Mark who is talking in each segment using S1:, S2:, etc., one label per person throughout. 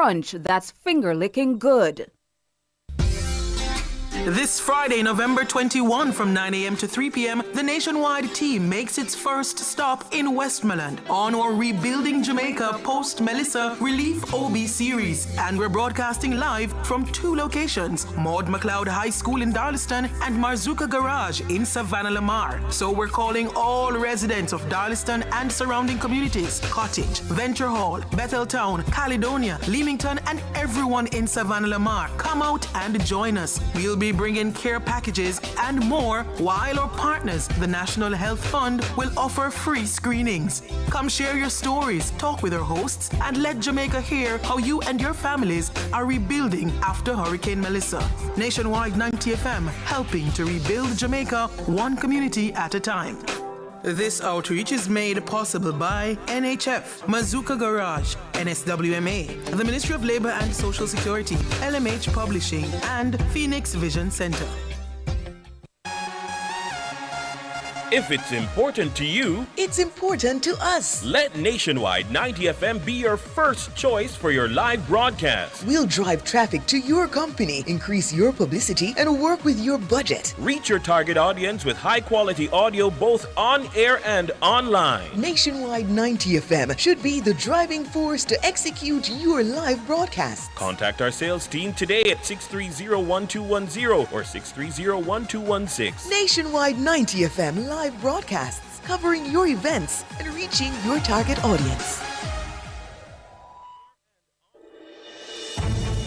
S1: crunch that's finger-licking good.
S2: This Friday, November 21, from 9 a.m. to 3 p.m., the nationwide team makes its first stop in Westmoreland on our Rebuilding Jamaica Post-Melissa Relief OB series. And we're broadcasting live from 2 locations, Maud McLeod High School in Darlaston and Marzuka Garage in Savannah Lamar. So we're calling all residents of Darlaston and surrounding communities, Cottage, Venture Hall, Betheltown, Caledonia, Leamington, and everyone in Savannah Lamar. Come out and join us. We'll be bringing care packages and more, while our partners, the National Health Fund, will offer free screenings. Come share your stories, talk with our hosts, and let Jamaica hear how you and your families are rebuilding after Hurricane Melissa. Nationwide 90 FM, helping to rebuild Jamaica one community at a time. This outreach is made possible by NHF, Marzuka Garage, NSWMA, the Ministry of Labor and Social Security, LMH Publishing, and Phoenix Vision Center.
S3: If it's important to you,
S4: it's important to us.
S3: Let Nationwide 90 FM be your first choice for your live broadcast.
S4: We'll drive traffic to your company, increase your publicity, and work with your budget.
S3: Reach your target audience with high-quality audio both on air and online.
S4: Nationwide 90 FM should be the driving force to execute your live broadcast.
S3: Contact our sales team today at 630-1210 or 630-1216.
S4: Nationwide 90 FM live broadcasts covering your events and reaching your target audience.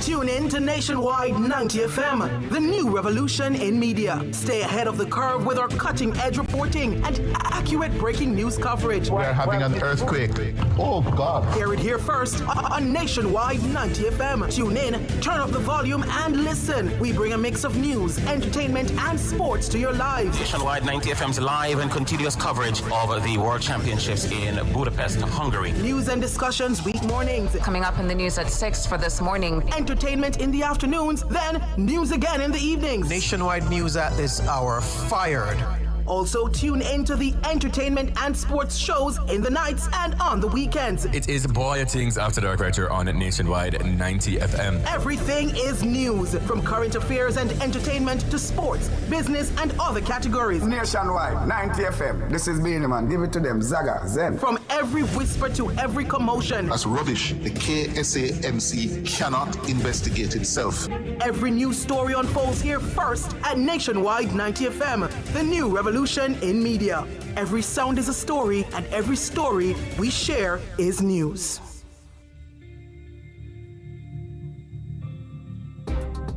S2: Tune in to Nationwide 90 FM, the new revolution in media. Stay ahead of the curve with our cutting-edge reporting and accurate breaking news coverage.
S5: We are having an earthquake. Oh, God.
S2: Hear it here first on Nationwide 90 FM. Tune in, turn up the volume, and listen. We bring a mix of news, entertainment, and sports to your lives.
S6: Nationwide 90 FM's live and continuous coverage of the World Championships in Budapest, Hungary.
S2: News and discussions week mornings.
S7: Coming up in the news at 6 for this morning.
S2: Entertainment in the afternoons, then news again in the evenings.
S8: Nationwide news at this hour, fired.
S2: Also tune into the entertainment and sports shows in the nights and on the weekends.
S9: It is Boy Things After Dark right here on Nationwide 90 FM.
S2: Everything is news, from current affairs and entertainment to sports, business, and other categories.
S10: Nationwide 90 FM. This is Beanie Man. Give it to them. Zaga, Zen.
S2: From every whisper to every commotion.
S5: That's rubbish. The KSAMC cannot investigate itself.
S2: Every news story unfolds here first at Nationwide 90 FM, the new revolution in media. Every sound is a story, and every story we share is news.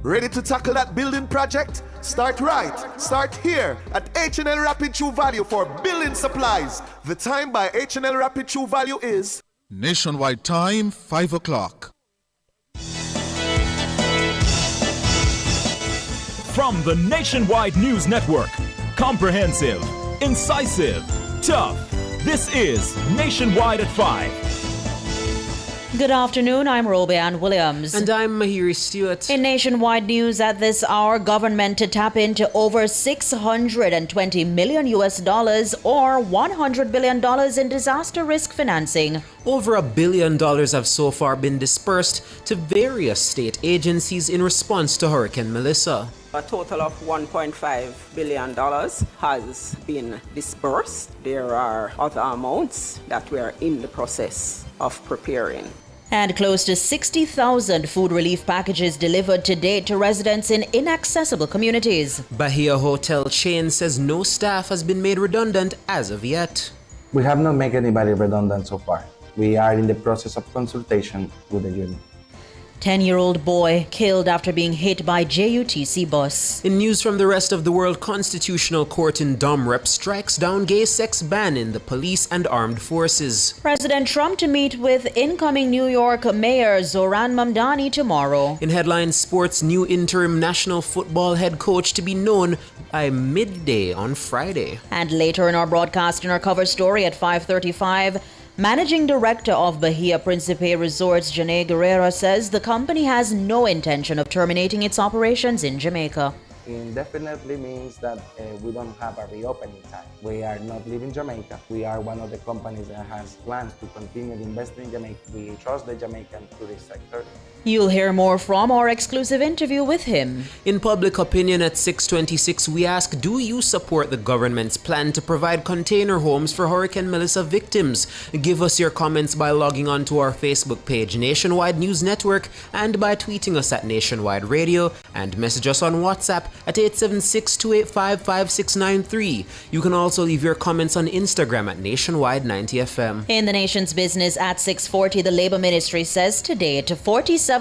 S11: Ready to tackle that building project? Start right. Start here at H&L Rapid True Value for building supplies. The time by H&L Rapid True Value is
S12: Nationwide time, 5 o'clock.
S13: From the Nationwide News Network, comprehensive, incisive, tough. This is Nationwide at 5.
S14: Good afternoon, I'm Robeanne Williams.
S15: And I'm Mahiri Stewart.
S14: In Nationwide news at this hour, government to tap into over $620 million or $100 billion in disaster risk financing.
S15: Over $1 billion have so far been dispersed to various state agencies in response to Hurricane Melissa.
S16: A total of $1.5 billion has been disbursed. There are other amounts that we are in the process of preparing.
S14: And close to 60,000 food relief packages delivered to date to residents in inaccessible communities.
S15: Bahia Hotel chain says no staff has been made redundant as of yet.
S17: We have not made anybody redundant so far. We are in the process of consultation with the union.
S14: 10-year-old boy killed after being hit by JUTC bus.
S15: In news from the rest of the world, Constitutional Court in Domrep strikes down gay sex ban in the police and armed forces.
S14: President Trump to meet with incoming New York Mayor Zohran Mamdani tomorrow.
S15: In headlines, sports, new interim national football head coach to be known by midday on Friday.
S14: And later in our broadcast, in our cover story at 5:35, Managing Director of Bahia Principe Resorts, Janae Guerrero, says the company has no intention of terminating its operations in Jamaica.
S17: indefinitely means that we don't have a reopening time. We are not leaving Jamaica. We are one of the companies that has plans to continue investing in Jamaica. We trust the Jamaican tourist sector.
S14: You'll hear more from our exclusive interview with him.
S15: In Public Opinion at 6:26, we ask, do you support the government's plan to provide container homes for Hurricane Melissa victims? Give us your comments by logging on to our Facebook page, Nationwide News Network, and by tweeting us at Nationwide Radio, and message us on WhatsApp at 876-285-5693. You can also leave your comments on Instagram at Nationwide 90FM.
S14: In the nation's business at 6:40, the Labor Ministry says today to 47,000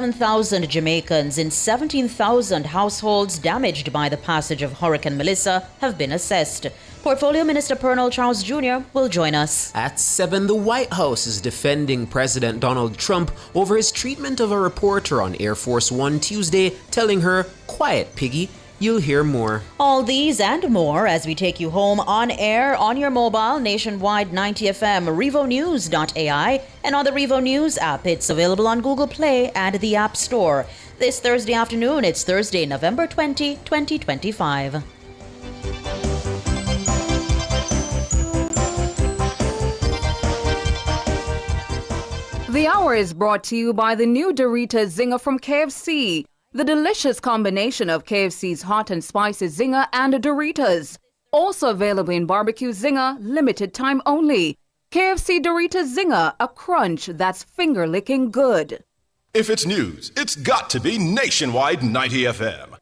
S14: Jamaicans in 17,000 households damaged by the passage of Hurricane Melissa have been assessed. Portfolio Minister Pernell Charles Jr. will join us.
S15: At 7, the White House is defending President Donald Trump over his treatment of a reporter on Air Force One Tuesday, telling her, "Quiet, piggy." You'll hear more.
S14: All these and more as we take you home on air, on your mobile, Nationwide 90FM, RevoNews.ai, and on the Revo News app. It's available on Google Play and the App Store. This Thursday afternoon, it's Thursday, November 20, 2025.
S1: The hour is brought to you by the new Doritos Zinger from KFC. The delicious combination of KFC's hot and spicy Zinger and Doritos. Also available in Barbecue Zinger, limited time only. KFC Doritos Zinger, a crunch that's finger-licking good.
S18: If it's news, it's got to be Nationwide 90 FM.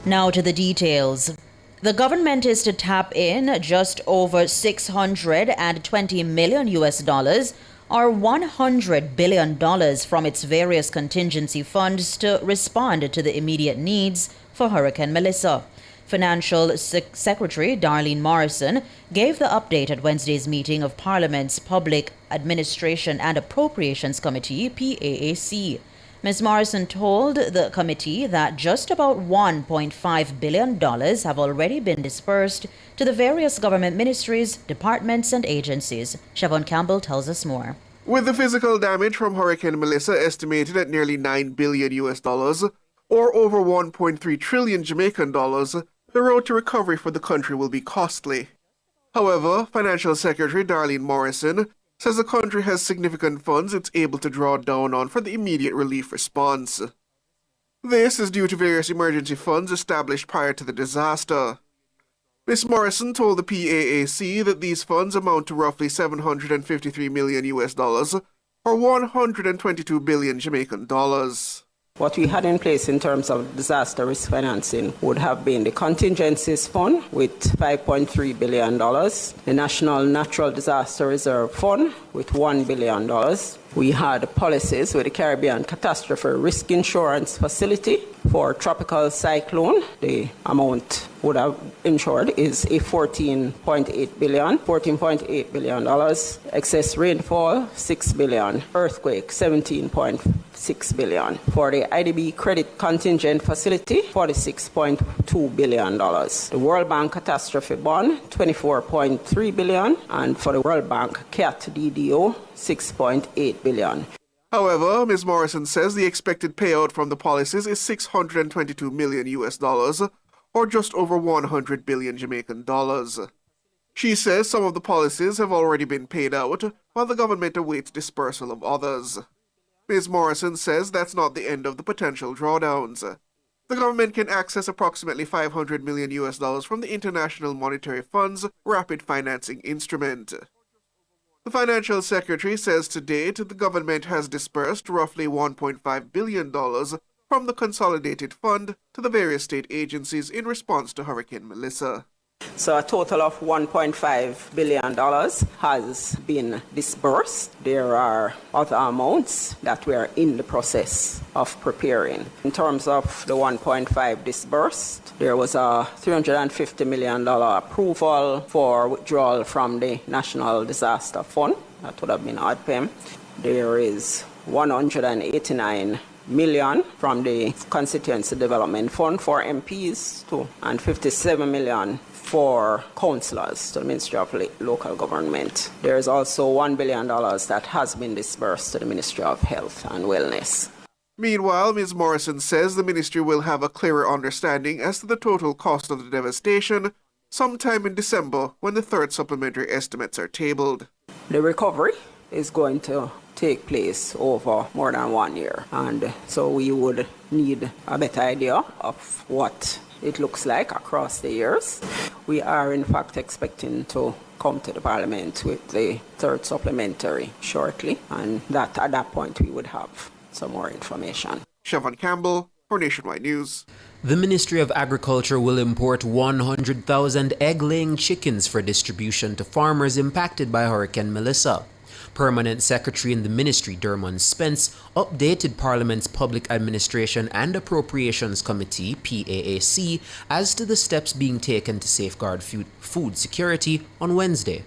S14: Now to the details. The government is to tap in just over $620 million or $100 billion from its various contingency funds to respond to the immediate needs for Hurricane Melissa. Financial Secretary Darlene Morrison gave the update at Wednesday's meeting of Parliament's Public Administration and Appropriations Committee, PAAC. Ms. Morrison told the committee that just about $1.5 billion have already been dispersed to the various government ministries, departments, and agencies. Siobhan Campbell tells us more.
S19: With the physical damage from Hurricane Melissa estimated at nearly $9 billion or over 1.3 trillion Jamaican dollars, the road to recovery for the country will be costly. However, Financial Secretary Darlene Morrison says the country has significant funds it's able to draw down on for the immediate relief response. This is due to various emergency funds established prior to the disaster. Ms. Morrison told the PAAC that these funds amount to roughly $753 million or 122 billion Jamaican dollars.
S16: What we had in place in terms of disaster risk financing would have been the contingencies fund with $5.3 billion, the National Natural Disaster Reserve Fund with $1 billion. We had policies with the Caribbean Catastrophe Risk Insurance Facility for tropical cyclone. The amount would have insured is a $14.8 billion. Excess rainfall, $6 billion. Earthquake, $17.6 billion. For the IDB Credit Contingent Facility, $46.2 billion. The World Bank Catastrophe Bond, $24.3 billion. And for the World Bank CAT DDO, $6.8 billion.
S19: However, Ms. Morrison says the expected payout from the policies is $622 million, or just over 100 billion Jamaican dollars. She says some of the policies have already been paid out, while the government awaits dispersal of others. Ms. Morrison says that's not the end of the potential drawdowns. The government can access approximately $500 million from the International Monetary Fund's Rapid Financing Instrument. The Financial Secretary says to date the government has dispersed roughly $1.5 billion from the Consolidated Fund to the various state agencies in response to Hurricane Melissa.
S16: So a total of $1.5 billion has been disbursed. There are other amounts that we are in the process of preparing. In terms of the 1.5 disbursed, there was a $350 million approval for withdrawal from the National Disaster Fund. That would have been ODPEM. There is $189 million from the Constituency Development Fund for MPs too, and $57 million for councillors to the Ministry of Local Government. There is also $1 billion that has been disbursed to the Ministry of Health and Wellness.
S19: Meanwhile, Ms. Morrison says the ministry will have a clearer understanding as to the total cost of the devastation sometime in December when the third supplementary estimates are tabled.
S16: The recovery is going to take place over more than 1 year, and so we would need a better idea of what it looks like across the years. We are in fact expecting to come to the Parliament with the third supplementary shortly, and that at that point we would have some more information.
S19: Siobhan Campbell for Nationwide News.
S15: The Ministry of Agriculture will import 100,000 egg-laying chickens for distribution to farmers impacted by Hurricane Melissa. Permanent Secretary in the Ministry, Dermot Spence, updated Parliament's Public Administration and Appropriations Committee, PAAC, as to the steps being taken to safeguard food security on Wednesday.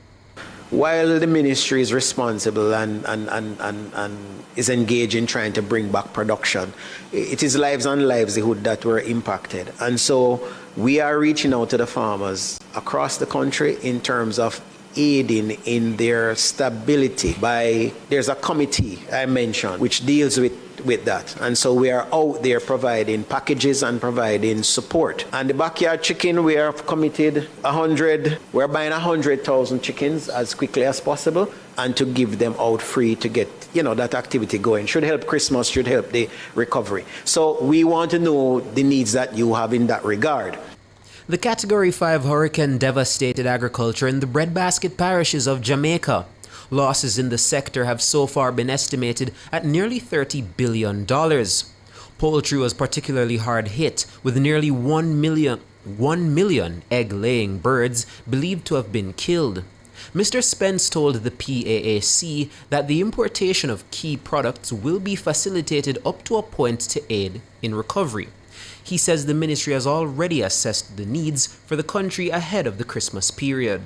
S17: While the ministry is responsible and is engaged in trying to bring back production, it is lives and livelihood that were impacted. And so we are reaching out to the farmers across the country in terms of aiding in their stability there's a committee I mentioned which deals with that, and so we are out there providing packages and providing support. And the backyard chicken, we are committed we're buying 100,000 chickens as quickly as possible, and to give them out free to get that activity going. Should help Christmas, should help the recovery. So we want to know the needs that you have in that regard.
S15: The Category 5 hurricane devastated agriculture in the breadbasket parishes of Jamaica. Losses in the sector have so far been estimated at nearly $30 billion. Poultry was particularly hard hit, with nearly 1 million egg-laying birds believed to have been killed. Mr. Spence told the PAAC that the importation of key products will be facilitated up to a point to aid in recovery. He says the ministry has already assessed the needs for the country ahead of the Christmas period.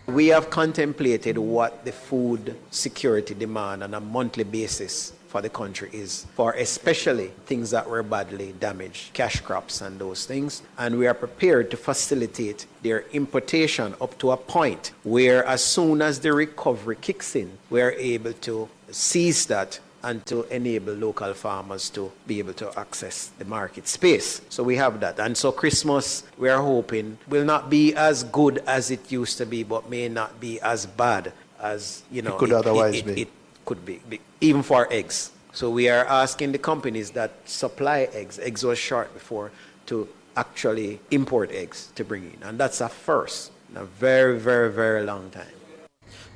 S17: We have contemplated what the food security demand on a monthly basis for the country is, for especially things that were badly damaged, cash crops and those things. And we are prepared to facilitate their importation up to a point where as soon as the recovery kicks in, we are able to seize that and to enable local farmers to be able to access the market space. So we have that. And so Christmas, we are hoping, will not be as good as it used to be, but may not be as bad as, it could otherwise be. It could be, even for eggs. So we are asking the companies that supply eggs was short before, to actually import eggs to bring in. And that's a first in a very, very, very long time.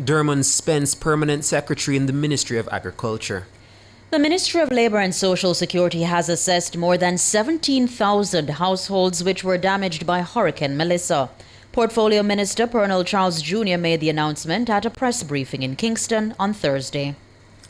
S15: Dermot Spence, Permanent Secretary in the Ministry of Agriculture.
S14: The Ministry of Labour and Social Security has assessed more than 17,000 households which were damaged by Hurricane Melissa. Portfolio Minister Pernell Charles Jr. made the announcement at a press briefing in Kingston on Thursday.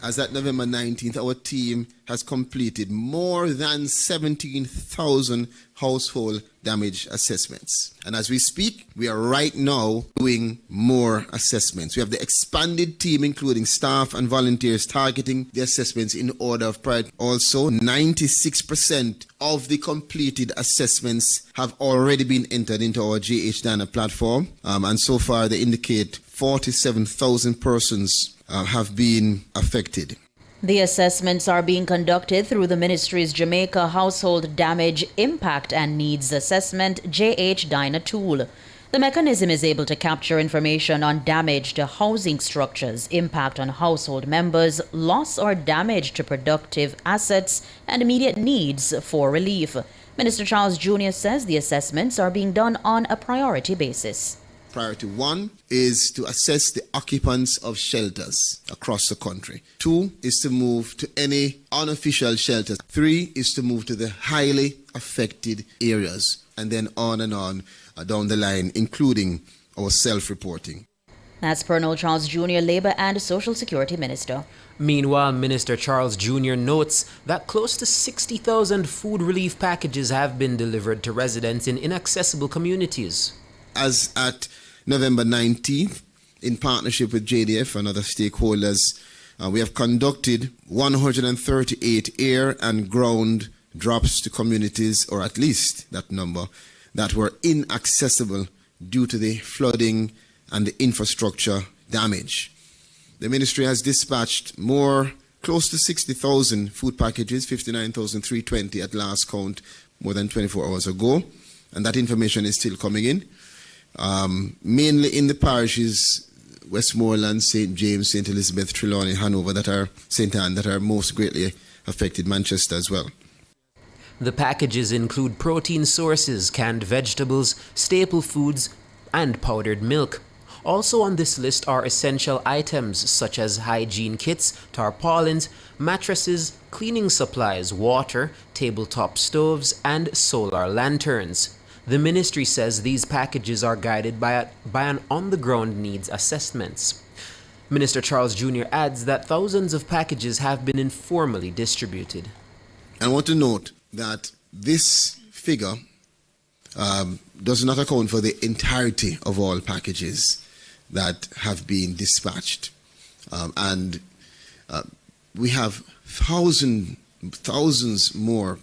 S12: As at November 19th, our team has completed more than 17,000 household damage assessments. And as we speak, we are right now doing more assessments. We have the expanded team, including staff and volunteers, targeting the assessments in order of priority. Also, 96% of the completed assessments have already been entered into our JH Dana platform. And so far, they indicate 47,000 persons have been affected.
S14: The assessments are being conducted through the ministry's Jamaica Household Damage Impact and Needs Assessment JH Dyna tool. The mechanism is able to capture information on damage to housing structures, impact on household members, loss or damage to productive assets, and immediate needs for relief. Minister Charles Jr. says the assessments are being done on a priority basis.
S12: Priority 1 is to assess the occupants of shelters across the country. 2 is to move to any unofficial shelters. 3 is to move to the highly affected areas, and then on down the line, including our self-reporting.
S14: That's Pernell Charles Jr., Labour and Social Security Minister.
S15: Meanwhile, Minister Charles Jr. notes that close to 60,000 food relief packages have been delivered to residents in inaccessible communities.
S12: As at November 19th, in partnership with JDF and other stakeholders, we have conducted 138 air and ground drops to communities, or at least that number, that were inaccessible due to the flooding and the infrastructure damage. The ministry has dispatched more close to 60,000 food packages, 59,320 at last count, more than 24 hours ago. And that information is still coming in. Mainly in the parishes, Westmoreland, St. James, St. Elizabeth, Trelawney, Hanover, St. Anne, that are most greatly affected, Manchester as well.
S15: The packages include protein sources, canned vegetables, staple foods, and powdered milk. Also on this list are essential items such as hygiene kits, tarpaulins, mattresses, cleaning supplies, water, tabletop stoves, and solar lanterns. The ministry says these packages are guided by an on-the-ground needs assessments. Minister Charles Jr. adds that thousands of packages have been informally distributed.
S12: I want to note that this figure does not account for the entirety of all packages that have been dispatched. We have thousands more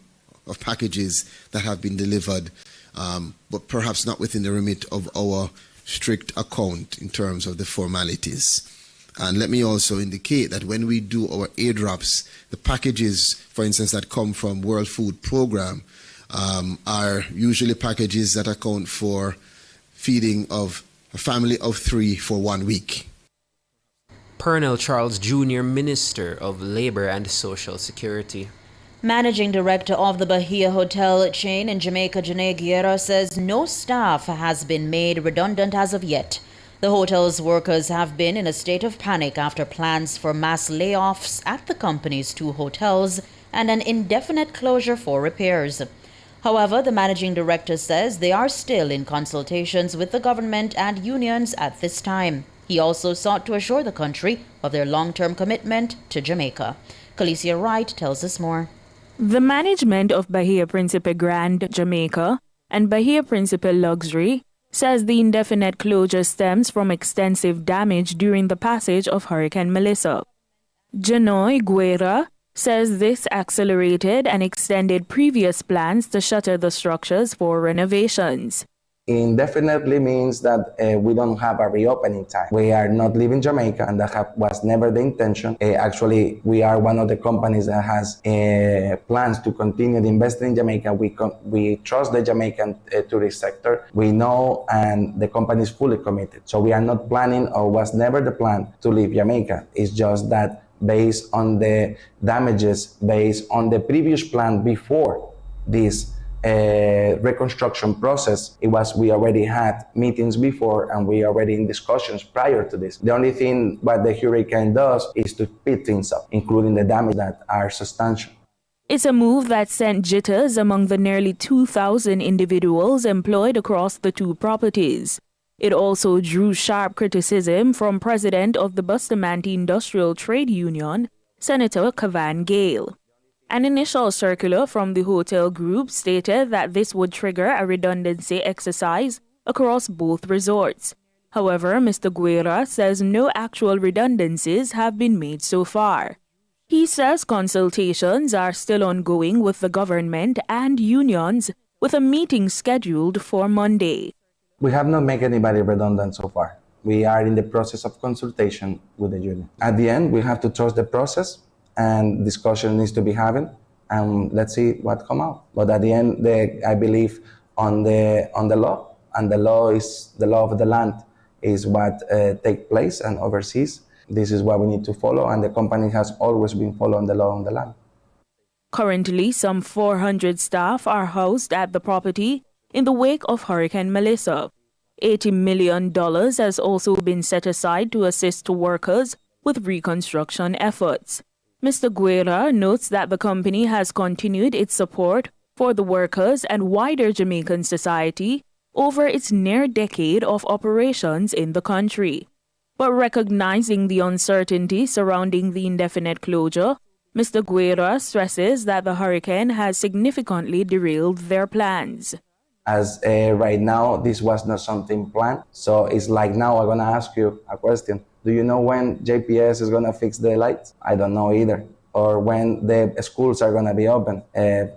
S12: of packages that have been delivered, but perhaps not within the remit of our strict account in terms of the formalities. And let me also indicate that when we do our airdrops, the packages, for instance, that come from World Food Programme are usually packages that account for feeding of a family of 3 for 1 week.
S15: Pernell Charles Jr., Minister of Labor and Social Security.
S14: Managing Director of the Bahia Hotel chain in Jamaica, Janae Guerra, says no staff has been made redundant as of yet. The hotel's workers have been in a state of panic after plans for mass layoffs at the company's 2 hotels and an indefinite closure for repairs. However, the managing director says they are still in consultations with the government and unions at this time. He also sought to assure the country of their long-term commitment to Jamaica. Khaleesi Wright tells us more.
S20: The management of Bahia Principe Grand Jamaica and Bahia Principe Luxury says the indefinite closure stems from extensive damage during the passage of Hurricane Melissa. Janoy Guerra says this accelerated and extended previous plans to shutter the structures for renovations.
S21: Indefinitely means that we don't have a reopening time. We are not leaving Jamaica, and that was never the intention. Actually, we are one of the companies that has plans to continue investing in Jamaica. We trust the Jamaican tourist sector. We know, and the company is fully committed. So we are not planning, or was never the plan, to leave Jamaica. It's just that based on the damages, based on the previous plan before this reconstruction process, we already had meetings before, and we already in discussions prior to this. The only thing what the hurricane does is to speed things up, including the damage that are substantial.
S20: It's a move that sent jitters among the nearly 2,000 individuals employed across the 2 properties. It also drew sharp criticism from President of the Bustamante Industrial Trade Union, Senator Cavan Gale. An initial circular from the hotel group stated that this would trigger a redundancy exercise across both resorts. However, Mr. Guerra says no actual redundancies have been made so far. He says consultations are still ongoing with the government and unions, with a meeting scheduled for Monday.
S21: We have not made anybody redundant so far. We are in the process of consultation with the union. At the end, we have to trust the process, and discussion needs to be having, and let's see what come out. But at the end, I believe on the law, and the law is the law of the land is what takes place and oversees. This is what we need to follow, and the company has always been following the law on the land.
S20: Currently, some 400 staff are housed at the property in the wake of Hurricane Melissa. $80 million has also been set aside to assist workers with reconstruction efforts. Mr. Guerra notes that the company has continued its support for the workers and wider Jamaican society over its near decade of operations in the country. But recognizing the uncertainty surrounding the indefinite closure, Mr. Guerra stresses that the hurricane has significantly derailed their plans.
S21: As right now, this was not something planned. So it's like now I'm going to ask you a question. Do you know when JPS is going to fix the lights? I don't know either. or when the schools are going to be open.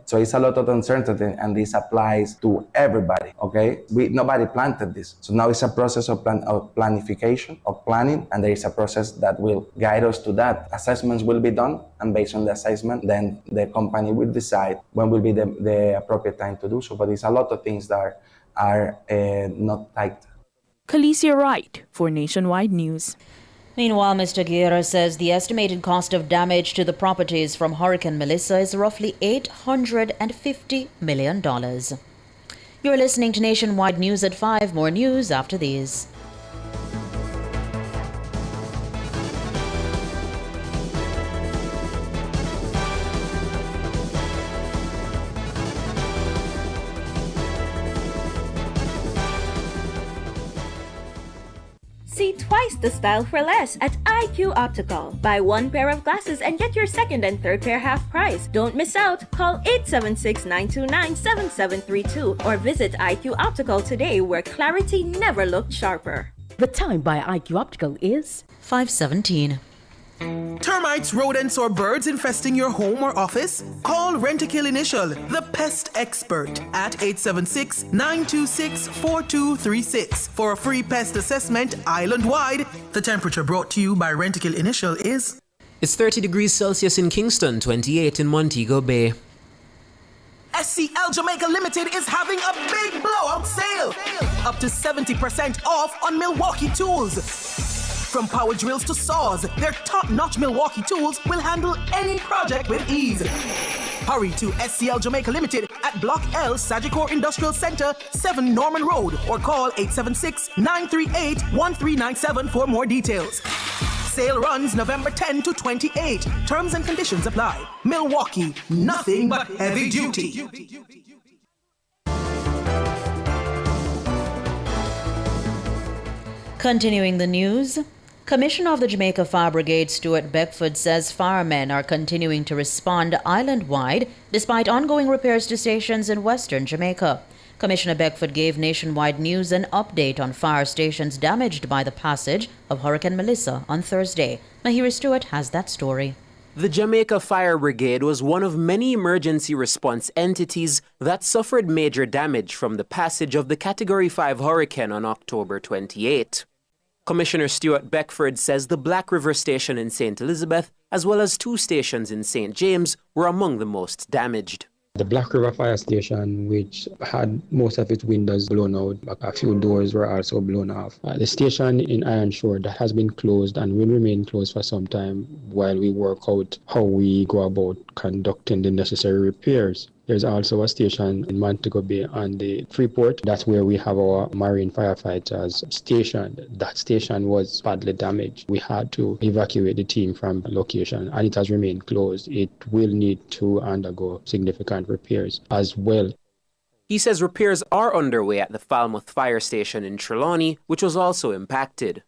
S21: So it's a lot of uncertainty, and this applies to everybody, okay? Nobody planted this. So now it's a process of planification, of planning, and there is a process that will guide us to that. Assessments will be done, and based on the assessment, then the company will decide when will be the appropriate time to do so. But it's a lot of things that are not tight.
S20: Khaleesi Wright for Nationwide News.
S14: Meanwhile, Mr. Guerra says the estimated cost of damage to the properties from Hurricane Melissa is roughly $850 million. You're listening to Nationwide News at 5. More news after these.
S3: See twice the style for less at IQ Optical. Buy one pair of glasses and get your second and third pair half price. Don't miss out. Call 876-929-7732 or visit IQ Optical today, where clarity never looked sharper.
S22: The time by IQ Optical is
S14: 5:17.
S2: Termites, rodents, or birds infesting your home or office? Call Rentokil Initial, the pest expert, at 876-926-4236 for a free pest assessment island-wide. The temperature brought to you by Rentokil Initial is...
S15: It's 30 degrees Celsius in Kingston, 28 in Montego Bay.
S2: SCL Jamaica Limited is having a big blowout sale. Up to 70% off on Milwaukee tools. From power drills to saws, their top-notch Milwaukee tools will handle any project with ease. Hurry to SCL Jamaica Limited at Block L, Sagicor Industrial Center, 7 Norman Road, or call 876-938-1397 for more details. Sale runs November 10 to 28. Terms and conditions apply. Milwaukee, nothing but heavy duty.
S14: Continuing the news, Commissioner of the Jamaica Fire Brigade Stuart Beckford says firemen are continuing to respond island-wide despite ongoing repairs to stations in western Jamaica. Commissioner Beckford gave Nationwide News an update on fire stations damaged by the passage of Hurricane Melissa on Thursday. Mahiri Stewart has that story.
S15: The Jamaica Fire Brigade was one of many emergency response entities that suffered major damage from the passage of the Category 5 hurricane on October 28. Commissioner Stuart Beckford says the Black River Station in St. Elizabeth, as well as 2 stations in St. James, were among the most damaged.
S23: The Black River Fire Station, which had most of its windows blown out, a few doors were also blown off. The station in Ironshore that has been closed and will remain closed for some time while we work out how we go about conducting the necessary repairs. There's also a station in Montego Bay on the Freeport. That's where we have our marine firefighters stationed. That station was badly damaged. We had to evacuate the team from location, and it has remained closed. It will need to undergo significant repairs as well.
S15: He says repairs are underway at the Falmouth Fire Station in Trelawney, which was also impacted.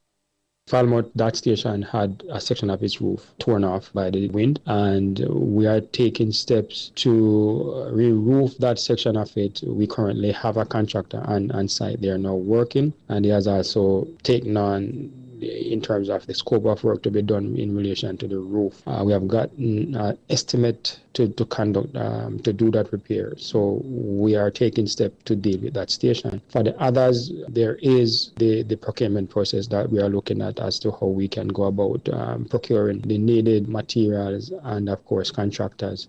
S23: Falmouth, that station had a section of its roof torn off by the wind, and we are taking steps to re-roof that section of it. We currently have a contractor on site. They are now working, and he has also taken on in terms of the scope of work to be done in relation to the roof. We have gotten an estimate to conduct, to do that repair. So we are taking steps to deal with that station. For the others, there is the procurement process that we are looking at as to how we can go about procuring the needed materials and, of course, contractors.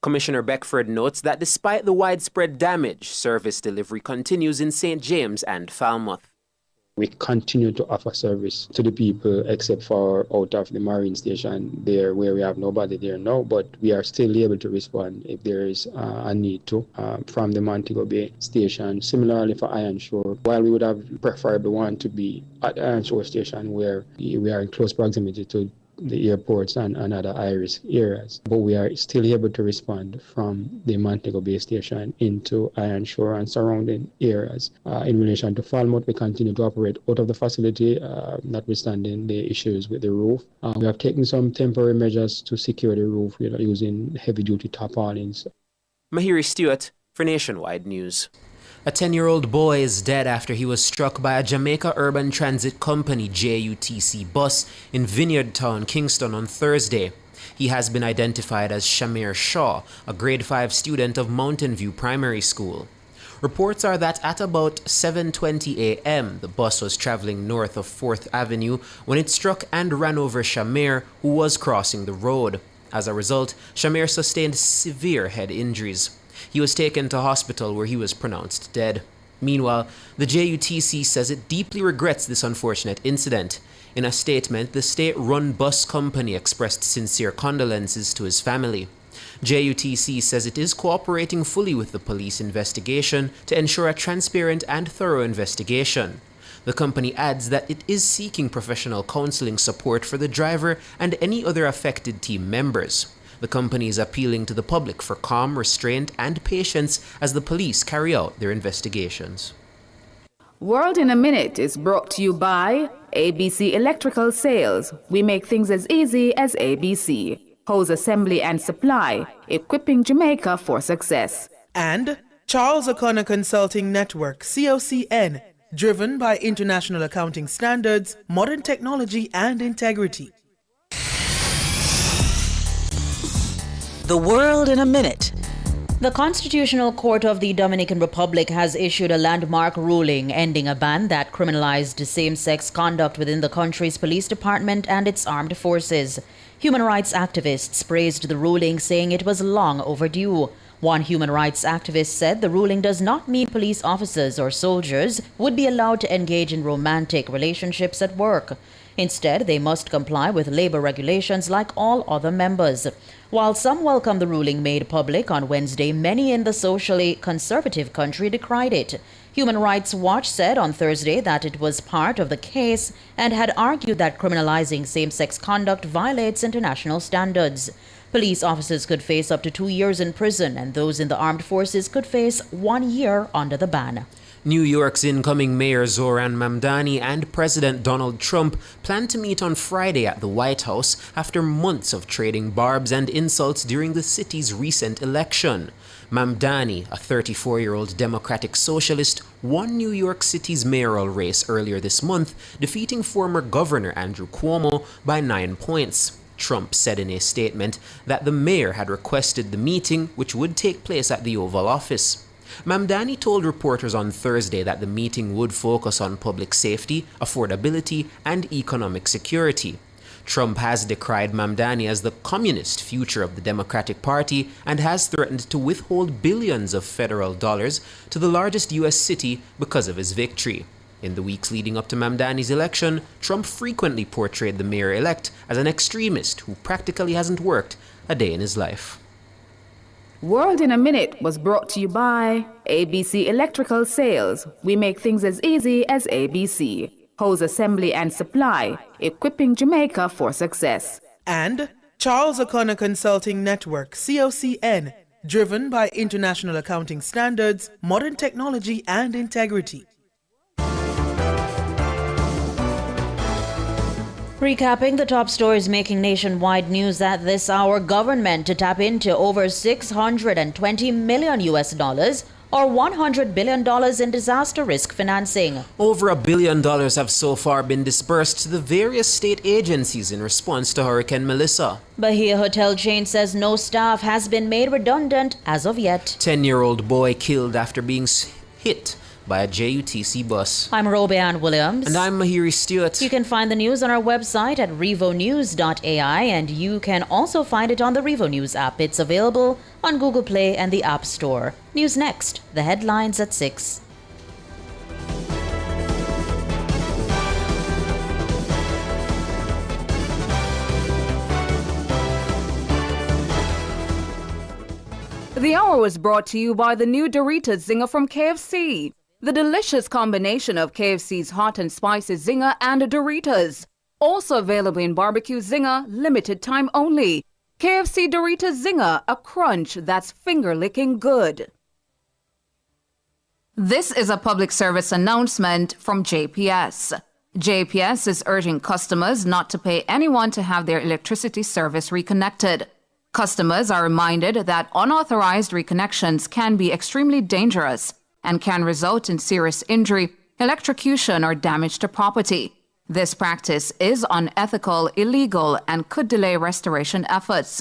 S15: Commissioner Beckford notes that despite the widespread damage, service delivery continues in St. James and Falmouth.
S23: We continue to offer service to the people except for out of the marine station there where we have nobody there now, but we are still able to respond if there is a need to from the Montego Bay station. Similarly for Ironshore, while we would have preferably want to be at Ironshore station where we are in close proximity to the airports and other high-risk areas, but we are still able to respond from the Montego Bay station into Ironshore and surrounding areas. In relation to Falmouth, we continue to operate out of the facility, notwithstanding the issues with the roof. We have taken some temporary measures to secure the roof using heavy-duty tarpaulins.
S15: Mahiri Stewart for Nationwide News. A 10-year-old boy is dead after he was struck by a Jamaica Urban Transit Company JUTC bus in Vineyard Town, Kingston on Thursday. He has been identified as Shamir Shaw, a grade 5 student of Mountain View Primary School. Reports are that at about 7:20 a.m., the bus was traveling north of 4th Avenue when it struck and ran over Shamir, who was crossing the road. As a result, Shamir sustained severe head injuries. He was taken to hospital where he was pronounced dead. Meanwhile, the JUTC says it deeply regrets this unfortunate incident. In a statement, the state-run bus company expressed sincere condolences to his family. JUTC says it is cooperating fully with the police investigation to ensure a transparent and thorough investigation. The company adds that it is seeking professional counseling support for the driver and any other affected team members. The company is appealing to the public for calm, restraint, and patience as the police carry out their investigations.
S4: World in a Minute is brought to you by ABC Electrical Sales. We make things as easy as ABC. Hose assembly and supply, equipping Jamaica for success.
S2: And Charles O'Connor Consulting Network, COCN, driven by international accounting standards, modern technology, and integrity.
S22: The World in a Minute.
S14: The Constitutional Court of the Dominican Republic has issued a landmark ruling ending a ban that criminalized same-sex conduct within the country's police department and its armed forces. Human rights activists praised the ruling, saying it was long overdue. One human rights activist said the ruling does not mean police officers or soldiers would be allowed to engage in romantic relationships at work. Instead, they must comply with labor regulations like all other members. While some welcomed the ruling made public on Wednesday, many in the socially conservative country decried it. Human Rights Watch said on Thursday that it was part of the case and had argued that criminalizing same-sex conduct violates international standards. Police officers could face up to 2 years in prison, and those in the armed forces could face 1 year under the ban.
S15: New York's incoming Mayor Zoran Mamdani and President Donald Trump plan to meet on Friday at the White House after months of trading barbs and insults during the city's recent election. Mamdani, a 34-year-old Democratic socialist, won New York City's mayoral race earlier this month, defeating former Governor Andrew Cuomo by 9 points. Trump said in a statement that the mayor had requested the meeting, which would take place at the Oval Office. Mamdani told reporters on Thursday that the meeting would focus on public safety, affordability, and economic security. Trump has decried Mamdani as the communist future of the Democratic Party and has threatened to withhold billions of federal dollars to the largest U.S. city because of his victory. In the weeks leading up to Mamdani's election, Trump frequently portrayed the mayor-elect as an extremist who practically hasn't worked a day in his life.
S4: World in a Minute was brought to you by ABC Electrical Sales. We make things as easy as ABC. Hose assembly and supply, equipping Jamaica for success.
S2: And Charles O'Connor Consulting Network, COCN, driven by international accounting standards, modern technology, and integrity.
S14: Recapping the top stories making nationwide news at this hour, government to tap into over $620 million or $100 billion in disaster risk financing.
S15: Over $1 billion have so far been disbursed to the various state agencies in response to Hurricane Melissa.
S14: Bahia hotel chain says no staff has been made redundant as of yet.
S15: 10-year-old boy killed after being hit by a JUTC bus.
S14: I'm Robeanne Williams.
S15: And I'm Mahiri Stewart.
S14: You can find the news on our website at revonews.ai, and you can also find it on the Revo News app. It's available on Google Play and the App Store. News next, the headlines at 6.
S1: The hour was brought to you by the new Doritos Zinger from KFC. The delicious combination of KFC's hot and spicy Zinger and Doritos. Also available in Barbecue Zinger, limited time only. KFC Doritos Zinger, a crunch that's finger-licking good. This is a public service announcement from JPS. JPS is urging customers not to pay anyone to have their electricity service reconnected. Customers are reminded that unauthorized reconnections can be extremely dangerous and can result in serious injury, electrocution, or damage to property. This practice is unethical, illegal, and could delay restoration efforts.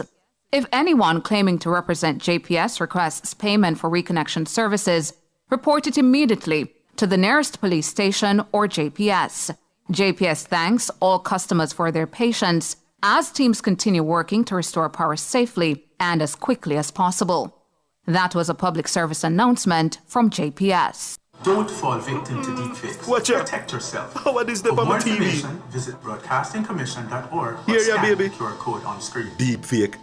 S1: If anyone claiming to represent JPS requests payment for reconnection services, report it immediately to the nearest police station or JPS. JPS thanks all customers for their patience as teams continue working to restore power safely and as quickly as possible. That was a public service announcement from JPS.
S2: Don't fall victim to deepfakes.
S6: Watch out.
S2: Protect yourself.
S6: What is the
S2: For
S6: on
S2: more
S6: my TV?
S2: information, visit broadcastingcommission.org or
S6: Here ya,
S2: scan
S6: baby.
S2: the QR code on screen.
S6: Deepfake.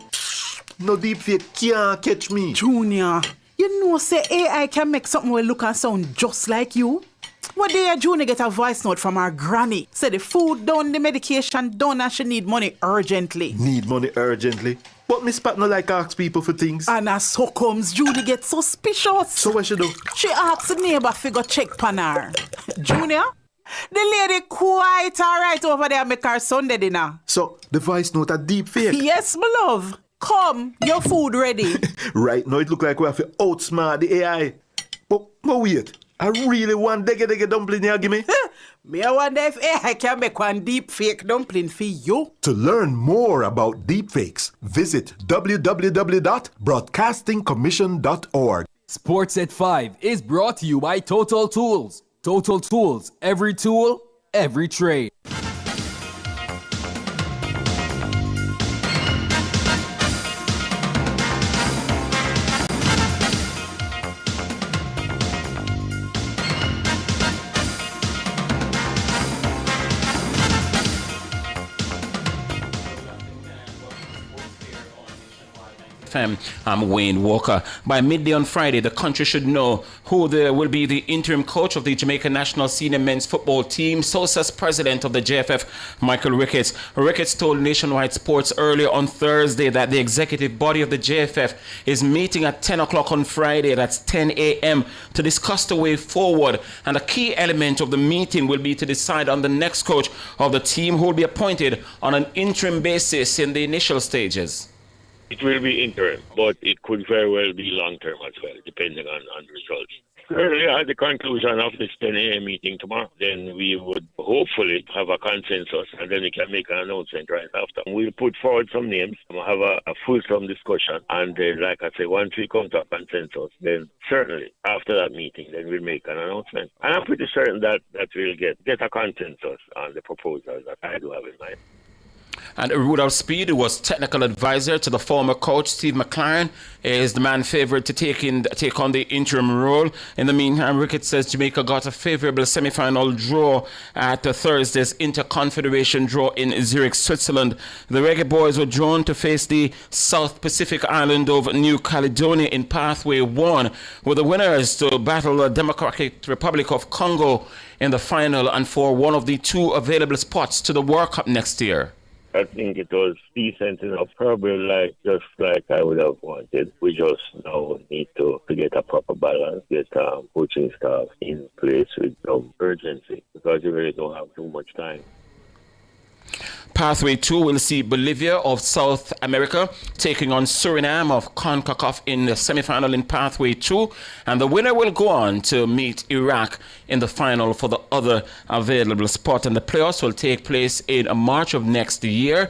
S6: No deepfake can't catch me.
S7: Junior, you know say AI can make something will look and sound just like you? One day Junior get a voice note from her granny. Say the food done, the medication done, and she need money urgently.
S6: Need money urgently? But Miss Pat no like ask people for things.
S7: And as so comes, Julie get suspicious.
S6: So what she do?
S7: She asks the neighbor figure check pan her. Junior, the lady quite alright over there make her Sunday dinner.
S6: So the voice note a deepfake?
S7: Yes, my love. Come, your food ready.
S6: Right now it look like we have to outsmart the AI. But wait, I really want dege dumpling here, give me.
S7: Me I wonder if AI can make one deep fake dumpling for you.
S6: To learn more about deepfakes, visit www.broadcastingcommission.org.
S8: Sports at 5 is brought to you by Total Tools. Total Tools, every tool, every trade.
S24: I'm Wayne Walker. By midday on Friday, the country should know who will be the interim coach of the Jamaica national senior men's football team. So says president of the JFF, Michael Ricketts. Ricketts told Nationwide Sports earlier on Thursday that the executive body of the JFF is meeting at 10 o'clock on Friday, that's 10 a.m., to discuss the way forward. And a key element of the meeting will be to decide on the next coach of the team, who will be appointed on an interim basis in the initial stages.
S25: It will be interim, but it could very well be long-term as well, depending on the results. Earlier, at the conclusion of this 10 a.m. meeting tomorrow, then we would hopefully have a consensus, and then we can make an announcement right after. We'll put forward some names, and we'll have a fulsome discussion, and then, like I say, once we come to a consensus, then certainly after that meeting, then we'll make an announcement. And I'm pretty certain that we'll get a consensus on the proposal that I do have in mind.
S24: And Rudolph Speed, who was technical advisor to the former coach Steve McLaren, is the man favoured to take on the interim role. In the meantime, Ricketts says Jamaica got a favourable semi-final draw at Thursday's Interconfederation draw in Zurich, Switzerland. The Reggae Boys were drawn to face the South Pacific island of New Caledonia in Pathway 1, with the winners to battle the Democratic Republic of Congo in the final and for one of the two available spots to the World Cup next year.
S25: I think it was decent enough, probably just like I would have wanted. We just now need to get a proper balance, get coaching staff in place with some urgency, because you really don't have too much time.
S24: Pathway 2 will see Bolivia of South America taking on Suriname of CONCACAF in the semi-final in Pathway 2, and the winner will go on to meet Iraq in the final for the other available spot. And the playoffs will take place in March of next year.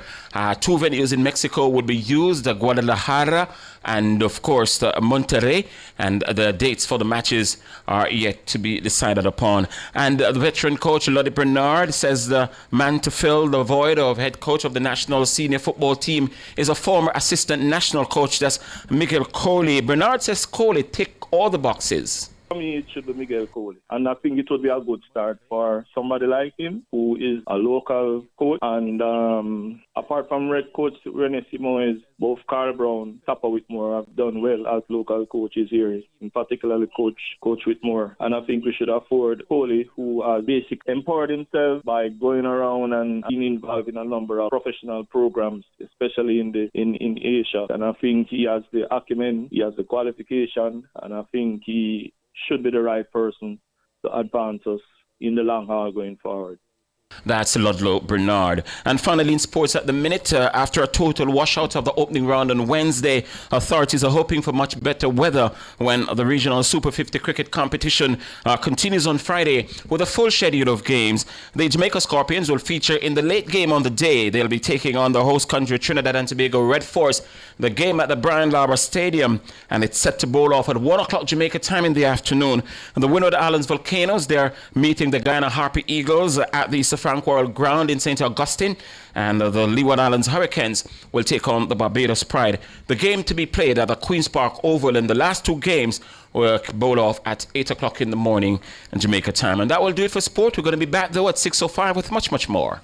S24: Two venues in Mexico will be used, Guadalajara and of course Monterrey, and the dates for the matches are yet to be decided upon. And the veteran coach Lodi Bernard says the man to fill the void of head coach of the national senior football team is a former assistant national coach, that's Miguel Coley. Bernard says Coley tick all the boxes.
S26: For me, it should be Miguel Coley. And I think it would be a good start for somebody like him, who is a local coach. And apart from Red Coach Rene Simoes, both Carl Brown, Tapper Whitmore have done well as local coaches here, in particularly Coach Whitmore. And I think we should afford Coley, who has basically empowered himself by going around and being involved in a number of professional programs, especially in Asia. And I think he has the acumen, he has the qualification, and I think he should be the right person to advance us in the long haul going forward.
S24: That's Ludlow Bernard. And finally in sports at the minute, after a total washout of the opening round on Wednesday, authorities are hoping for much better weather when the regional Super 50 cricket competition continues on Friday with a full schedule of games. The Jamaica Scorpions will feature in the late game on the day. They'll be taking on the host country Trinidad and Tobago Red Force. The game at the Brian Lara Stadium, and it's set to bowl off at 1 o'clock Jamaica time in the afternoon. And the winner of the Islands Volcanoes, they're meeting the Guyana Harpy Eagles at the Frank World Ground in St. Augustine, and the Leeward Islands Hurricanes will take on the Barbados Pride. The game to be played at the Queen's Park Oval, and the last two games will bowl off at 8 o'clock in the morning in Jamaica time. And that will do it for sport. We're going to be back though at 6:05 with much more.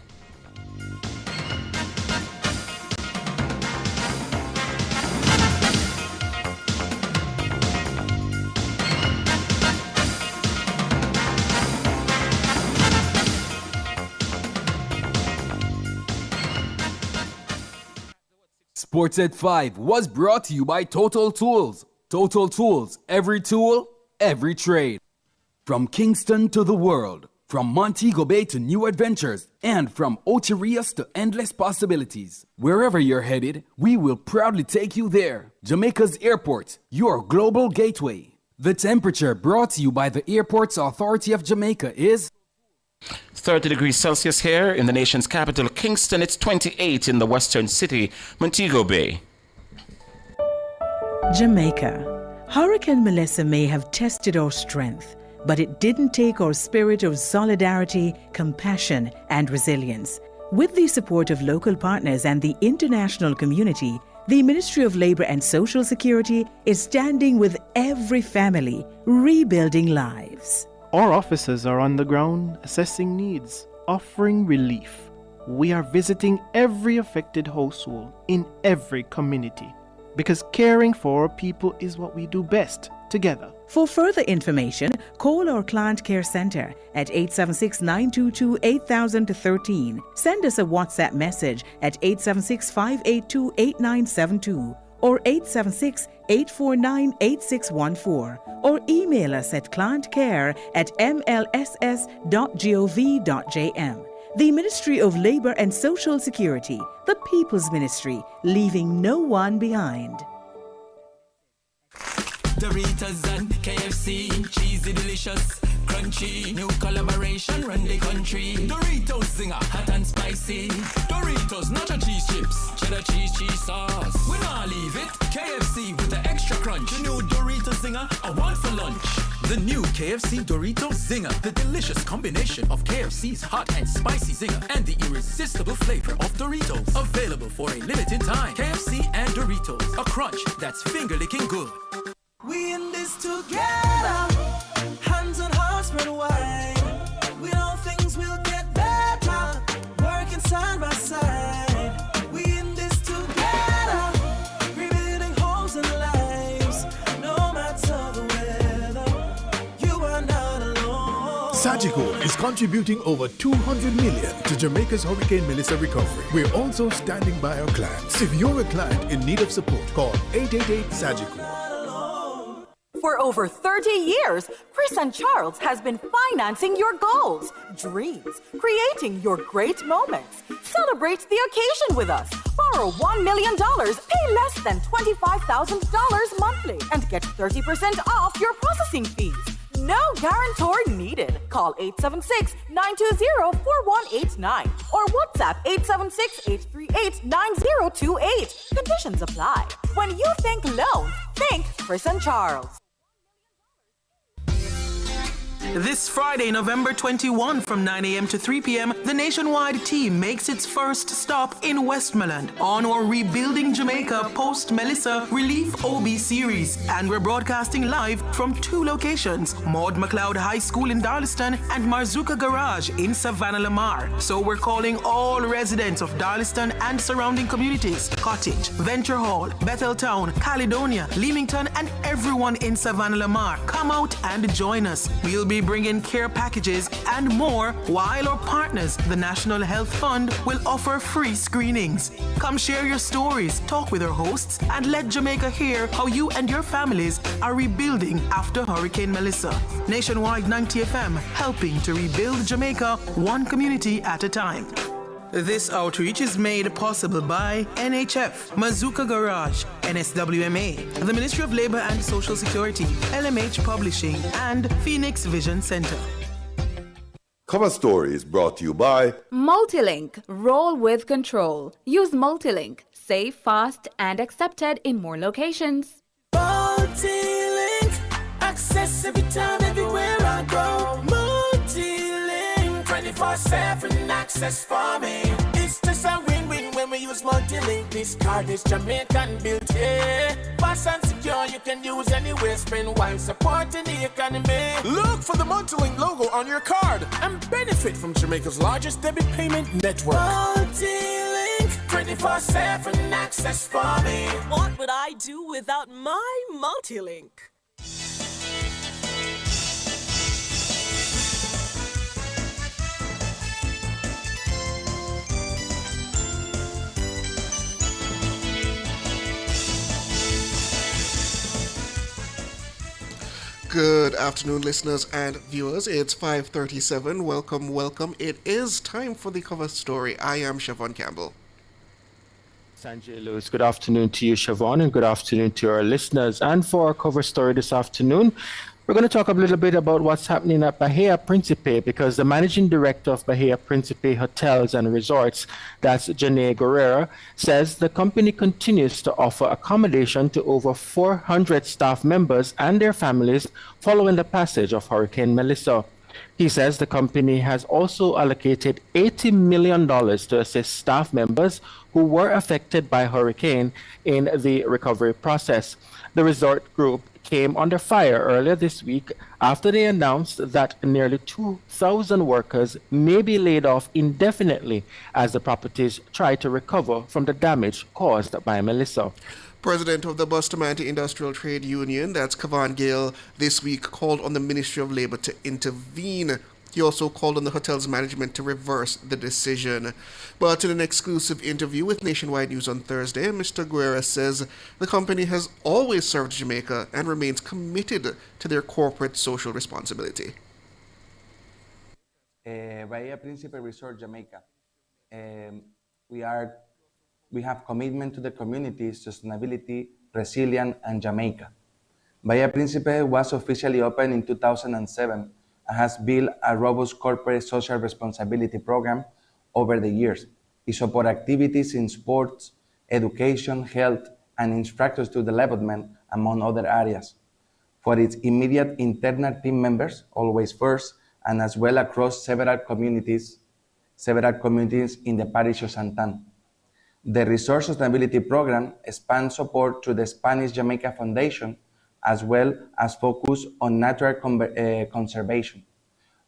S8: Sports at 5 was brought to you by Total Tools. Total Tools, every tool, every trade. From Kingston to the world, from Montego Bay to new adventures, and from Ocherias to endless possibilities. Wherever you're headed, we will proudly take you there. Jamaica's Airport, your global gateway. The temperature brought to you by the Airports Authority of Jamaica is
S24: 30 degrees Celsius here in the nation's capital, Kingston. It's 28 in the western city, Montego Bay.
S5: Jamaica. Hurricane Melissa may have tested our strength, but it didn't take our spirit of solidarity, compassion, and resilience. With the support of local partners and the international community, the Ministry of Labour and Social Security is standing with every family, rebuilding lives.
S9: Our officers are on the ground assessing needs, offering relief. We are visiting every affected household in every community because caring for our people is what we do best together.
S5: For further information, call our Client Care Centre at 876-922-8013. Send us a WhatsApp message at 876-582-8972 or 876-849-8614, or email us at clientcare@mlss.gov.jm. The Ministry of Labour and Social Security, the People's Ministry, leaving no one behind.
S10: Doritos and KFC, cheesy, delicious, crunchy, new collaboration, run the country. Doritos Zinger, hot and spicy. Doritos nacho cheese chips, cheddar cheese sauce. We not leave it. KFC with the extra crunch. The new Doritos Zinger, I want for lunch. The new KFC Doritos Zinger, the delicious combination of KFC's hot and spicy zinger and the irresistible flavor of Doritos. Available for a limited time. KFC and Doritos, a crunch that's finger-licking good. We in this together, hands on hearts spread wide. We know things will get better, working side by side. We in this together, rebuilding homes and lives, no matter the weather. You are not alone.
S11: Sagicor is contributing over $200 million to Jamaica's Hurricane Melissa recovery. We're also standing by our clients. If you're a client in need of support, call 888-SAGICOR.
S13: For over 30 years, Chris and Charles has been financing your goals, dreams, creating your great moments. Celebrate the occasion with us. Borrow $1 million, pay less than $25,000 monthly, and get 30% off your processing fees. No guarantor needed. Call 876-920-4189 or WhatsApp 876-838-9028. Conditions apply. When you think loans, think Chris and Charles.
S2: This Friday, November 21 from 9 a.m. to 3 p.m., the nationwide team makes its first stop in Westmoreland on our Rebuilding Jamaica Post-Melissa Relief OB series. And we're broadcasting live from two locations, Maud McLeod High School in Darlaston and Marzuka Garage in Savannah Lamar. So we're calling all residents of Darlaston and surrounding communities, Cottage, Venture Hall, Betheltown, Caledonia, Leamington, and everyone in Savannah Lamar. Come out and join us. We'll be We bring in care packages and more, while our partners, the National Health Fund, will offer free screenings. Come share your stories, talk with our hosts, and let Jamaica hear how you and your families are rebuilding after Hurricane Melissa. Nationwide 90 FM, helping to rebuild Jamaica one community at a time. This outreach is made possible by NHF, Mazuka Garage, NSWMA, the Ministry of Labor and Social Security, LMH Publishing, and Phoenix Vision Center.
S12: Cover Story is brought to you by
S1: Multilink. Roll with control. Use Multilink. Safe, fast, and accepted in more locations.
S10: Multilink. Access every time, everywhere I go. Multilink. 24/7 access for me. It's just a win-win when we use Multilink. This card is Jamaican built, yeah. Fast and secure, you can use anywhere. Spend while supporting the economy.
S16: Look for the Multilink logo on your card and benefit from Jamaica's largest debit payment network.
S10: Multilink. 24/7 access for me.
S17: What would I do without my Multilink?
S18: Good afternoon, listeners and viewers. It's 5:37. Welcome. It is time for the Cover Story. I am Siobhan Campbell.
S19: Sanjay Lewis, good afternoon to you, Siobhan, and good afternoon to our listeners. And for our Cover Story this afternoon, we're going to talk a little bit about what's happening at Bahia Principe, because the managing director of Bahia Principe Hotels and Resorts, that's Janae Guerrera, says the company continues to offer accommodation to over 400 staff members and their families following the passage of Hurricane Melissa. He says the company has also allocated $80 million to assist staff members who were affected by hurricane in the recovery process. The resort group came under fire earlier this week after they announced that nearly 2,000 workers may be laid off indefinitely as the properties try to recover from the damage caused by Melissa.
S18: President of the Bustamante Industrial Trade Union, that's Kavan Gale, this week called on the Ministry of Labor to intervene. He also called on the hotel's management to reverse the decision. But in an exclusive interview with Nationwide News on Thursday, Mr. Guerra says the company has always served Jamaica and remains committed to their corporate social responsibility.
S21: Bahia Principe Resort Jamaica. We have commitment to the community, sustainability, resilience, and Jamaica. Bahia Principe was officially opened in 2007 and has built a robust corporate social responsibility program over the years. It supports activities in sports, education, health, and infrastructure development, among other areas. For its immediate internal team members, always first, and as well across several communities in the parish of Santan. The Resort Sustainability Program expands support to the Spanish Jamaica Foundation, as well as focus on natural conservation,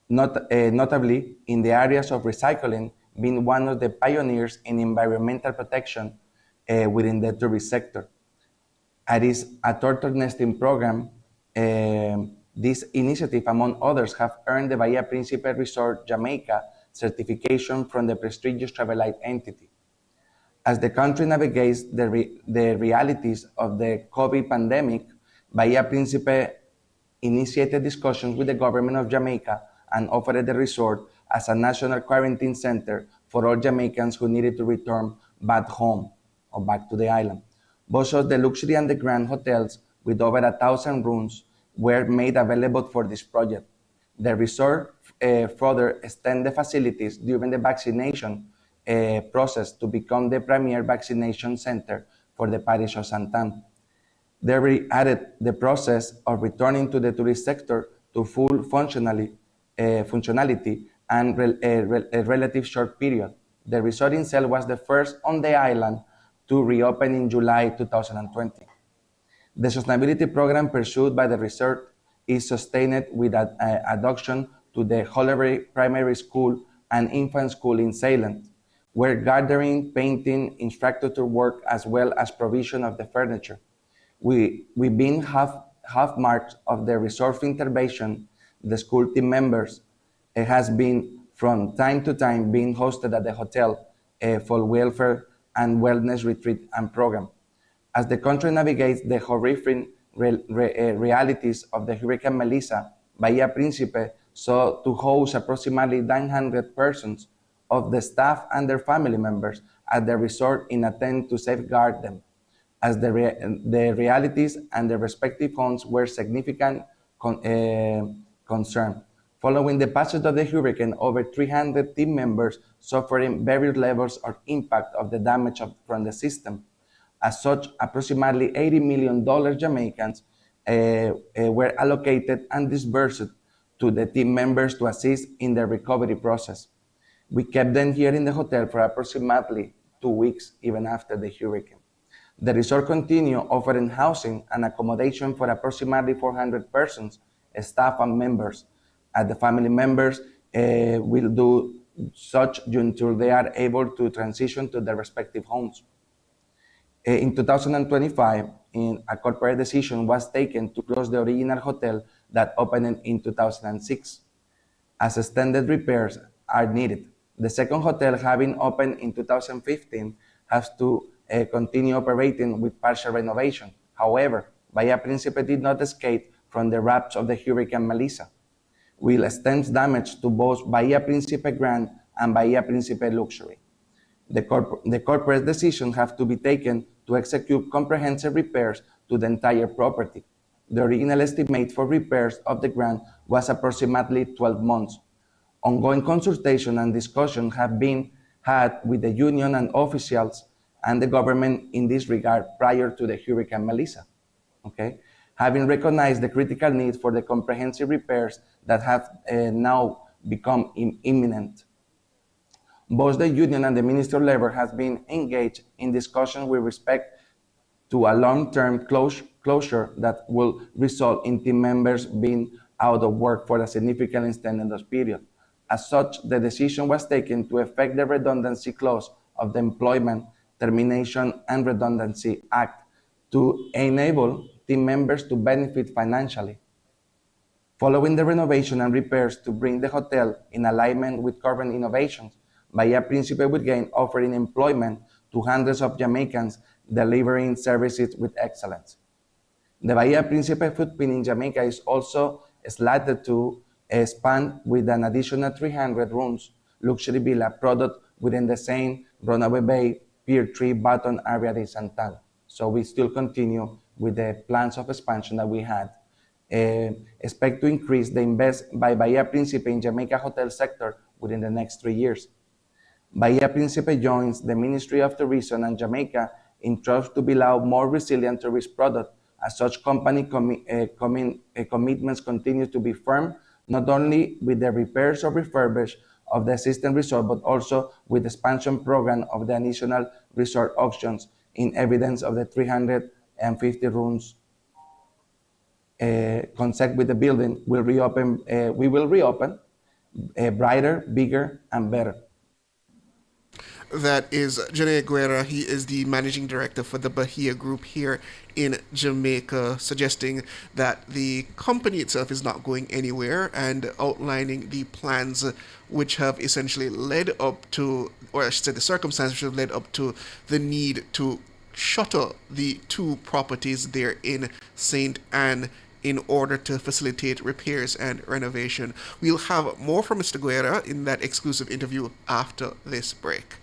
S21: notably in the areas of recycling, being one of the pioneers in environmental protection within the tourist sector. As a turtle nesting program, this initiative, among others, have earned the Bahia Principe Resort Jamaica certification from the prestigious Travelite entity. As the country navigates the realities of the COVID pandemic, Bahia Principe initiated discussions with the government of Jamaica and offered the resort as a national quarantine center for all Jamaicans who needed to return back home or back to the island. Both of the luxury and the grand hotels with over 1,000 rooms were made available for this project. The resort further extended the facilities during the vaccination process to become the premier vaccination center for the parish of Santan. They added the process of returning to the tourist sector to full functionality and a relative short period. The resort itself was the first on the island to reopen in July 2020. The sustainability program pursued by the resort is sustained with adoption to the Hollery Primary School and Infant School in Salem, where gardening, painting, infrastructure work, as well as provision of the furniture. We've been half marks of the resort intervention the school team members has been from time to time being hosted at the hotel for welfare and wellness retreat and program. As the country navigates the horrific realities of the Hurricane Melissa, Bahia Principe sought to host approximately 900 persons of the staff and their family members at the resort in attempt to safeguard them, as the realities and the respective homes were significant concern. Following the passage of the hurricane, over 300 team members suffering various levels of impact of the damage from the system. As such, approximately $80 million Jamaicans were allocated and disbursed to the team members to assist in the recovery process. We kept them here in the hotel for approximately 2 weeks, even after the hurricane. The resort continued offering housing and accommodation for approximately 400 persons, staff and members. The family members will do such until they are able to transition to their respective homes. In 2025, a corporate decision was taken to close the original hotel that opened in 2006, as extended repairs are needed. The second hotel, having opened in 2015, has to continue operating with partial renovation. However, Bahia Principe did not escape from the wraps of the Hurricane Melissa, which extends damage to both Bahia Principe Grand and Bahia Principe Luxury. The corporate decisions have to be taken to execute comprehensive repairs to the entire property. The original estimate for repairs of the Grand was approximately 12 months. Ongoing consultation and discussion have been had with the union and officials and the government in this regard prior to the Hurricane Melissa. Okay? Having recognized the critical need for the comprehensive repairs that have now become imminent. Both the union and the Ministry of Labor has been engaged in discussion with respect to a long-term closure that will result in team members being out of work for a significant extended period. As such, the decision was taken to effect the redundancy clause of the Employment Termination and Redundancy Act to enable team members to benefit financially. Following the renovation and repairs to bring the hotel in alignment with current innovations, Bahia Principe will gain offering employment to hundreds of Jamaicans delivering services with excellence. The Bahia Principe footprint in Jamaica is also slated to expand with an additional 300 rooms luxury villa product within the same Runaway Bay, Pier 3, Baton area de Santana. So we still continue with the plans of expansion that we had. Expect to increase the invest by Bahia Principe in Jamaica hotel sector within the next 3 years. Bahia Principe joins the Ministry of Tourism and Jamaica in trust to build out more resilient tourist product. As such, company commitments continue to be firm, not only with the repairs or refurbish of the existing resort, but also with the expansion program of the additional resort auctions in evidence of the 350 rooms concept with the building will reopen. We will reopen brighter, bigger, and better.
S18: That is Janae Guerra. He is the managing director for the Bahia Group here in Jamaica, suggesting that the company itself is not going anywhere and outlining the plans which have essentially led up to, or I should say the circumstances which have led up to the need to shutter the two properties there in St. Anne in order to facilitate repairs and renovation. We'll have more from Mr. Guerra in that exclusive interview after this break.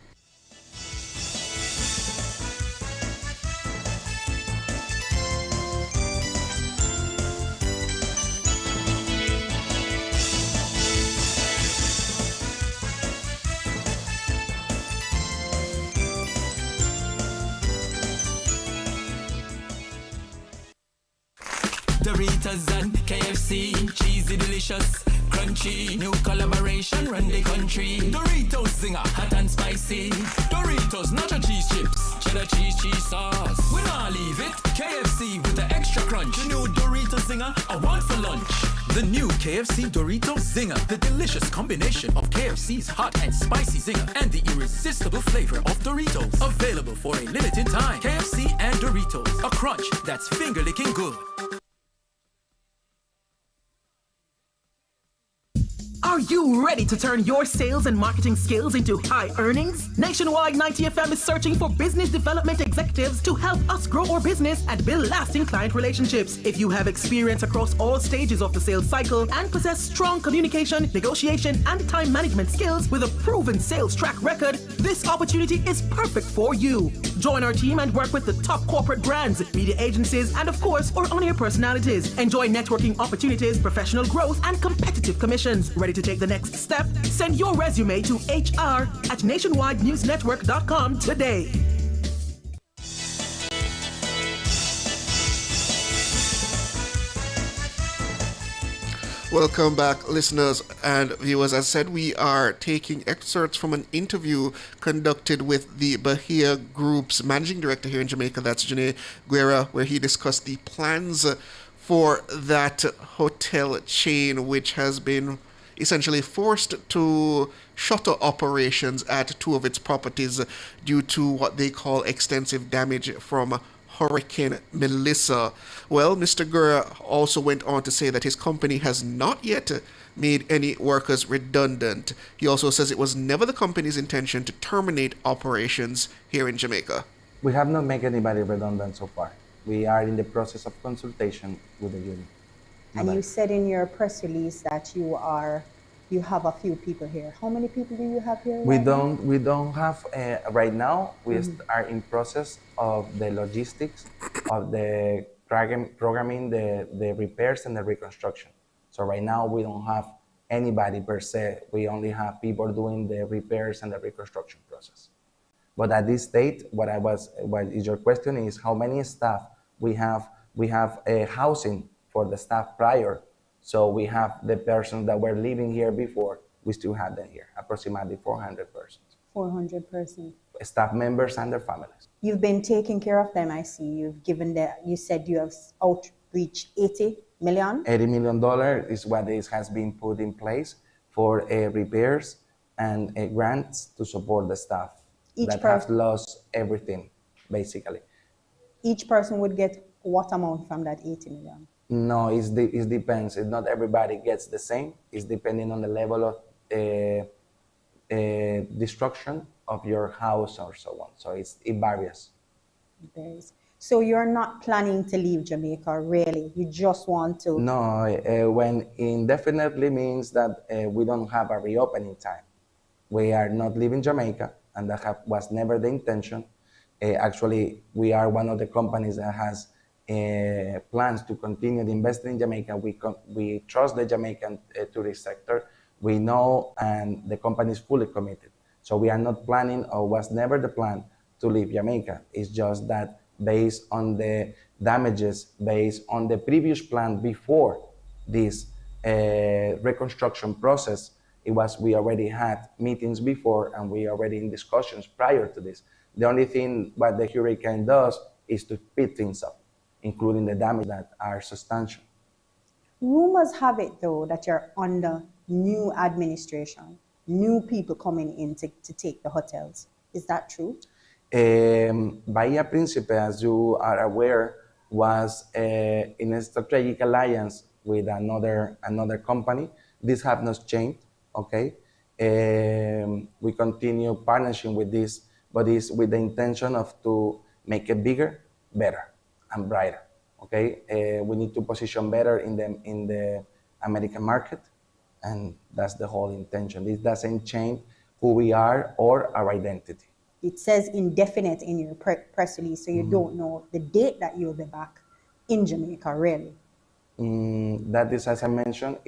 S10: Doritos and KFC, cheesy, delicious, crunchy, new collaboration, run the country. Doritos Zinger, hot and spicy. Doritos nacho cheese chips, cheddar cheese sauce. We not leave it. KFC with the extra crunch. The new Doritos Zinger, I want for lunch. The new KFC Doritos Zinger, the delicious combination of KFC's hot and spicy zinger and the irresistible flavor of Doritos. Available for a limited time. KFC and Doritos, a crunch that's finger-licking good.
S2: Are you ready to turn your sales and marketing skills into high earnings? Nationwide 90FM is searching for business development executives to help us grow our business and build lasting client relationships. If you have experience across all stages of the sales cycle and possess strong communication, negotiation, and time management skills with a proven sales track record, this opportunity is perfect for you. Join our team and work with the top corporate brands, media agencies, and of course, our on-air personalities. Enjoy networking opportunities, professional growth, and competitive commissions. Ready to take the next step? Send your resume to hr@nationwidenewsnetwork.com today.
S18: Welcome back, listeners and viewers. As said, we are taking excerpts from an interview conducted with the Bahia Group's managing director here in Jamaica, that's Janae Guerra, where he discussed the plans for that hotel chain, which has been essentially forced to shutter operations at two of its properties due to what they call extensive damage from Hurricane Melissa. Well, Mr. Guerra also went on to say that his company has not yet made any workers redundant. He also says it was never the company's intention to terminate operations here in Jamaica.
S21: We have not made anybody redundant so far. We are in the process of consultation with the union.
S3: And you said in your press release that you have a few people here. How many people do you have here?
S21: We don't have right now. We are in process of the logistics of the programming, the repairs and the reconstruction. So right now we don't have anybody per se. We only have people doing the repairs and the reconstruction process. But at this state, what is your question is how many staff we have? We have a housing for the staff prior. So we have the persons that were living here before, we still have them here, approximately 400 persons.
S3: 400 persons.
S21: Staff members and their families.
S3: You've been taking care of them, I see. You said you have outreached $80 million?
S21: $80 million is what has been put in place for repairs and grants to support the staff that have lost everything, basically.
S3: Each person would get what amount from that $80 million?
S21: No, it depends. Not everybody gets the same. It's depending on the level of destruction of your house or so on. So it varies.
S3: It varies. So you're not planning to leave Jamaica, really? You just want to?
S21: No, when indefinitely means that we don't have a reopening time. We are not leaving Jamaica, and that was never the intention. Actually, we are one of the companies that has plans to continue investing in Jamaica. We trust the Jamaican tourist sector. We know, and the company is fully committed. So we are not planning, or was never the plan, to leave Jamaica. It's just that based on the damages, based on the previous plan before this reconstruction process, we already had meetings before, and we already in discussions prior to this. The only thing what the hurricane does is to speed things up, including the damage that are substantial.
S3: Rumors have it, though, that you're under new administration, new people coming in to take the hotels. Is that true?
S21: Bahia Principe, as you are aware, was in a strategic alliance with another company. This has not changed, okay? We continue partnership with this, but it's with the intention of to make it bigger, better, and brighter. Okay, we need to position better in the American market, and that's the whole intention. This doesn't change who we are or our identity.
S3: It says indefinite in your press release, so you don't know the date that you'll be back in Jamaica, really.
S21: That is, as I mentioned,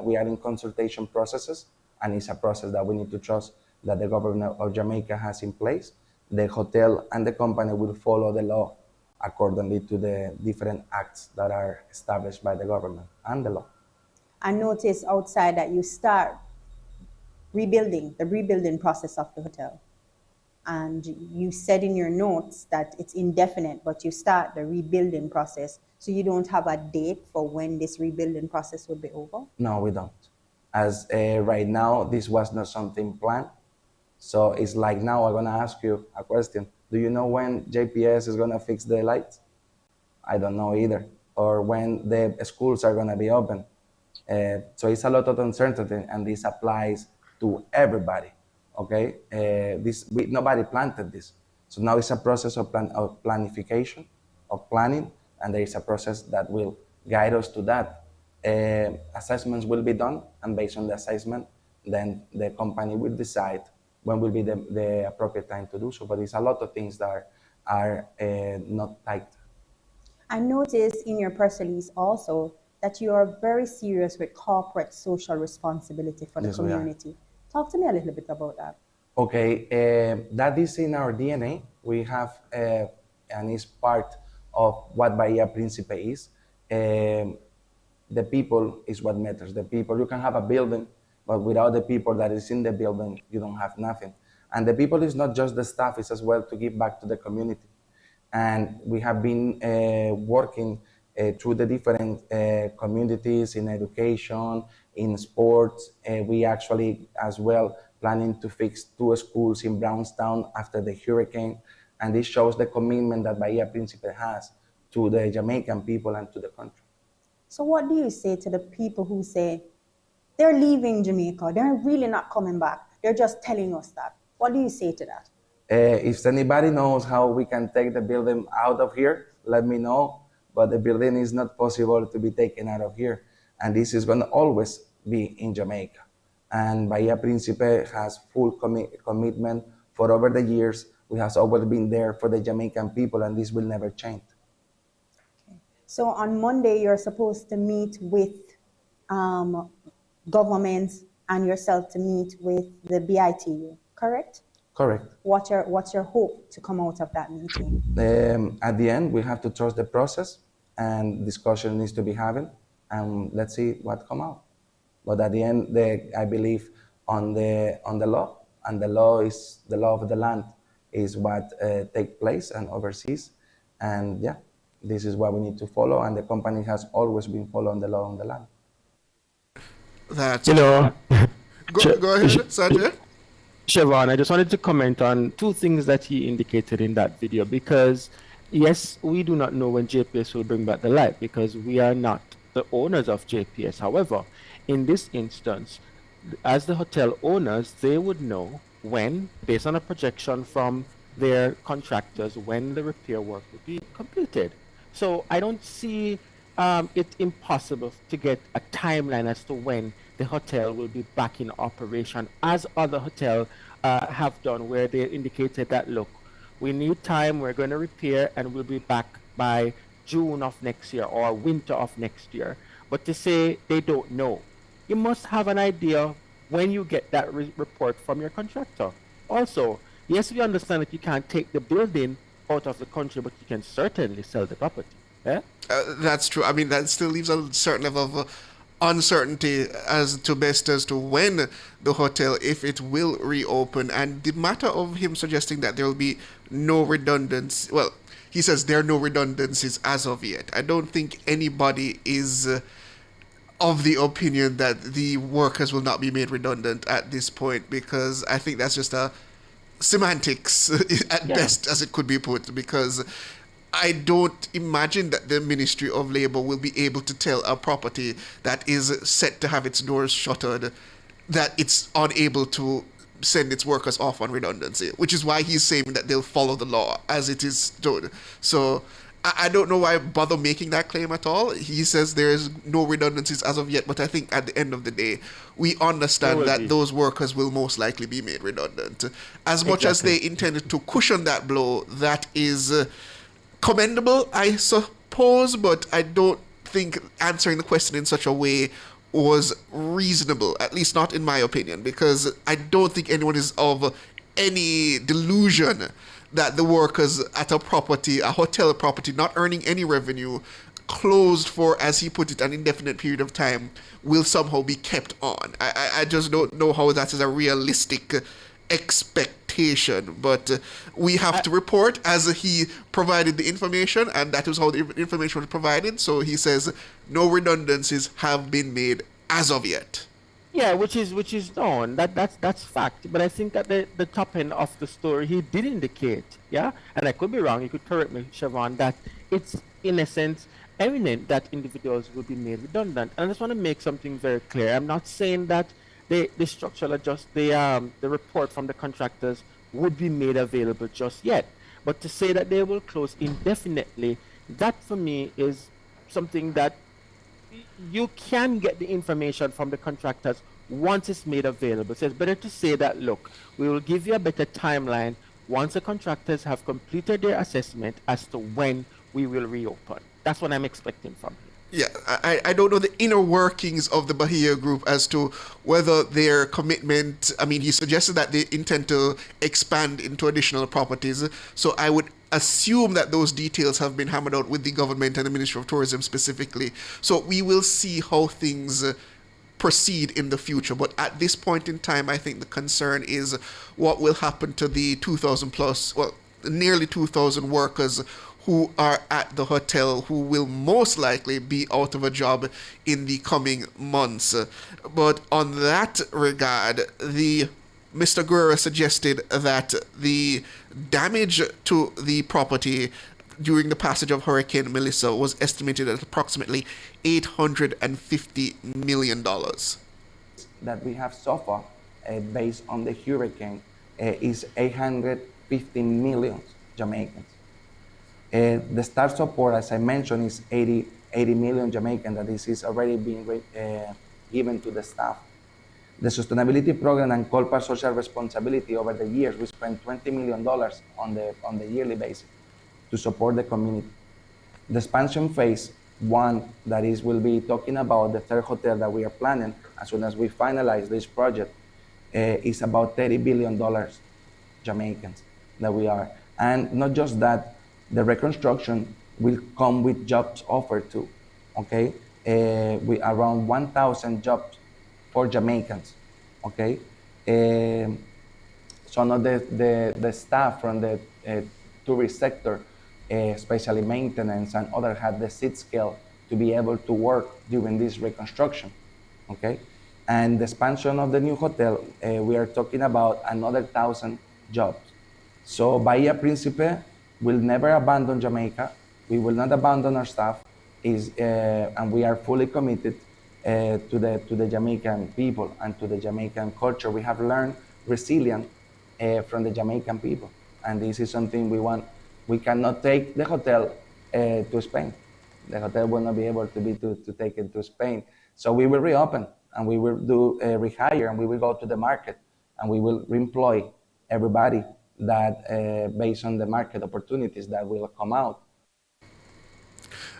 S21: we are in consultation processes, and it's a process that we need to trust that the government of Jamaica has in place. The hotel and the company will follow the law accordingly to the different acts that are established by the government and the law.
S3: I noticed outside that you start the rebuilding process of the hotel. And you said in your notes that it's indefinite, but you start the rebuilding process. So you don't have a date for when this rebuilding process will be over?
S21: No, we don't. As right now, this was not something planned. So it's like now I'm gonna ask you a question. Do you know when JPS is gonna fix the lights? I don't know either. Or when the schools are gonna be open. So it's a lot of uncertainty, and this applies to everybody. Okay, nobody planted this, so now it's a process of planification, of planning, and there is a process that will guide us to that. Assessments will be done, and based on the assessment, then the company will decide when will be the appropriate time to do so. But it's a lot of things that are not tight.
S3: I noticed in your press release also that you are very serious with corporate social responsibility for the community. Talk to me a little bit about that.
S21: Okay, that is in our DNA. We have, and it's part of what Bahia Principe is. The people is what matters. The people, you can have a building, but without the people that is in the building, you don't have nothing. And the people is not just the staff, it's as well to give back to the community. And we have been working through the different communities in education, in sports. We actually as well planning to fix 2 schools in Brownstown after the hurricane. And this shows the commitment that Bahia Principe has to the Jamaican people and to the country.
S3: So what do you say to the people who say they're leaving Jamaica, they're really not coming back, they're just telling us that? What do you say to that?
S21: If anybody knows how we can take the building out of here, let me know. But the building is not possible to be taken out of here. And this is going to always be in Jamaica. And Bahia Principe has full commitment for over the years. We have always been there for the Jamaican people, and this will never change.
S3: Okay. So on Monday, you're supposed to meet with governments and yourself to meet with the BITU, correct?
S21: Correct.
S3: What's your hope to come out of that meeting?
S21: At the end, we have to trust the process, and discussion needs to be having, and let's see what come out. But at the end, I believe on the law, and the law is the law of the land is what takes place and oversees, and yeah, this is what we need to follow, and the company has always been following the law on the land.
S18: That's
S21: go
S18: ahead, Sanjay.
S19: Siobhan, I just wanted to comment on 2 things that he indicated in that video, because yes, we do not know when JPS will bring back the light because we are not the owners of JPS. However, in this instance, as the hotel owners, they would know when, based on a projection from their contractors, when the repair work would be completed. So I don't see it impossible to get a timeline as to when the hotel will be back in operation, as other hotels have done, where they indicated that, look, we need time, we're going to repair, and we'll be back by June of next year or winter of next year. But to say they don't know, you must have an idea when you get that report from your contractor. Also, yes, we understand that you can't take the building out of the country, but you can certainly sell the property. Yeah?
S18: That's true. I mean, that still leaves a certain level of uncertainty as to when the hotel, if it will reopen. And the matter of him suggesting that there will be no redundancy, well, he says there are no redundancies as of yet. I don't think anybody is of the opinion that the workers will not be made redundant at this point, because I think that's just a semantics at best, as it could be put, because I don't imagine that the Ministry of Labour will be able to tell a property that is set to have its doors shuttered that it's unable to send its workers off on redundancy, which is why he's saying that they'll follow the law as it is done. So I don't know why bother making that claim at all. He says there's no redundancies as of yet, but I think at the end of the day, we understand that those workers will most likely be made redundant. As much as they intended to cushion that blow, that is commendable, I suppose, but I don't think answering the question in such a way was reasonable, at least not in my opinion, because I don't think anyone is of any delusion that the workers at a hotel property, not earning any revenue, closed for, as he put it, an indefinite period of time, will somehow be kept on. I just don't know how that is a realistic expectation, but we have to report as he provided the information, and that was how the information was provided. So he says no redundancies have been made as of yet.
S19: Yeah, which is known. That's fact. But I think at the top end of the story, he did indicate, yeah, and I could be wrong. You could correct me, Siobhan, that it's in essence eminent that individuals will be made redundant. And I just want to make something very clear. I'm not saying that the structural the report from the contractors would be made available just yet. But to say that they will close indefinitely, that for me is something that you can get the information from the contractors once it's made available. So it's better to say that, look, we will give you a better timeline once the contractors have completed their assessment as to when we will reopen. That's what I'm expecting from you.
S18: Yeah, I don't know the inner workings of the Bahia Group as to whether their commitment, I mean, he suggested that they intend to expand into additional properties. So I would assume that those details have been hammered out with the government and the Ministry of Tourism specifically. So we will see how things proceed in the future. But at this point in time, I think the concern is what will happen to the 2,000 plus, well, nearly 2,000 workers who are at the hotel, who will most likely be out of a job in the coming months. But on that regard, Mr. Guerra suggested that the damage to the property during the passage of Hurricane Melissa was estimated at approximately $850 million.
S21: That we have so far, based on the hurricane, is 850 million Jamaicans. The staff support, as I mentioned, is 80 million Jamaican, that this is already being given to the staff. The sustainability program and corporate social responsibility over the years, we spent $20 million on the yearly basis to support the community. The expansion phase one, that is, will be talking about the third hotel that we are planning as soon as we finalize this project, is about $30 billion Jamaicans that we are. And not just that, the reconstruction will come with jobs offered too, okay? With around 1,000 jobs for Jamaicans, okay? Some of the staff from the tourist sector, especially maintenance and others, had the seat scale to be able to work during this reconstruction, okay? And the expansion of the new hotel, we are talking about another 1,000 jobs. So Bahia Principe will never abandon Jamaica. We will not abandon our staff, and we are fully committed to the Jamaican people and to the Jamaican culture. We have learned resilience from the Jamaican people, and this is something we want. We cannot take the hotel to Spain. The hotel will not be able to take it to Spain. So we will reopen, and we will do rehire, and we will go to the market, and we will reemploy everybody that based on the market opportunities that will come out.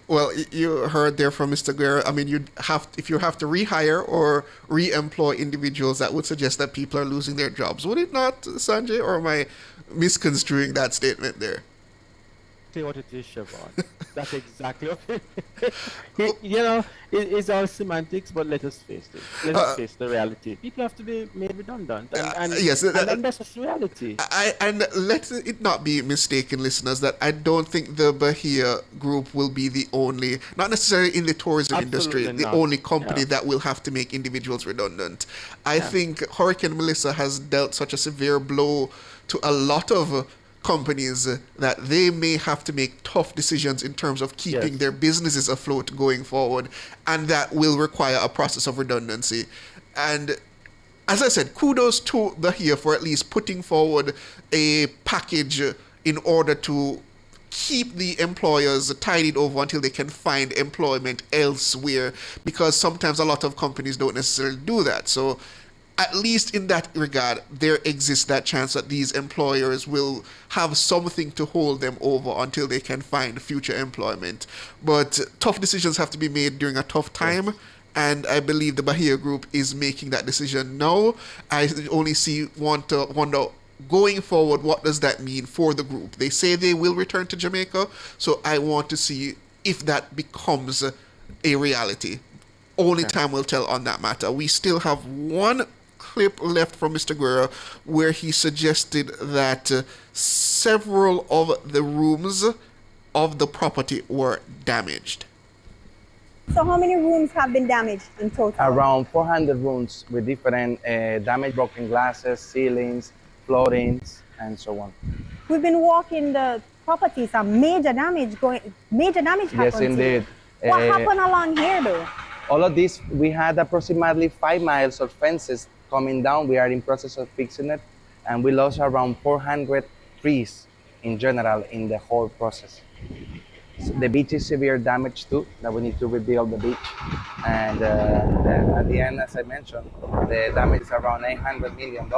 S18: Well, you heard there from Mr. Guerra. I mean, if you have to rehire or re-employ individuals, that would suggest that people are losing their jobs. Would it not, Sanjay? Or am I misconstruing that statement there?
S19: Say what it is, Siobhan. That's exactly what it is. It's all semantics, but let us face it. Let us face the reality. People have to be made redundant. And
S18: yes,
S19: and that's just reality.
S18: And let it not be mistaken, listeners, that I don't think the Bahia Group will be the only, not necessarily in the tourism industry, the only company that will have to make individuals redundant. I think Hurricane Melissa has dealt such a severe blow to a lot of companies that they may have to make tough decisions in terms of keeping their businesses afloat going forward, and that will require a process of redundancy. And as I said, kudos to Bahia for at least putting forward a package in order to keep the employers tidied over until they can find employment elsewhere, because sometimes a lot of companies don't necessarily do that. So at least in that regard, there exists that chance that these employers will have something to hold them over until they can find future employment. But tough decisions have to be made during a tough time, and I believe the Bahia Group is making that decision now. I only want to wonder, going forward, what does that mean for the group? They say they will return to Jamaica, so I want to see if that becomes a reality. Only time will tell on that matter. We still have one clip left from Mr. Guerra where he suggested that several of the rooms of the property were damaged.
S3: So how many rooms have been damaged in total?
S21: Around 400 rooms with different damage, broken glasses, ceilings, floorings, and so on.
S3: We've been walking the properties, some major damage happened.
S21: Yes, indeed.
S3: What happened along here, though?
S21: All of this, we had approximately 5 miles of fences coming down. We are in process of fixing it, and we lost around 400 trees in general in the whole process. So the beach is severe damage too, that we need to rebuild the beach. And at the end, as I mentioned, the damage is around $800 million,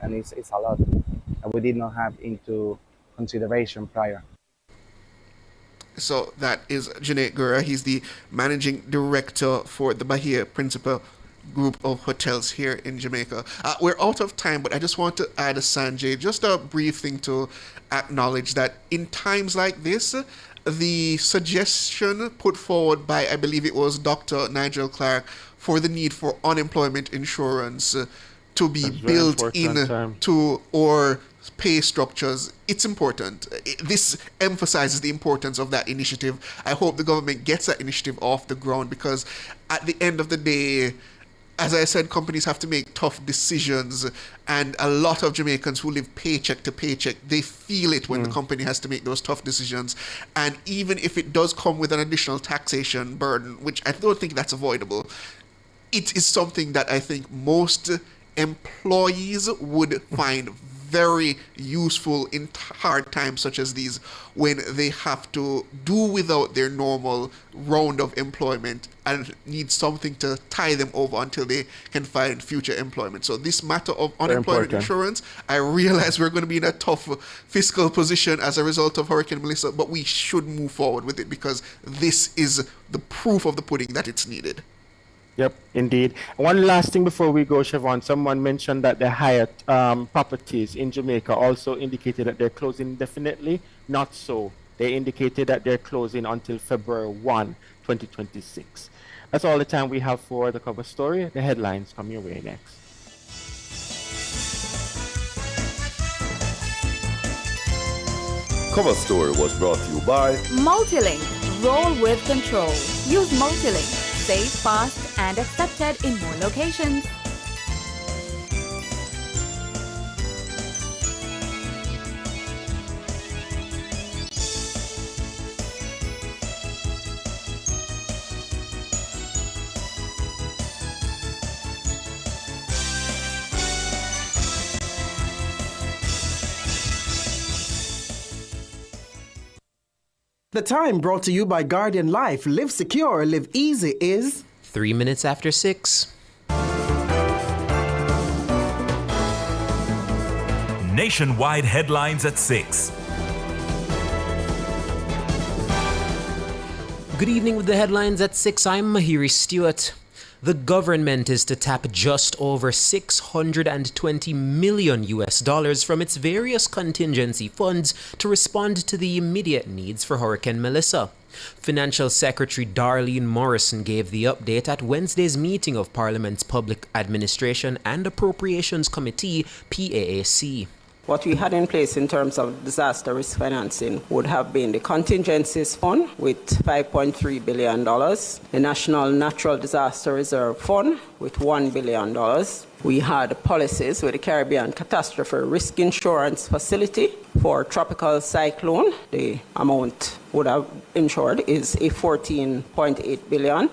S21: and it's a lot. And we did not have into consideration prior.
S18: So that is Junaid Gura. He's the managing director for the Bahia Principal group of hotels here in Jamaica. We're out of time, but I just want to add, Sanjay, just a brief thing to acknowledge that in times like this, the suggestion put forward by, I believe it was Dr. Nigel Clark, for the need for unemployment insurance to be built into our pay structures, it's important. This emphasizes the importance of that initiative. I hope the government gets that initiative off the ground, because at the end of the day, as I said, companies have to make tough decisions, and a lot of Jamaicans who live paycheck to paycheck, they feel it when the company has to make those tough decisions. And even if it does come with an additional taxation burden, which I don't think that's avoidable, it is something that I think most employees would find very useful in hard times such as these, when they have to do without their normal round of employment and need something to tie them over until they can find future employment. So this matter of unemployment insurance, I realize we're going to be in a tough fiscal position as a result of Hurricane Melissa, but we should move forward with it, because this is the proof of the pudding that it's needed.
S19: Yep, indeed. One last thing before we go, Siobhan. Someone mentioned that the Hyatt properties in Jamaica also indicated that they're closing indefinitely. Not so. They indicated that they're closing until February 1, 2026. That's all the time we have for the cover story. The headlines come your way next.
S12: Cover story was brought to you by
S1: Multilink. Roll with control. Use Multilink. Safe, fast, and accepted in more locations.
S4: The time brought to you by Guardian Life. Live secure, live easy is
S14: 3 minutes after 6.
S15: Nationwide headlines at 6.
S14: Good evening with the headlines at 6. I'm Mahiri Stewart. The government is to tap just over $620 million from its various contingency funds to respond to the immediate needs for Hurricane Melissa. Financial Secretary Darlene Morrison gave the update at Wednesday's meeting of Parliament's Public Administration and Appropriations Committee, PAAC.
S20: What we had in place in terms of disaster risk financing would have been the contingencies fund with $5.3 billion, the National Natural Disaster Reserve Fund with $1 billion. We had policies with the Caribbean Catastrophe Risk Insurance Facility for tropical cyclone. The amount would have insured is a $14.8 billion.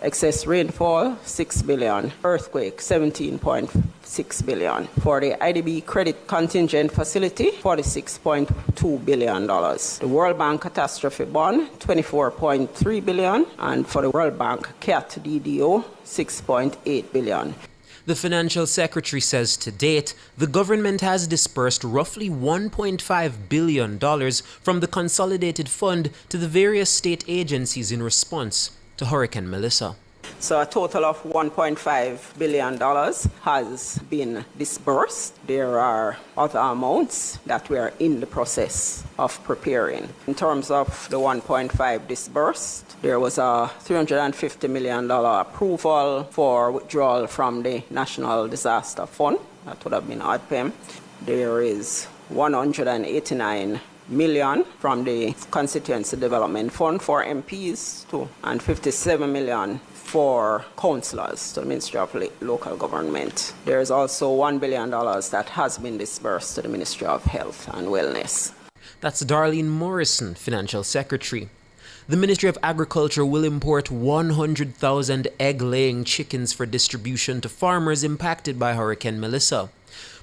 S20: Excess rainfall, $6 billion. Earthquake, $17.6 billion. For the IDB Credit Contingent Facility, $46.2 billion. The World Bank Catastrophe Bond, $24.3 billion. And for the World Bank CAT DDO, $6.8 billion.
S14: The Financial Secretary says to date, the government has disbursed roughly $1.5 billion from the Consolidated Fund to the various state agencies in response to Hurricane Melissa.
S20: So a total of $1.5 billion has been disbursed. There are other amounts that we are in the process of preparing. In terms of the 1.5 disbursed, there was a $350 million approval for withdrawal from the National Disaster Fund. That would have been ODPEM. There is $189 million from the Constituency Development Fund for MPs too, and $57 million for councillors to the Ministry of Local Government. There is also $1 billion that has been disbursed to the Ministry of Health and Wellness.
S14: That's Darlene Morrison, Financial Secretary. The Ministry of Agriculture will import 100,000 egg-laying chickens for distribution to farmers impacted by Hurricane Melissa.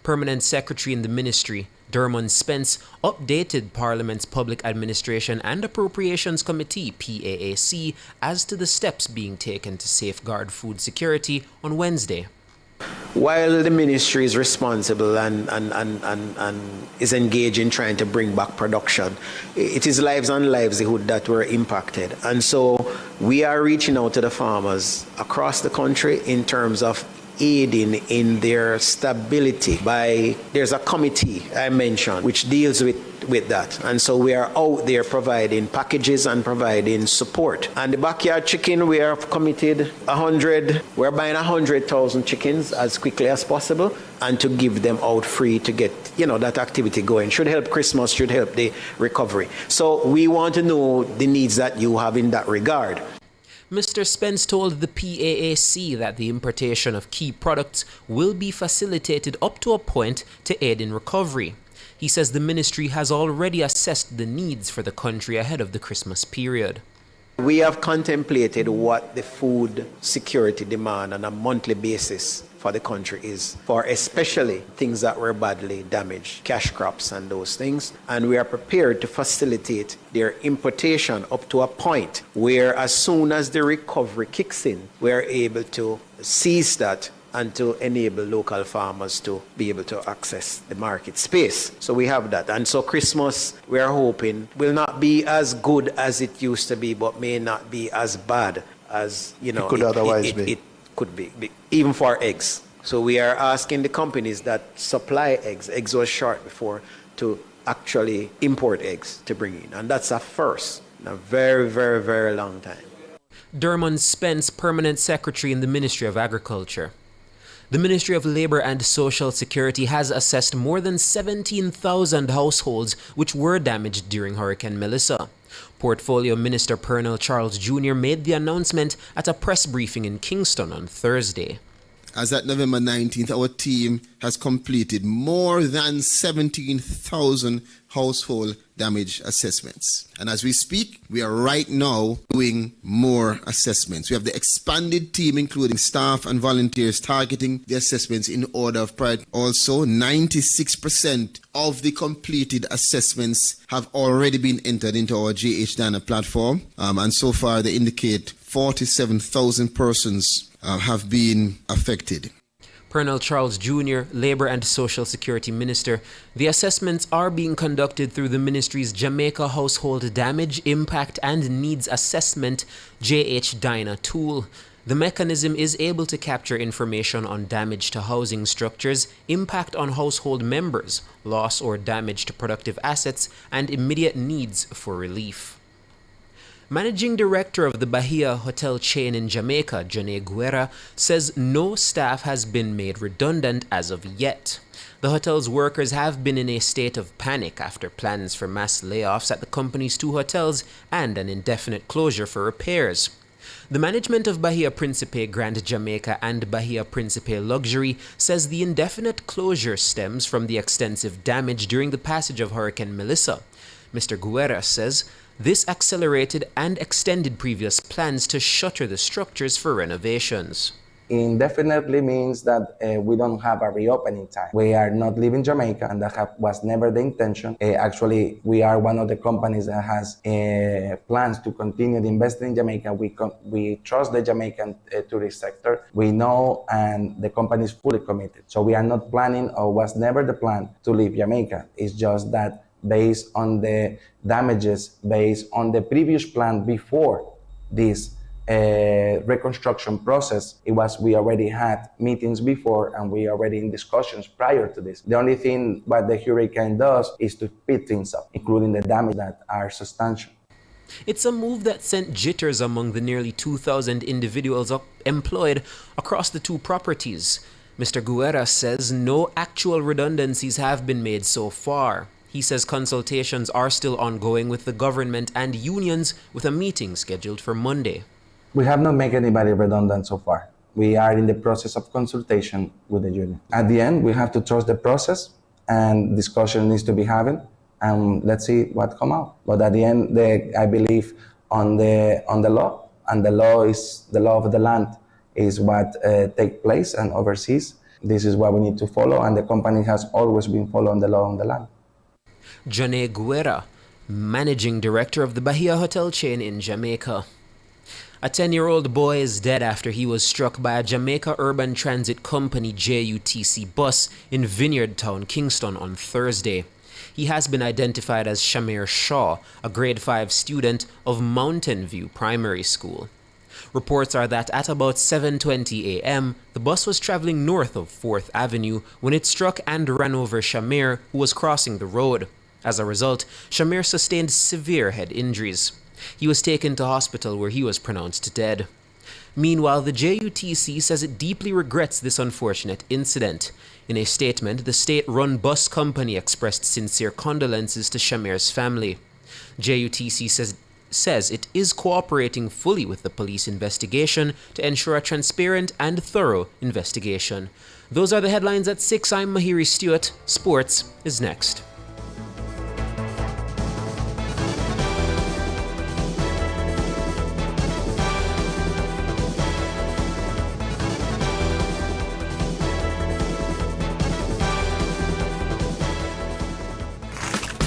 S14: Permanent Secretary in the Ministry, Dermot Spence, updated Parliament's Public Administration and Appropriations Committee, PAAC, as to the steps being taken to safeguard food security on Wednesday.
S6: While the ministry is responsible and is engaged in trying to bring back production, it is lives and livelihood that were impacted. And so we are reaching out to the farmers across the country in terms of aiding in their stability there's a committee I mentioned which deals with that, and so we are out there providing packages and providing support. And the backyard chicken, we are committed we're buying 100,000 chickens as quickly as possible and to give them out free to get that activity going. Should help Christmas, should help the recovery. So we want to know the needs that you have in that regard.
S14: Mr. Spence told the PAAC that the importation of key products will be facilitated up to a point to aid in recovery. He says the ministry has already assessed the needs for the country ahead of the Christmas period.
S6: We have contemplated what the food security demand on a monthly basis for the country is, for especially things that were badly damaged, cash crops and those things. And we are prepared to facilitate their importation up to a point where as soon as the recovery kicks in, we are able to seize that and to enable local farmers to be able to access the market space. So we have that. And so Christmas, we are hoping, will not be as good as it used to be, but may not be as bad as, it could otherwise be. It could be, even for eggs. So we are asking the companies that supply eggs was short before, to actually import eggs to bring in. And that's a first in a very, very, very long time.
S14: Dermot Spence, Permanent Secretary in the Ministry of Agriculture. The Ministry of Labour and Social Security has assessed more than 17,000 households which were damaged during Hurricane Melissa. Portfolio Minister Pernell Charles Jr. made the announcement at a press briefing in Kingston on Thursday.
S7: As at November 19th, our team has completed more than 17,000 household damage assessments. And as we speak, we are right now doing more assessments. We have the expanded team, including staff and volunteers, targeting the assessments in order of priority. Also, 96% of the completed assessments have already been entered into our JH Dana platform. And so far, they indicate 47,000 persons have been affected.
S14: Pernell Charles Jr., Labour and Social Security Minister. The assessments are being conducted through the ministry's Jamaica Household Damage, Impact and Needs Assessment JH Dina tool. The mechanism is able to capture information on damage to housing structures, impact on household members, loss or damage to productive assets, and immediate needs for relief. Managing Director of the Bahia hotel chain in Jamaica, Janae Guerra, says no staff has been made redundant as of yet. The hotel's workers have been in a state of panic after plans for mass layoffs at the company's 2 hotels and an indefinite closure for repairs. The management of Bahia Principe Grand Jamaica and Bahia Principe Luxury says the indefinite closure stems from the extensive damage during the passage of Hurricane Melissa. Mr. Guerra says this accelerated and extended previous plans to shutter the structures for renovations.
S21: Indefinitely means that we don't have a reopening time. We are not leaving Jamaica, and that was never the intention. Actually, we are one of the companies that has plans to continue to invest in Jamaica. We trust the Jamaican tourist sector. We know, and the company is fully committed. So we are not planning, or was never the plan, to leave Jamaica. It's just that based on the damages, based on the previous plan before this reconstruction process, we already had meetings before, and we already in discussions prior to this. The only thing what the hurricane does is to speed things up, including the damage that are substantial.
S14: It's a move that sent jitters among the nearly 2,000 individuals employed across the 2 properties. Mr. Guerra says no actual redundancies have been made so far. He says consultations are still ongoing with the government and unions, with a meeting scheduled for Monday.
S21: We have not made anybody redundant so far. We are in the process of consultation with the union. At the end, we have to trust the process, and discussion needs to be having, and let's see what comes out. But at the end, I believe on the law, and the law of the land is what takes place and oversees. This is what we need to follow, and the company has always been following the law on the land.
S14: Janae Guerra, managing director of the Bahia hotel chain in Jamaica. A 10-year-old boy is dead after he was struck by a Jamaica Urban Transit Company JUTC bus in Vineyard Town, Kingston on Thursday. He has been identified as Shamir Shaw, a grade 5 student of Mountain View Primary School. Reports are that at about 7:20 a.m., the bus was traveling north of 4th Avenue when it struck and ran over Shamir, who was crossing the road. As a result, Shamir sustained severe head injuries. He was taken to hospital where he was pronounced dead. Meanwhile, the JUTC says it deeply regrets this unfortunate incident. In a statement, the state-run bus company expressed sincere condolences to Shamir's family. JUTC says it is cooperating fully with the police investigation to ensure a transparent and thorough investigation. Those are the headlines at 6. I'm Mahiri Stewart. Sports is next.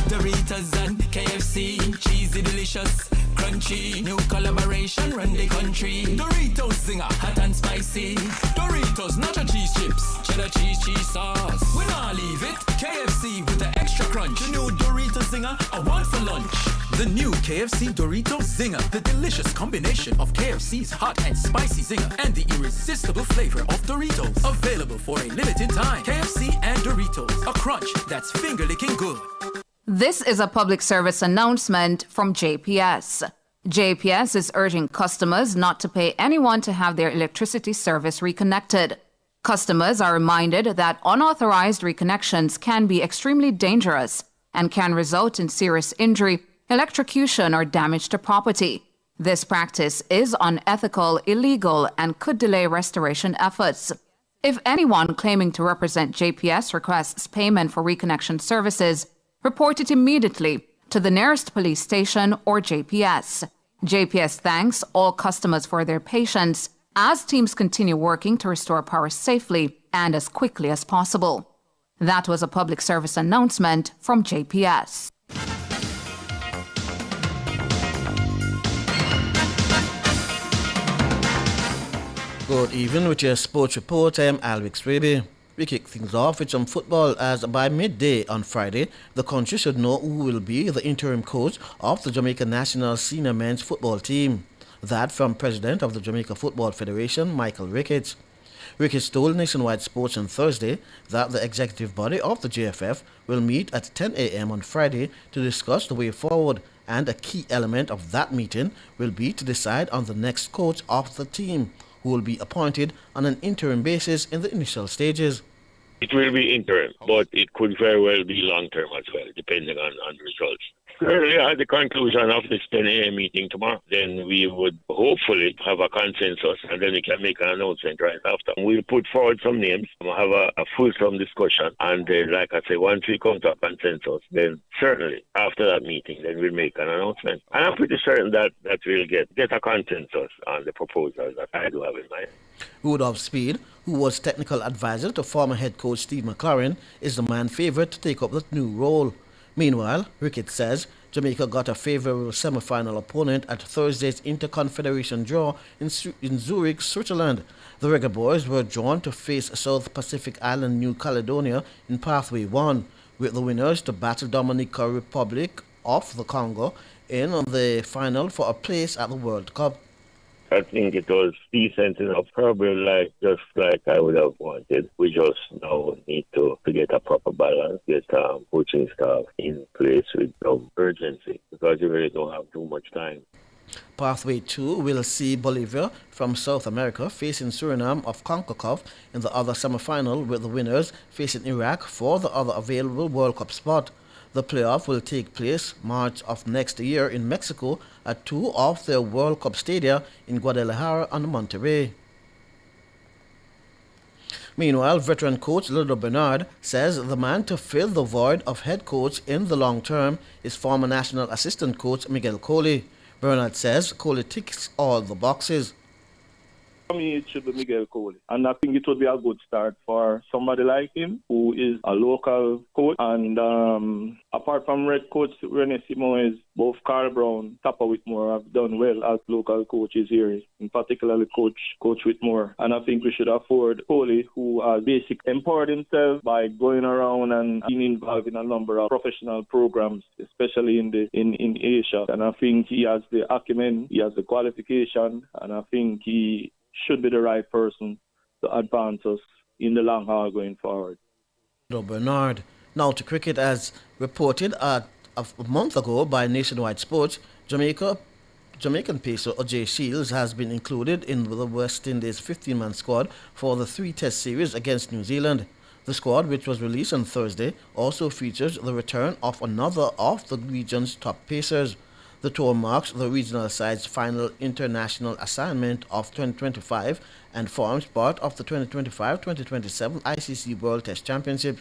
S10: Doritos and KFC, cheesy delicious, crunchy, new collaboration run the country. Doritos Zinger, hot and spicy. Doritos nacho cheese chips, cheddar cheese sauce. We not leave it, KFC with the extra crunch. The new Doritos Zinger, I want for lunch. The new KFC Doritos Zinger, the delicious combination of KFC's hot and spicy zinger and the irresistible flavor of Doritos. Available for a limited time. KFC and Doritos, a crunch that's finger-licking good.
S1: This is a public service announcement from JPS. JPS is urging customers not to pay anyone to have their electricity service reconnected. Customers are reminded that unauthorized reconnections can be extremely dangerous and can result in serious injury, electrocution, or damage to property. This practice is unethical, illegal, and could delay restoration efforts. If anyone claiming to represent JPS requests payment for reconnection services, report it immediately to the nearest police station or JPS. JPS thanks all customers for their patience as teams continue working to restore power safely and as quickly as possible. That was a public service announcement from JPS.
S8: Good evening with your sports report. I am Alwix Raby. We kick things off with some football as by midday on Friday, the country should know who will be the interim coach of the Jamaica National Senior Men's Football Team. That from President of the Jamaica Football Federation, Michael Ricketts. Ricketts told Nationwide Sports on Thursday that the executive body of the JFF will meet at 10 a.m. on Friday to discuss the way forward, and a key element of that meeting will be to decide on the next coach of the team, who will be appointed on an interim basis in the initial stages.
S22: It will be interim, but it could very well be long-term as well, depending on results. Certainly at the conclusion of this 10 a.m. meeting tomorrow, then we would hopefully have a consensus, and then we can make an announcement right after. We'll put forward some names, we'll have a fulsome discussion, and like I say, once we come to a consensus, then certainly after that meeting, then we'll make an announcement. And I'm pretty certain that we'll get a consensus on the proposals that I do have in mind.
S8: Rudolph Speed, who was technical advisor to former head coach Steve McLaren, is the man favourite to take up the new role. Meanwhile, Ricketts says Jamaica got a favourable semi-final opponent at Thursday's Interconfederation draw in Zurich, Switzerland. The Reggae Boys were drawn to face South Pacific Island New Caledonia in Pathway 1, with the winners to battle Dominica Republic of the Congo in the final for a place at the World Cup.
S22: I think it was decent enough, probably just like I would have wanted. We just now need to get a proper balance, get coaching staff in place with some urgency, because you really don't have too much time.
S8: Pathway 2 will see Bolivia from South America facing Suriname of CONCACAF in the other semi-final, with the winners facing Iraq for the other available World Cup spot. The playoff will take place March of next year in Mexico at two of their World Cup stadia in Guadalajara and Monterrey. Meanwhile, veteran coach Lildo Bernard says the man to fill the void of head coach in the long term is former national assistant coach Miguel Coley. Bernard says Coley ticks all the boxes.
S5: For me, it should be Miguel Coley. And I think it would be a good start for somebody like him, who is a local coach. And apart from Red Coach Rene Simoes, both Carl Brown, Tapper Whitmore have done well as local coaches here, in particular Coach Whitmore. And I think we should afford Coley, who has basically empowered himself by going around and being involved in a number of professional programs, especially in Asia. And I think he has the acumen, he has the qualification, and I think he should be the right person to advance us in the long haul going forward.
S8: Bernard. Now to cricket. As reported a month ago by Nationwide Sports, Jamaican pacer Ajay Shields has been included in the West Indies 15-man squad for the 3-test series against New Zealand. The squad, which was released on Thursday, also features the return of another of the region's top pacers. The tour marks the regional side's final international assignment of 2025 and forms part of the 2025-2027 ICC World Test Championship.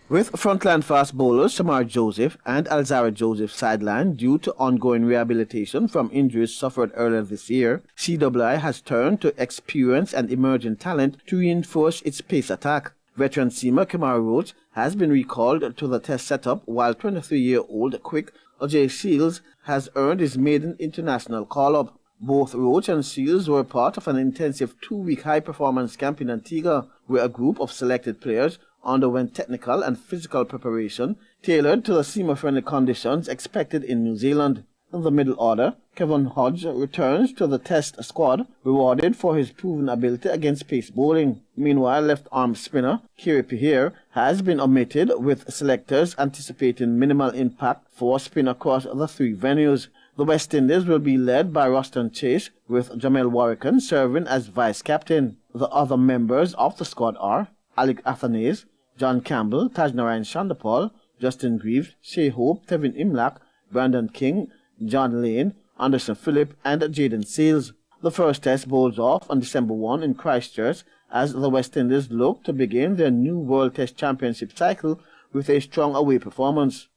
S8: With frontline fast bowlers Shamar Joseph and Alzara Joseph sidelined due to ongoing rehabilitation from injuries suffered earlier this year, CWI has turned to experienced and emerging talent to reinforce its pace attack. Veteran seamer Kemar Roach has been recalled to the test setup, while 23-year-old quick Ajay Shields has earned his maiden international call-up. Both Roach and Shields were part of an intensive 2-week high-performance camp in Antigua, where a group of selected players underwent technical and physical preparation tailored to the seamer-friendly conditions expected in New Zealand. In the middle order, Kevin Hodge returns to the test squad, rewarded for his proven ability against pace bowling. Meanwhile, left-arm spinner Kiri Pihir has been omitted, with selectors anticipating minimal impact for spin across the 3 venues. The West Indies will be led by Roston Chase, with Jamel Warrican serving as vice-captain. The other members of the squad are Alec Athanase, John Campbell, Tajnarayan Chandapal, Justin Greaves, Shea Hope, Tevin Imlak, Brandon King, John Lane, Anderson Phillip, and Jaden Seals. The first test bowls off on December 1 in Christchurch as the West Indies look to begin their new World Test Championship cycle with a strong away performance.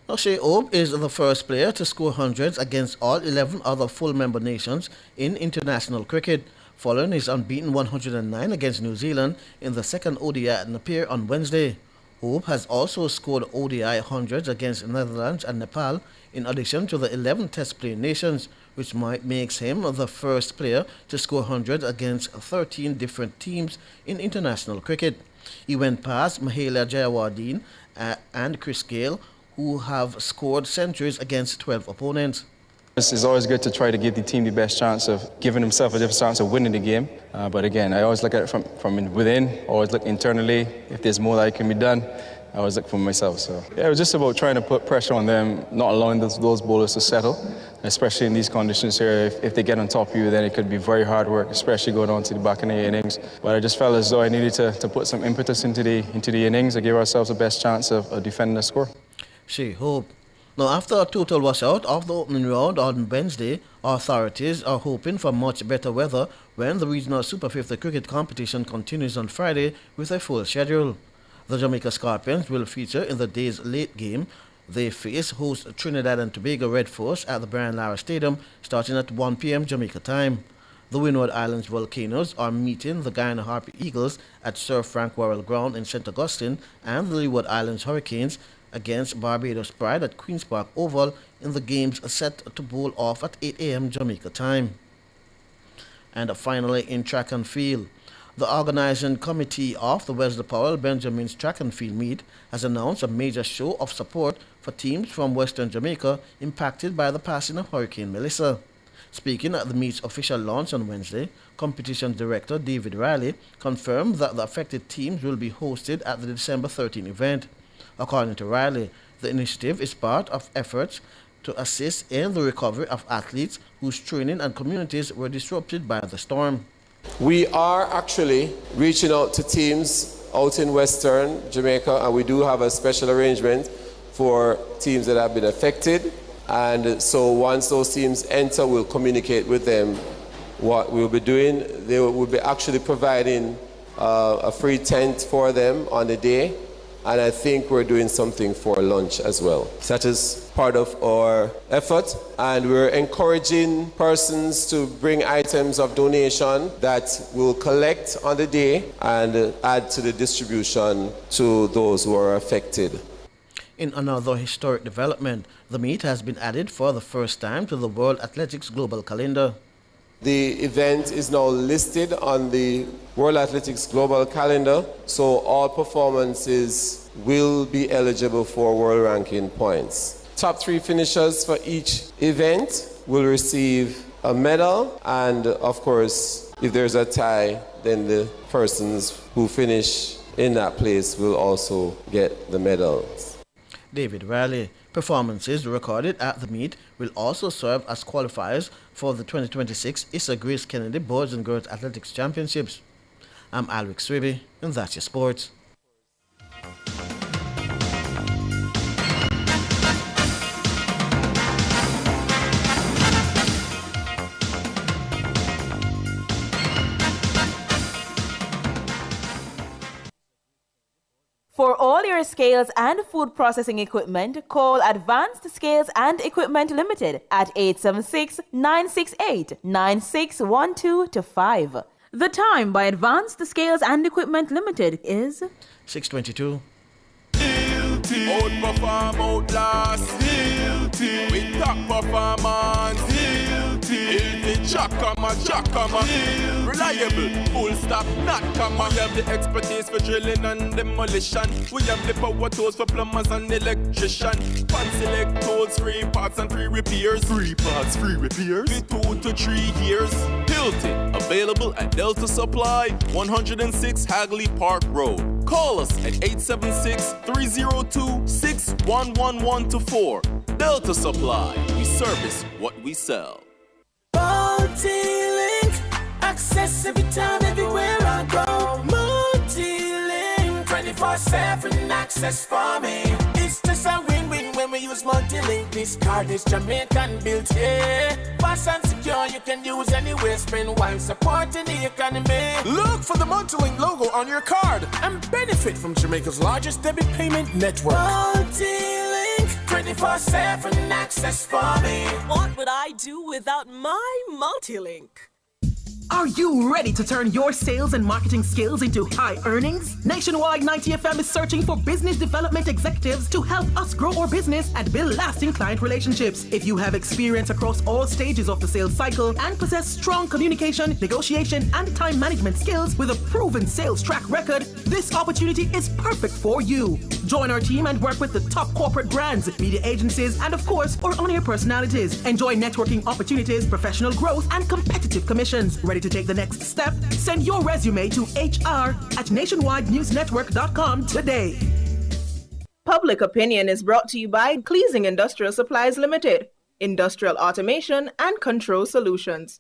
S8: Now, Shea Hope is the first player to score hundreds against all 11 other full member nations in international cricket, following his unbeaten 109 against New Zealand in the second ODI at Napier on Wednesday. Hope has also scored ODI hundreds against Netherlands and Nepal, in addition to the 11 test-playing nations, which makes him the first player to score hundreds against 13 different teams in international cricket. He went past Mahela Jayawardene and Chris Gale, who have scored centuries against 12 opponents.
S9: It's always good to try to give the team the best chance of giving himself a different chance of winning the game. But again, I always look at it from within, always look internally. If there's more that can be done, I always look for myself. So yeah, it was just about trying to put pressure on them, not allowing those bowlers to settle, especially in these conditions here. If they get on top of you, then it could be very hard work, especially going on to the back of the innings. But I just felt as though I needed to put some impetus into the innings to give ourselves the best chance of defending the score.
S8: Shea Hope. Now, after a total washout of the opening round on Wednesday, authorities are hoping for much better weather when the regional Super 50 cricket competition continues on Friday with a full schedule. The Jamaica Scorpions will feature in the day's late game. They face host Trinidad and Tobago Red Force at the Brian Lara Stadium starting at 1 p.m. Jamaica time. The Windward Islands Volcanoes are meeting the Guyana Harpy Eagles at Sir Frank Worrell Ground in St. Augustine, and the Leeward Islands Hurricanes against Barbados Pride at Queen's Park Oval in the games set to bowl off at 8 a.m. Jamaica time. And finally, in track and field, the organizing committee of the Wesley Powell Benjamin's track and field meet has announced a major show of support for teams from Western Jamaica impacted by the passing of Hurricane Melissa. Speaking at the meet's official launch on Wednesday, competition director David Riley confirmed that the affected teams will be hosted at the December 13 event. According to Riley, the initiative is part of efforts to assist in the recovery of athletes whose training and communities were disrupted by the storm.
S23: We are actually reaching out to teams out in Western Jamaica, and we do have a special arrangement for teams that have been affected. And so once those teams enter, we'll communicate with them what we'll be doing. They will be actually providing a free tent for them on the day, And I think we're doing something for lunch as well. So that is part of our effort. And we're encouraging persons to bring items of donation that we'll collect on the day and add to the distribution to those who are affected.
S8: In another historic development, the meet has been added for the first time to the World Athletics Global Calendar.
S23: The event is now listed on the World Athletics Global Calendar, so all performances will be eligible for world ranking points. Top 3 finishers for each event will receive a medal, and of course, if there's a tie, then the persons who finish in that place will also get the medals.
S8: David Riley. Performances recorded at the meet will also serve as qualifiers for the 2026 Issa Grace Kennedy Boys and Girls Athletics Championships. I'm Alwick Swiby, and that's your sports.
S11: For all your scales and food processing equipment, call Advanced Scales and Equipment Limited at 876-968-9612-5. The time by Advanced Scales and Equipment Limited is
S8: 6:22.
S10: Outperform, outlast. With top performance. Jackama. Reliable, full stop, not comma. We have the expertise for drilling and demolition. We have the power tools for plumbers and electrician. Fancy select tools, 3 parts and 3 repairs. 3 parts, 3 repairs. 2 to 3 years. Hilton, available at Delta Supply, 106 Hagley Park Road. Call us at 876-302-6111-4. Delta Supply, we service what we sell.
S13: Multi-link, access every time, everywhere I go. Multi-link, 24/7 access for me. It's just a win-win when we use multi-link. This card is Jamaican built, yeah. Fast and secure, you can use anywhere. Spend while supporting the economy.
S16: Look for the multi-link logo on your card and benefit from Jamaica's largest debit payment network.
S13: Multi-link, 24/7 access for me.
S17: What would I do without my multi-link?
S2: Are you ready to turn your sales and marketing skills into high earnings? Nationwide 90 FM is searching for business development executives to help us grow our business and build lasting client relationships. If you have experience across all stages of the sales cycle and possess strong communication, negotiation, and time management skills with a proven sales track record, this opportunity is perfect for you. Join our team and work with the top corporate brands, media agencies, and of course, our on-air personalities. Enjoy networking opportunities, professional growth, and competitive commissions. Ready to take the next step? Send your resume to hr@nationwidenewsnetwork.com today.
S24: Public Opinion is brought to you by Cleasing Industrial Supplies Limited, Industrial Automation and Control Solutions.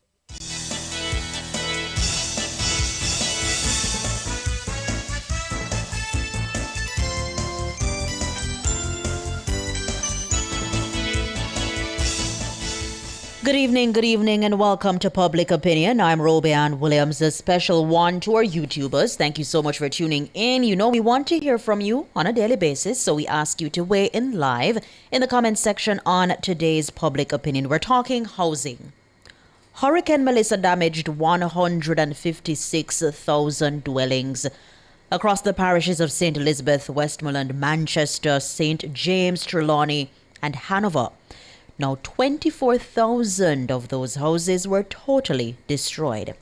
S25: Good evening, and welcome to Public Opinion. I'm Robianne Williams. A special one to our YouTubers. Thank you so much for tuning in. You know, we want to hear from you on a daily basis, so we ask you to weigh in live in the comment section on today's Public Opinion. We're talking housing. Hurricane Melissa damaged 156,000 dwellings across the parishes of St. Elizabeth, Westmoreland, Manchester, St. James, Trelawney, and Hanover. Now, 24,000 of those houses were totally destroyed.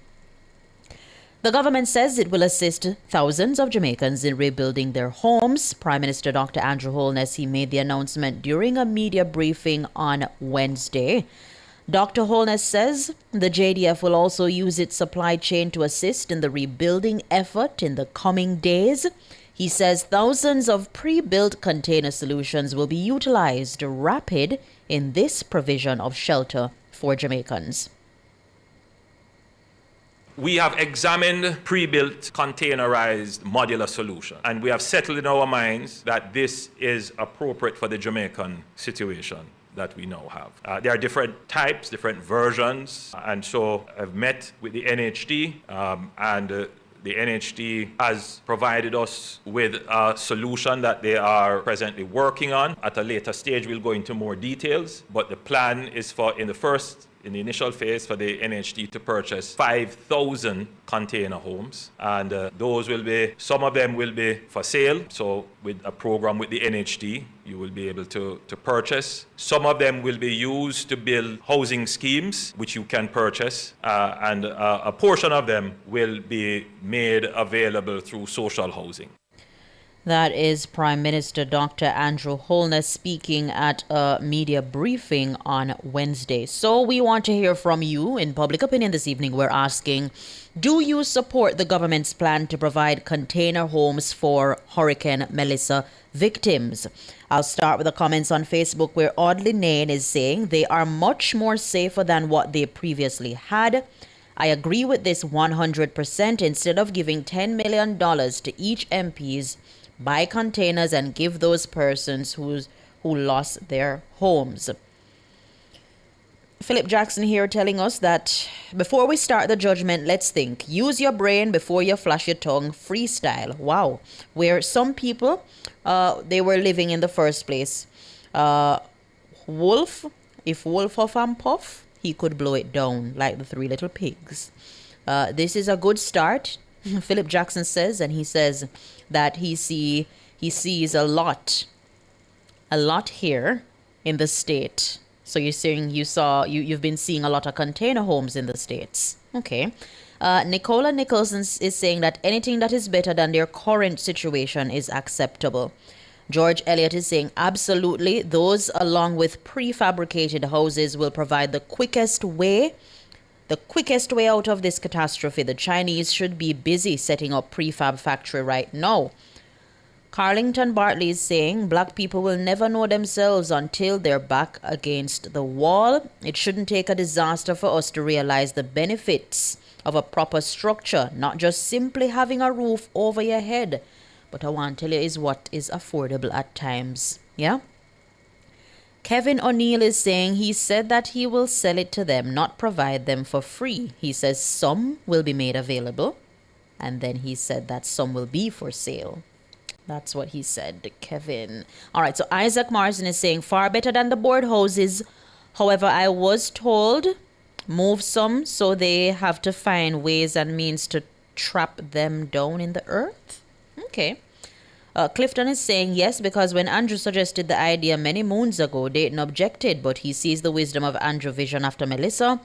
S25: The government says it will assist thousands of Jamaicans in rebuilding their homes. Prime Minister Dr. Andrew Holness, he made the announcement during a media briefing on Wednesday. Dr. Holness says the JDF will also use its supply chain to assist in the rebuilding effort in the coming days. He says thousands of pre-built container solutions will be utilized rapid in this provision of shelter for Jamaicans.
S26: We have examined pre-built containerized modular solution, and we have settled in our minds that this is appropriate for the Jamaican situation that we now have. There are different types, different versions, and so I've met with the NHD and The NHD has provided us with a solution that they are presently working on. At a later stage, we'll go into more details, but the plan is for, in the initial phase, for the NHD to purchase 5,000 container homes, and some of them will be for sale. So with a program with the NHD, you will be able to purchase. Some of them will be used to build housing schemes, which you can purchase, and a portion of them will be made available through social housing.
S25: That is Prime Minister Dr. Andrew Holness speaking at a media briefing on Wednesday. So we want to hear from you. In public opinion this evening, we're asking, do you support the government's plan to provide container homes for Hurricane Melissa victims? I'll start with the comments on Facebook, where Audley Nain is saying they are much more safer than what they previously had. I agree with this 100%. Instead of giving $10 million to each MPs, buy containers and give those persons who lost their homes. Philip Jackson here telling us that before we start the judgment, let's think. Use your brain before you flash your tongue. Freestyle. Wow. Where some people, they were living in the first place. Wolf, if Wolf Huff and Puff, he could blow it down like the Three Little Pigs. This is a good start, Philip Jackson says, and he says that he sees a lot here in the state. So you're saying you've been seeing a lot of container homes in the States. Okay. Nicola Nicholson is saying that anything that is better than their current situation is acceptable. George Elliott is saying absolutely. Those along with prefabricated houses will provide the quickest way out of this catastrophe. The Chinese should be busy setting up prefab factory right now. Carlington Bartley is saying black people will never know themselves until they're back against the wall. It shouldn't take a disaster for us to realize the benefits of a proper structure, not just simply having a roof over your head. But I want to tell you is what is affordable at times. Yeah? Kevin O'Neill is saying he said that he will sell it to them, not provide them for free. He says some will be made available, and then he said that some will be for sale. That's what he said, Kevin. All right, so Isaac Morrison is saying far better than the board houses. However, I was told move some, so they have to find ways and means to trap them down in the earth. Okay. Clifton is saying yes, because when Andrew suggested the idea many moons ago, Dayton objected, but he sees the wisdom of Andrew vision after Melissa.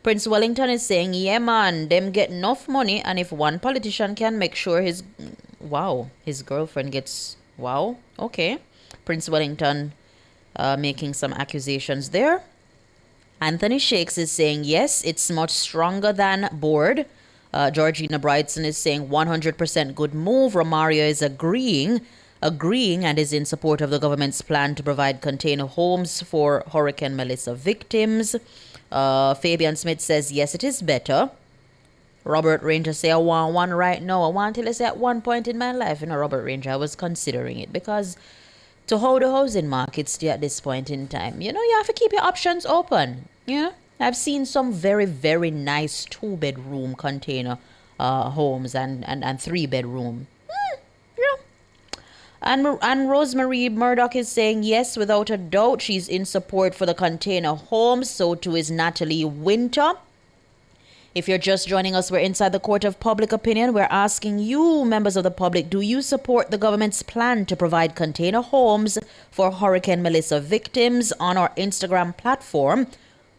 S25: Prince Wellington is saying, yeah man, them get enough money, and if one politician can make sure his girlfriend gets, okay. Prince Wellington making some accusations there. Anthony Shakes is saying yes, it's much stronger than board. Georgina Brightson is saying 100% good move. Romario is agreeing and is in support of the government's plan to provide container homes for Hurricane Melissa victims. Fabian Smith says yes, it is better. Robert Ranger say I want one right now. I want to say at one point in my life, Robert Ranger, I was considering it, because to hold the housing market stay at this point in time, you have to keep your options open. Yeah. I've seen some very, very nice 2-bedroom container homes and 3-bedroom. Yeah. And Rosemary Murdoch is saying yes, without a doubt. She's in support for the container homes. So too is Natalie Winter. If you're just joining us, we're inside the court of public opinion. We're asking you, members of the public, do you support the government's plan to provide container homes for Hurricane Melissa victims? On our Instagram platform,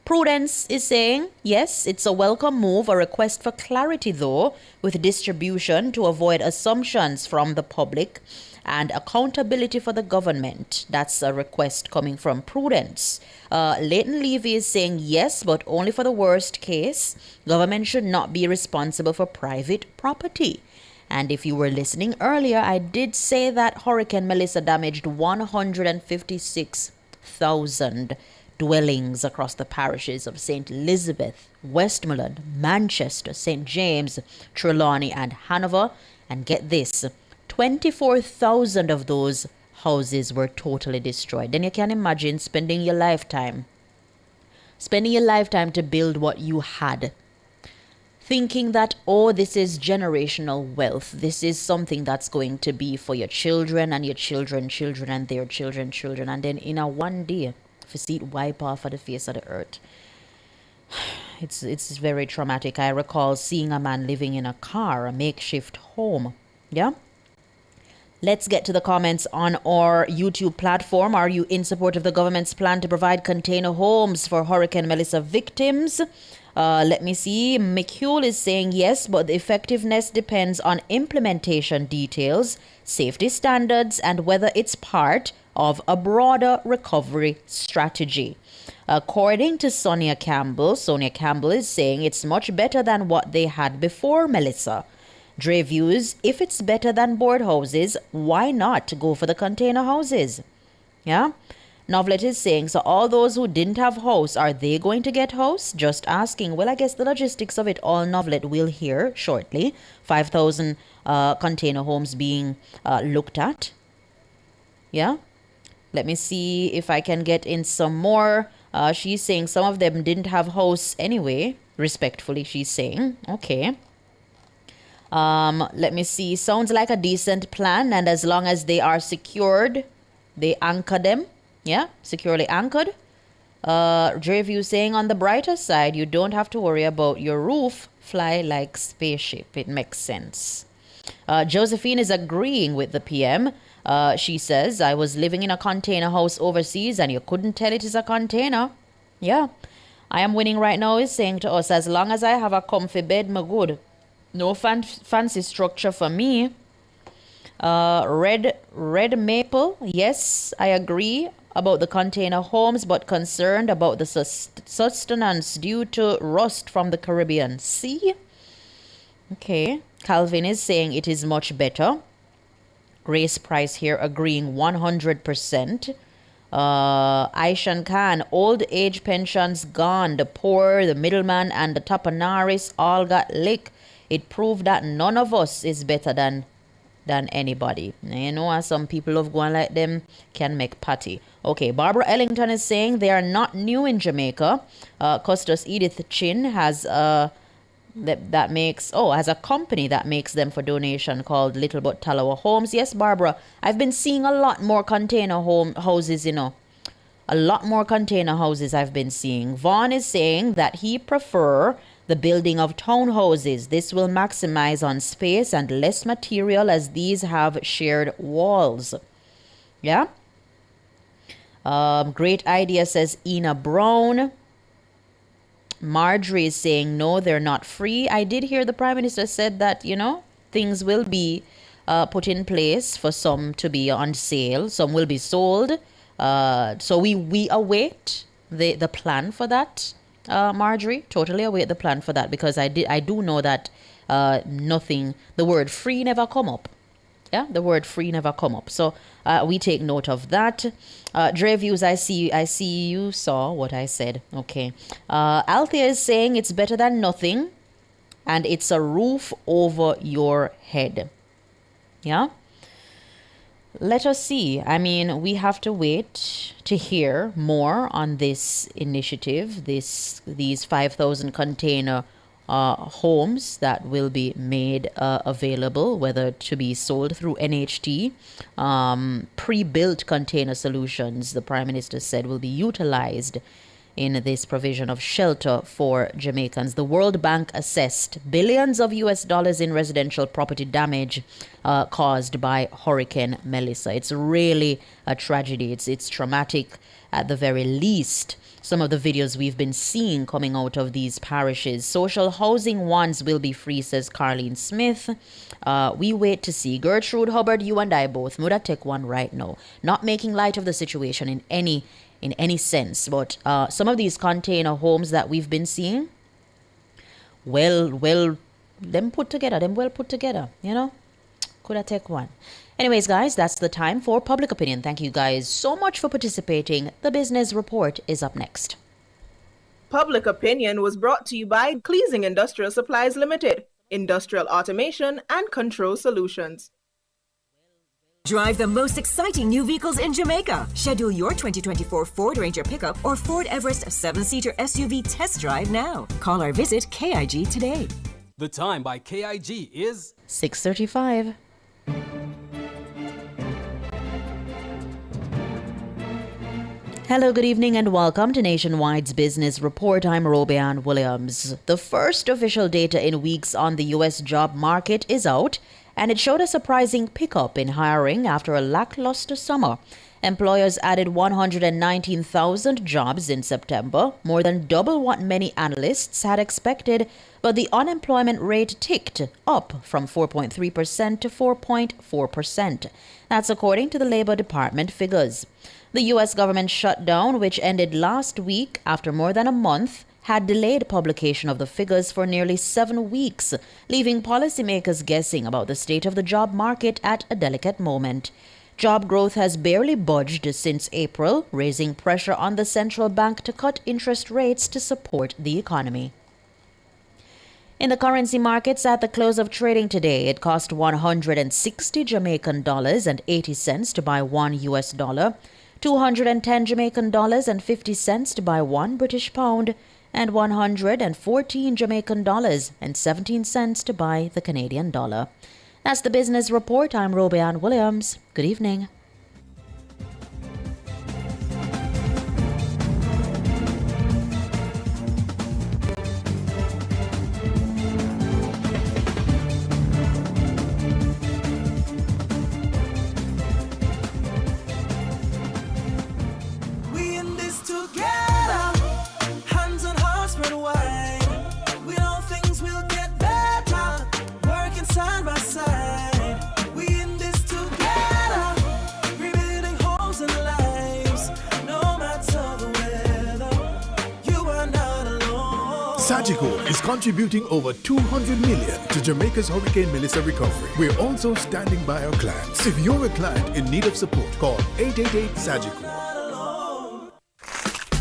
S25: Prudence is saying, yes, it's a welcome move, a request for clarity, though, with distribution to avoid assumptions from the public and accountability for the government. That's a request coming from Prudence. Leighton Levy is saying, yes, but only for the worst case. Government should not be responsible for private property. And if you were listening earlier, I did say that Hurricane Melissa damaged 156,000 dwellings across the parishes of St. Elizabeth, Westmoreland, Manchester, St. James, Trelawney, and Hanover. And get this, 24,000 of those houses were totally destroyed. Then you can imagine spending your lifetime to build what you had. thinking that, oh, this is generational wealth. This is something that's going to be for your children and your children, children and their children, children. And then in a one day, if you see it wipe off of the face of the earth, it's very traumatic. I recall seeing a man living in a car, a makeshift home. Yeah? Let's get to the comments on our YouTube platform. Are you in support of the government's plan to provide container homes for Hurricane Melissa victims? Let me see. McHugh is saying yes, but the effectiveness depends on implementation details, safety standards, and whether it's part of a broader recovery strategy. According to Sonia Campbell is saying it's much better than what they had before Melissa. Dre views, if it's better than board houses, why not go for the container houses? Yeah? Novlet is saying, so all those who didn't have house, are they going to get house? Just asking. Well, I guess the logistics of it all, Novlet, will hear shortly. 5,000 container homes being looked at. Yeah? Let me see if I can get in some more. She's saying some of them didn't have house anyway. Respectfully, she's saying. Okay. Let me see. Sounds like a decent plan, and as long as they are secured, they anchor them. Yeah, securely anchored. Dreview saying on the brighter side, you don't have to worry about your roof. Fly like spaceship. It makes sense. Josephine is agreeing with the PM. She says, I was living in a container house overseas and you couldn't tell it is a container. Yeah. I am winning right now is saying to us, as long as I have a comfy bed, my good. No fancy structure for me. Red Maple, yes, I agree about the container homes, but concerned about the sustenance due to rust from the Caribbean Sea. Okay, Calvin is saying it is much better. Grace Price here agreeing 100%. Aishan Khan, old age pensions gone. The poor, the middleman, and the Tapanaris all got licked. It proved that none of us is better than anybody. You know, some people of going like them can make patty. Okay, Barbara Ellington is saying they are not new in Jamaica. Custos Edith Chin has has a company that makes them for donation called Little But Talawa Homes. Yes, Barbara, I've been seeing a lot more container houses, you know. A lot more container houses I've been seeing. Vaughn is saying that he prefer the building of townhouses. This will maximize on space and less material as these have shared walls. Yeah? Great idea, says Ina Brown. Marjorie is saying, no, they're not free. I did hear the Prime Minister said that, you know, things will be put in place for some to be on sale. Some will be sold. So we await the plan for that. Marjorie, totally await the plan for that, because I do know that the word free never come up. Yeah, the word free never come up. So we take note of that. Dre Views, I see you saw what I said. Okay. Althea is saying it's better than nothing, and it's a roof over your head. Yeah. Let us see. I mean, we have to wait to hear more on this initiative, these 5,000 container homes that will be made available, whether to be sold through NHT. Pre-built container solutions, the Prime Minister said, will be utilized in this provision of shelter for Jamaicans. The World Bank assessed billions of US dollars in residential property damage caused by Hurricane Melissa. It's really a tragedy. It's traumatic at the very least. Some of the videos we've been seeing coming out of these parishes. Social housing ones will be free, says Carlene Smith. We wait to see. Gertrude Hubbard, you and I both would take one right now. Not making light of the situation in any sense, but some of these container homes that we've been seeing, well put together, you know. Could I take one? Anyways, guys, that's the time for Public Opinion. Thank you guys so much for participating. The Business Report is up next.
S24: Public Opinion was brought to you by Cleasing Industrial Supplies Limited, Industrial Automation and Control Solutions.
S3: Drive the most exciting new vehicles in Jamaica. Schedule your 2024 Ford Ranger pickup or Ford Everest 7-seater SUV test drive now. Call or visit KIG today.
S4: The time by KIG is
S25: 6:35. Hello, good evening, and welcome to Nationwide's Business Report. I'm Robian Williams. The first official data in weeks on the U.S. job market is out, and it showed a surprising pickup in hiring after a lackluster summer. Employers added 119,000 jobs in September, more than double what many analysts had expected, but the unemployment rate ticked up from 4.3% to 4.4%. That's according to the Labor Department figures. The U.S. government shutdown, which ended last week after more than a month, had delayed publication of the figures for nearly 7 weeks, leaving policymakers guessing about the state of the job market at a delicate moment. Job growth has barely budged since April, raising pressure on the central bank to cut interest rates to support the economy. In the currency markets at the close of trading today, it cost 160 Jamaican dollars and 80 cents to buy $1 US, 210 Jamaican dollars and 50 cents to buy $1 British pound, and 114 Jamaican dollars and 17 cents to buy the Canadian dollar. That's the Business Report. I'm Robian Williams. Good evening.
S12: Sagicor is contributing over $200 million to Jamaica's Hurricane Melissa recovery. We're also standing by our clients. If you're a client in need of support, call 888-SAGICOR.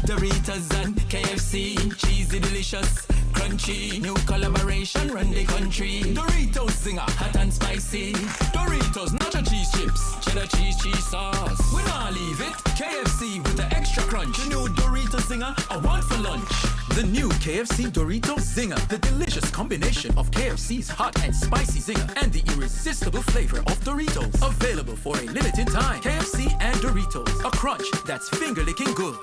S10: Doritos and KFC, cheesy delicious, crunchy, new collaboration run the country. Doritos Zinger, hot and spicy. Doritos nacho cheese chips, cheddar cheese sauce. We not leave it, KFC with the extra crunch. The new Doritos Zinger, I want for lunch. The new KFC Doritos Zinger, the delicious combination of KFC's hot and spicy zinger and the irresistible flavor of Doritos. Available for a limited time. KFC and Doritos, a crunch that's finger-licking good.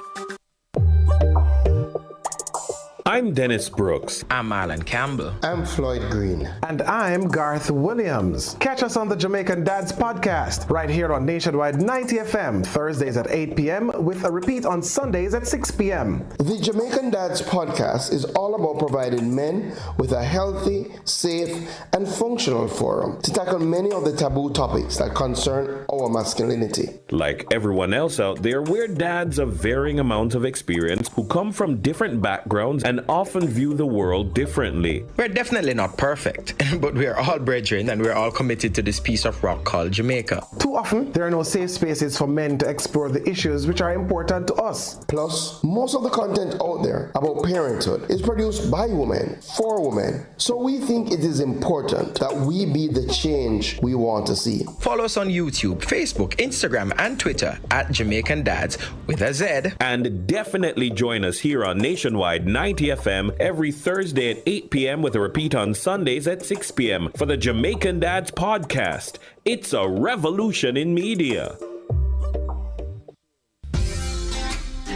S15: I'm Dennis Brooks.
S18: I'm Marlon Campbell.
S19: I'm Floyd Green.
S20: And I'm Garth Williams. Catch us on the Jamaican Dads podcast right here on Nationwide 90 FM, Thursdays at 8 p.m. with a repeat on Sundays at 6 p.m.
S19: The Jamaican Dads podcast is all about providing men with a healthy, safe, and functional forum to tackle many of the taboo topics that concern our masculinity.
S15: Like everyone else out there, we're dads of varying amounts of experience who come from different backgrounds and often view the world differently.
S18: We're definitely not perfect, but we're all brethren and we're all committed to this piece of rock called Jamaica.
S20: Too often, there are no safe spaces for men to explore the issues which are important to us.
S19: Plus, most of the content out there about parenthood is produced by women, for women. So we think it is important that we be the change we want to see.
S18: Follow us on YouTube, Facebook, Instagram, and Twitter at Jamaican Dads with a Z.
S15: And definitely join us here on Nationwide 90 FM every Thursday at 8 p.m. with a repeat on Sundays at 6 p.m. for the Jamaican Dads podcast. It's a revolution in media.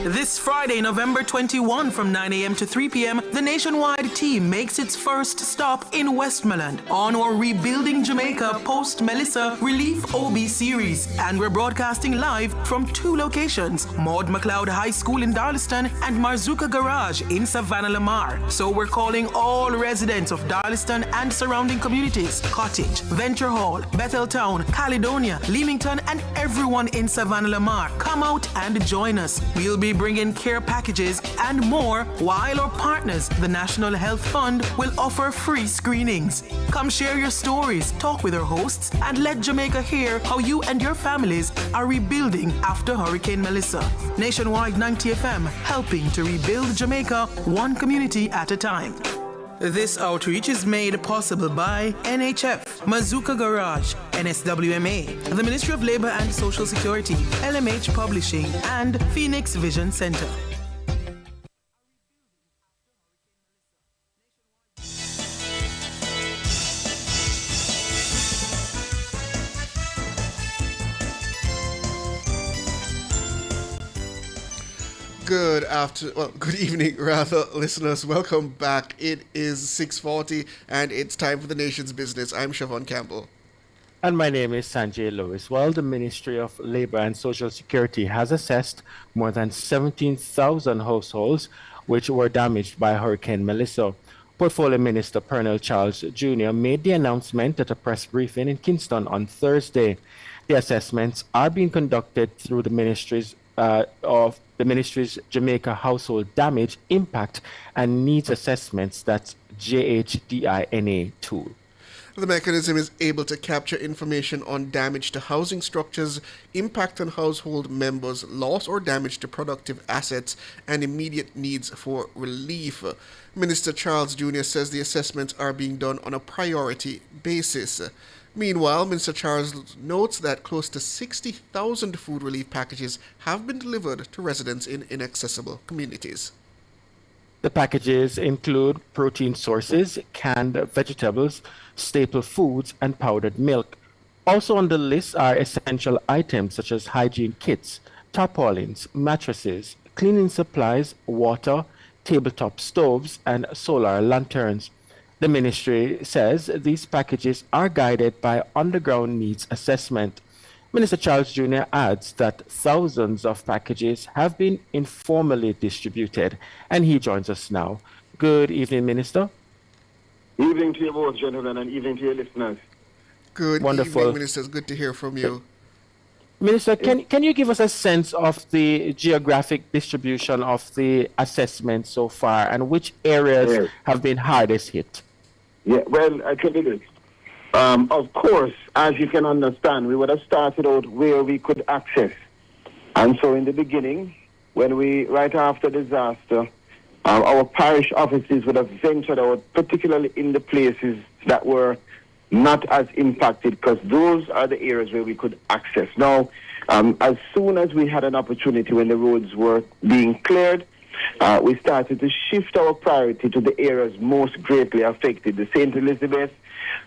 S2: This Friday, November 21 from 9 a.m. to 3 p.m., the Nationwide team makes its first stop in Westmoreland on our Rebuilding Jamaica Post-Melissa Relief OB series. And we're broadcasting live from 2 locations, Maud McLeod High School in Darlaston and Marzuka Garage in Savannah Lamar. So we're calling all residents of Darlaston and surrounding communities, Cottage, Venture Hall, Betheltown, Caledonia, Leamington, and everyone in Savannah Lamar. Come out and join us. We'll be bringing care packages and more, while our partners, the National Health Fund, will offer free screenings. Come share your stories, talk with our hosts, and let Jamaica hear how you and your families are rebuilding after Hurricane Melissa. Nationwide 90 FM, helping to rebuild Jamaica one community at a time. This outreach is made possible by NHF, Marzuka Garage, NSWMA, the Ministry of Labor and Social Security, LMH Publishing, and Phoenix Vision Center.
S1: Good evening, rather, listeners. Welcome back. It is 6:40, and it's time for the nation's business. I'm Siobhan Campbell.
S6: And my name is Sanjay Lewis. Well, the Ministry of Labor and Social Security has assessed more than 17,000 households which were damaged by Hurricane Melissa. Portfolio Minister Pernell Charles Jr. made the announcement at a press briefing in Kingston on Thursday. The assessments are being conducted through the Ministry's Jamaica Household Damage, Impact and Needs Assessments, that's JHDINA tool.
S1: The mechanism is able to capture information on damage to housing structures, impact on household members, loss or damage to productive assets, and immediate needs for relief. Minister Charles Jr. says the assessments are being done on a priority basis. Meanwhile, Minister Charles notes that close to 60,000 food relief packages have been delivered to residents in inaccessible communities.
S6: The packages include protein sources, canned vegetables, staple foods, and powdered milk. Also on the list are essential items such as hygiene kits, tarpaulins, mattresses, cleaning supplies, water, tabletop stoves, and solar lanterns. The ministry says these packages are guided by underground needs assessment. Minister Charles Jr. adds that thousands of packages have been informally distributed, and he joins us now. Good evening, Minister.
S7: Evening to you both, gentlemen, and evening to your listeners.
S1: Good
S6: Wonderful.
S1: evening, Minister. It's good to hear from you.
S6: Minister, can you give us a sense of the geographic distribution of the assessment so far, and which areas have been hardest hit?
S7: Yeah, well, I can do this. Of course, as you can understand, we would have started out where we could access. And so in the beginning, right after disaster, our parish offices would have ventured out, particularly in the places that were not as impacted, because those are the areas where we could access. Now, as soon as we had an opportunity when the roads were being cleared, we started to shift our priority to the areas most greatly affected, the St. Elizabeth,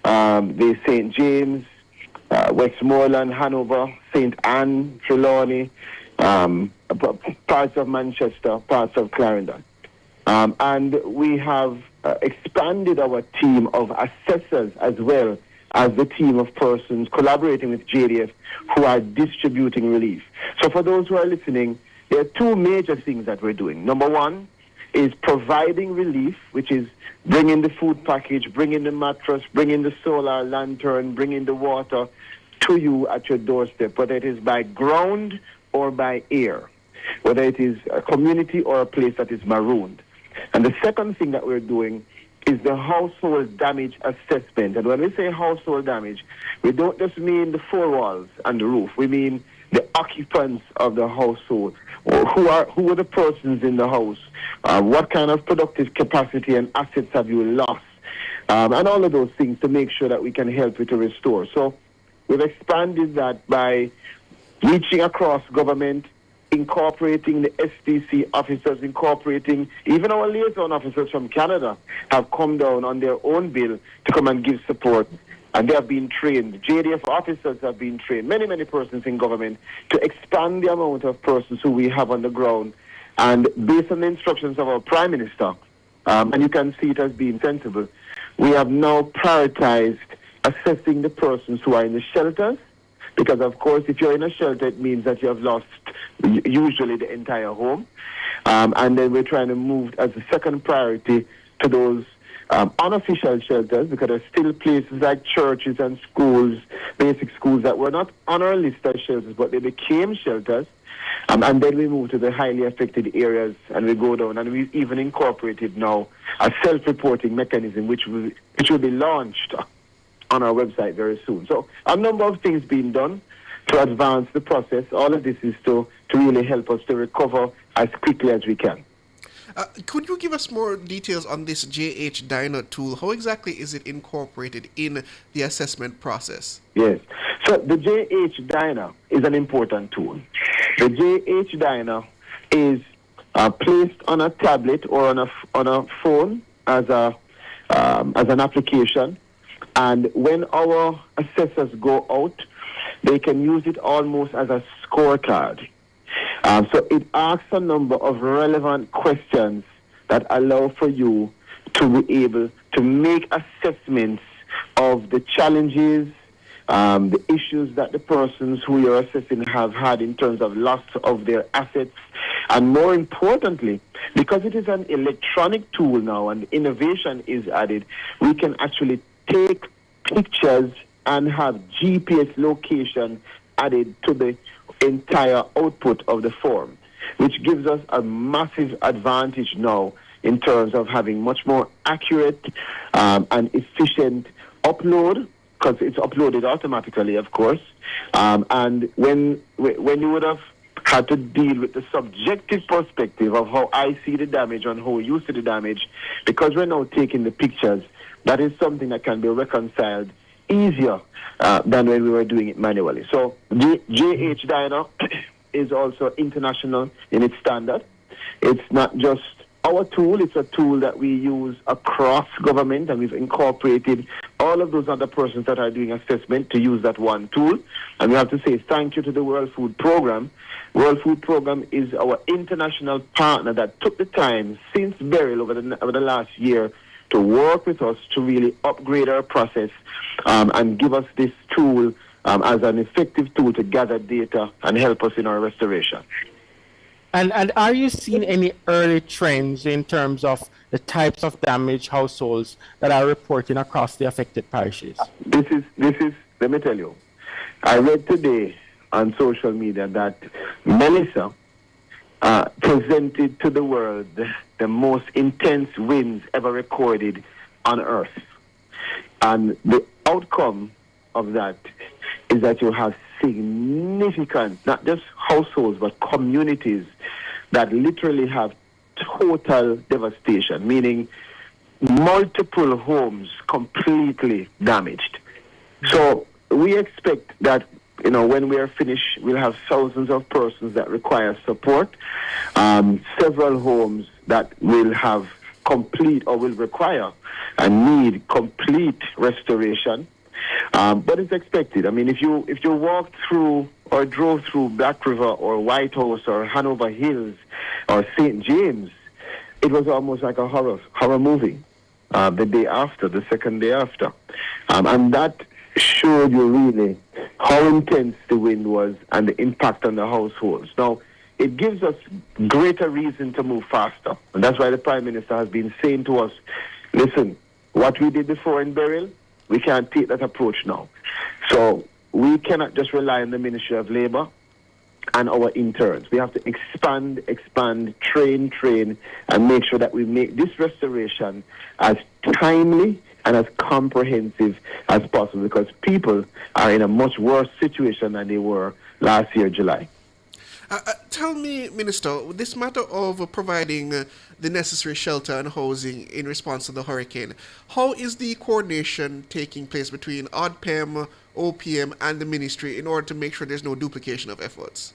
S7: the St. James, Westmoreland, Hanover, St. Anne, Trelawney, parts of Manchester, parts of Clarendon. And we have expanded our team of assessors as well as the team of persons collaborating with JDF who are distributing relief. So for those who are listening, there are two major things that we're doing. Number one is providing relief, which is bringing the food package, bringing the mattress, bringing the solar lantern, bringing the water to you at your doorstep, whether it is by ground or by air, whether it is a community or a place that is marooned. And the second thing that we're doing is the household damage assessment. And when we say household damage, we don't just mean the four walls and the roof. We mean the occupants of the household. Who are the persons in the house? What kind of productive capacity and assets have you lost? And all of those things to make sure that we can help you to restore. So we've expanded that by reaching across government, incorporating the SDC officers, incorporating even our liaison officers from Canada have come down on their own bill to come and give support. And they have been trained. JDF officers have been trained, many persons in government, to expand the amount of persons who we have on the ground. And based on the instructions of our Prime Minister, and you can see it as being sensible, we have now prioritized assessing the persons who are in the shelters, because, of course, if you're in a shelter, it means that you have lost usually the entire home. And then we're trying to move as a second priority to those unofficial shelters, because there are still places like churches and schools, basic schools, that were not on our list as shelters, but they became shelters. And then we move to the highly affected areas, and we go down, and we've even incorporated now a self-reporting mechanism which will be launched on our website very soon. So a number of things being done to advance the process. All of this is to really help us to recover as quickly as we can.
S1: Could you give us more details on this JHDINA tool? How exactly is it incorporated in the assessment process?
S7: Yes. So the JHDINA is an important tool. The JHDINA is placed on a tablet or on a phone as an application, and when our assessors go out, they can use it almost as a scorecard. So it asks a number of relevant questions that allow for you to be able to make assessments of the challenges, the issues that the persons who you're assessing have had in terms of loss of their assets, and more importantly, because it is an electronic tool now and innovation is added, we can actually take pictures and have GPS location added to the entire output of the form, which gives us a massive advantage now in terms of having much more accurate and efficient upload, because it's uploaded automatically, of course. And when you would have had to deal with the subjective perspective of how I see the damage and how you see the damage, because we're now taking the pictures, that is something that can be reconciled easier than when we were doing it manually. So JH Dyno is also international in its standard. It's not just our tool, it's a tool that we use across government, and we've incorporated all of those other persons that are doing assessment to use that one tool. And we have to say thank you to the World Food Program. World Food Program is our international partner that took the time since Beryl over the last year to work with us to really upgrade our process and give us this tool as an effective tool to gather data and help us in our restoration.
S6: And are you seeing any early trends in terms of the types of damage households that are reporting across the affected parishes?
S7: This is, let me tell you, I read today on social media that Melissa presented to the world the most intense winds ever recorded on Earth. And the outcome of that is that you have significant, not just households, but communities that literally have total devastation, meaning multiple homes completely damaged. So we expect that, when we are finished, we'll have thousands of persons that require support, several homes that will have complete or will require and need complete restoration. But it's expected. I mean, if you walked through or drove through Black River or White House or Hanover Hills or St. James, it was almost like a horror movie the second day after. And that showed you really how intense the wind was and the impact on the households. Now, it gives us greater reason to move faster. And that's why the Prime Minister has been saying to us, listen, what we did before in Beryl, we can't take that approach now. So we cannot just rely on the Ministry of Labour and our interns. We have to expand, train, and make sure that we make this restoration as timely and as comprehensive as possible, because people are in a much worse situation than they were last year, July.
S1: Tell me, Minister, this matter of providing the necessary shelter and housing in response to the hurricane, how is the coordination taking place between ODPEM, OPM, and the ministry in order to make sure there's no duplication of efforts?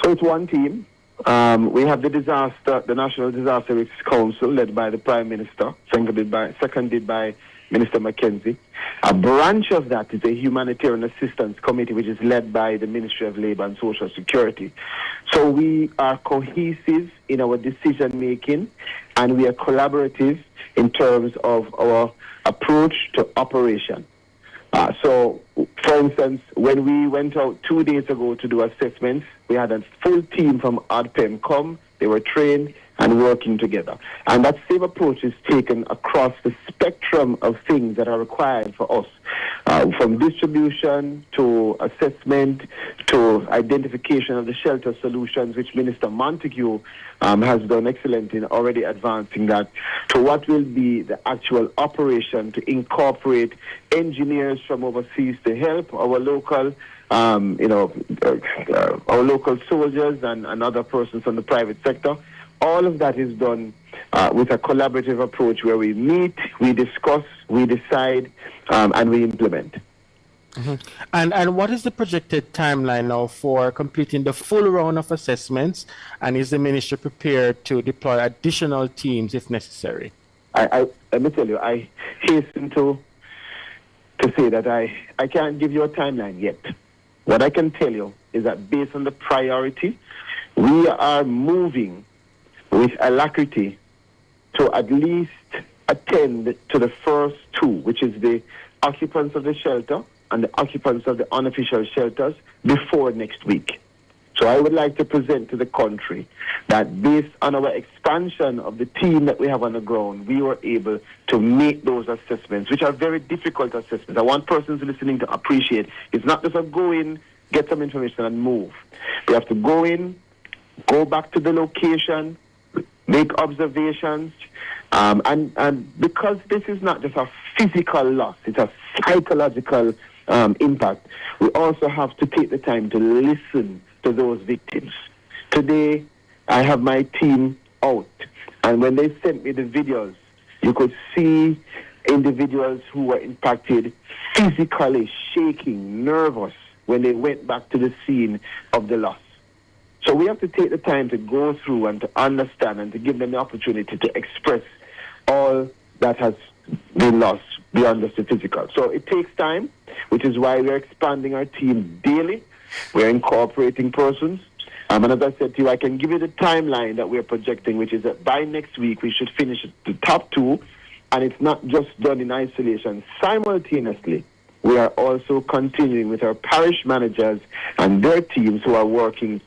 S7: So it's one team. We have the National Disaster Risk Council, led by the Prime Minister, seconded by Minister McKenzie. A branch of that is a Humanitarian Assistance Committee, which is led by the Ministry of Labour and Social Security. So we are cohesive in our decision-making, and we are collaborative in terms of our approach to operation. So, for instance, when we went out 2 days ago to do assessments, we had a full team from ODPEM come. They were trained and working together. And that same approach is taken across the spectrum of things that are required for us, from distribution to assessment to identification of the shelter solutions, which Minister Montague has done excellent in already advancing that, to what will be the actual operation to incorporate engineers from overseas to help our local our local soldiers and other persons from the private sector. All of that is done with a collaborative approach where we meet, we discuss, we decide, and we implement.
S6: Mm-hmm. And what is the projected timeline now for completing the full round of assessments? And is the ministry prepared to deploy additional teams if necessary?
S7: Let me tell you, I hasten to say that I can't give you a timeline yet. What I can tell you is that based on the priority, we are moving with alacrity to at least attend to the first two, which is the occupants of the shelter and the occupants of the unofficial shelters before next week. So I would like to present to the country that based on our expansion of the team that we have on the ground, we were able to make those assessments, which are very difficult assessments. I want persons listening to appreciate it's not just a go in, get some information and move. We have to go in, go back to the location, make observations, and because this is not just a physical loss, it's a psychological impact, we also have to take the time to listen to those victims. Today, I have my team out, and when they sent me the videos, you could see individuals who were impacted, physically shaking, nervous, when they went back to the scene of the loss. So we have to take the time to go through and to understand and to give them the opportunity to express all that has been lost beyond just the physical. So it takes time, which is why we're expanding our team daily. We're incorporating persons. And as I said to you, I can give you the timeline that we're projecting, which is that by next week we should finish the top two. And it's not just done in isolation. Simultaneously, we are also continuing with our parish managers and their teams who are working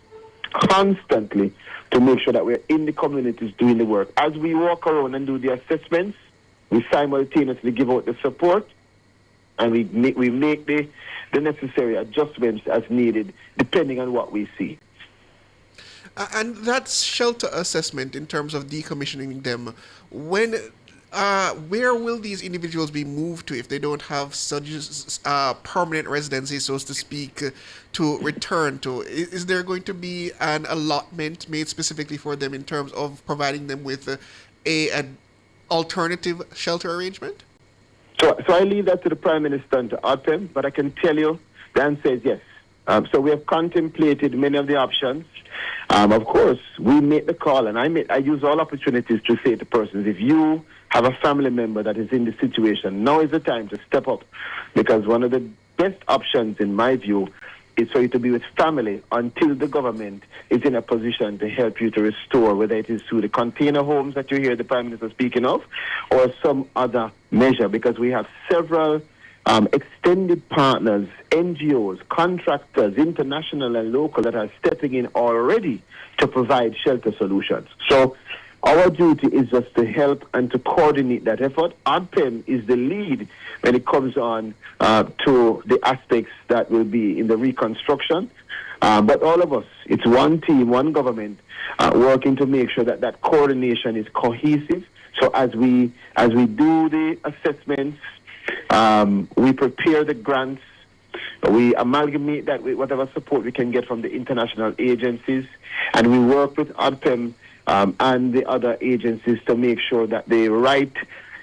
S7: constantly to make sure that we're in the communities doing the work. As we walk around and do the assessments, we simultaneously give out the support, and we make the necessary adjustments as needed, depending on what we see.
S1: And that's shelter assessment in terms of decommissioning them. Where will these individuals be moved to if they don't have such permanent residency, so to speak, to return to? Is there going to be an allotment made specifically for them in terms of providing them with an alternative shelter arrangement?
S7: So I leave that to the Prime Minister and to ADPEM, but I can tell you the answer is yes. So we have contemplated many of the options. Of course, we make the call, and I use all opportunities to say to persons, if you have a family member that is in this situation, now is the time to step up, because one of the best options, in my view, is for you to be with family until the government is in a position to help you to restore, whether it is through the container homes that you hear the Prime Minister speaking of, or some other measure, because we have several extended partners, NGOs, contractors, international and local, that are stepping in already to provide shelter solutions. So our duty is just to help and to coordinate that effort. ADPEM is the lead when it comes on to the aspects that will be in the reconstruction. But all of us, it's one team, one government, working to make sure that that coordination is cohesive. So as we do the assessments, we prepare the grants, we amalgamate that with whatever support we can get from the international agencies, and we work with ADPEM and the other agencies to make sure that the right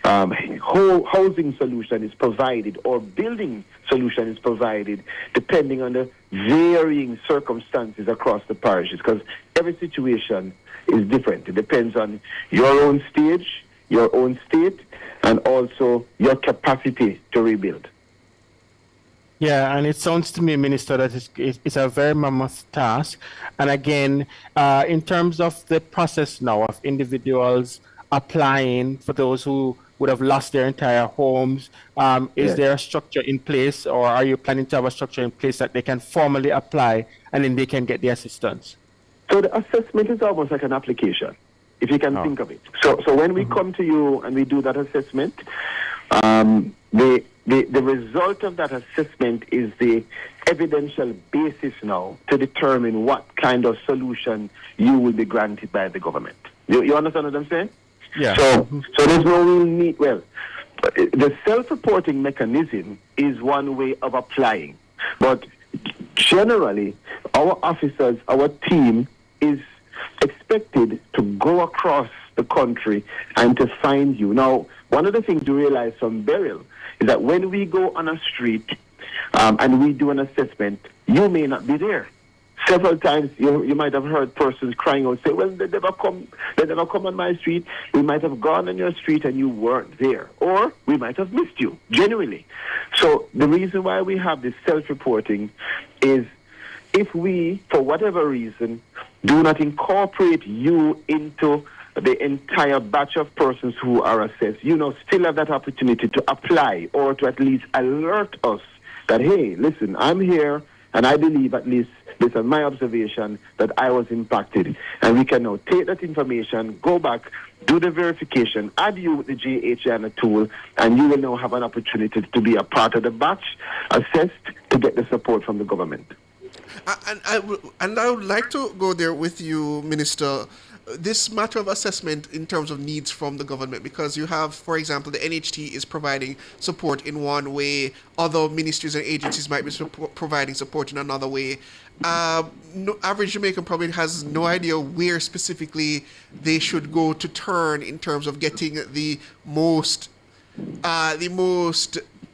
S7: housing solution is provided, or building solution is provided, depending on the varying circumstances across the parishes, because every situation is different. It depends on your own stage, your own state, and also your capacity to rebuild.
S6: Yeah, and it sounds to me, Minister, that it's a very mammoth task. And again, in terms of the process now of individuals applying, for those who would have lost their entire homes, is there a structure in place, or are you planning to have a structure in place that they can formally apply and then they can get the assistance?
S7: So the assessment is almost like an application, if you can think of it. So when we come to you and we do that assessment, the result of that assessment is the evidential basis now to determine what kind of solution you will be granted by the government. You understand what I'm saying?
S6: Yeah.
S7: So there's no real need. Well, the self-reporting mechanism is one way of applying, but generally, our officers, our team is expected to go across the country and to find you. Now, one of the things you realize from Beryl is that when we go on a street and we do an assessment, you may not be there. Several times you might have heard persons crying out, say, well, they never come on my street. We might have gone on your street and you weren't there. Or we might have missed you, genuinely. So the reason why we have this self-reporting is if we, for whatever reason, do not incorporate you into the entire batch of persons who are assessed, still have that opportunity to apply or to at least alert us that, hey, listen, I'm here and I believe, at least based on my observation, that I was impacted. And we can now take that information, go back, do the verification, add you with the JHDINA tool, and you will now have an opportunity to be a part of the batch, assessed, to get the support from the government.
S1: And I would like to go there with you, Minister. This matter of assessment in terms of needs from the government, because you have, for example, the NHT is providing support in one way, other ministries and agencies might be providing support in another way. Average Jamaican probably has no idea where specifically they should go to turn in terms of getting the most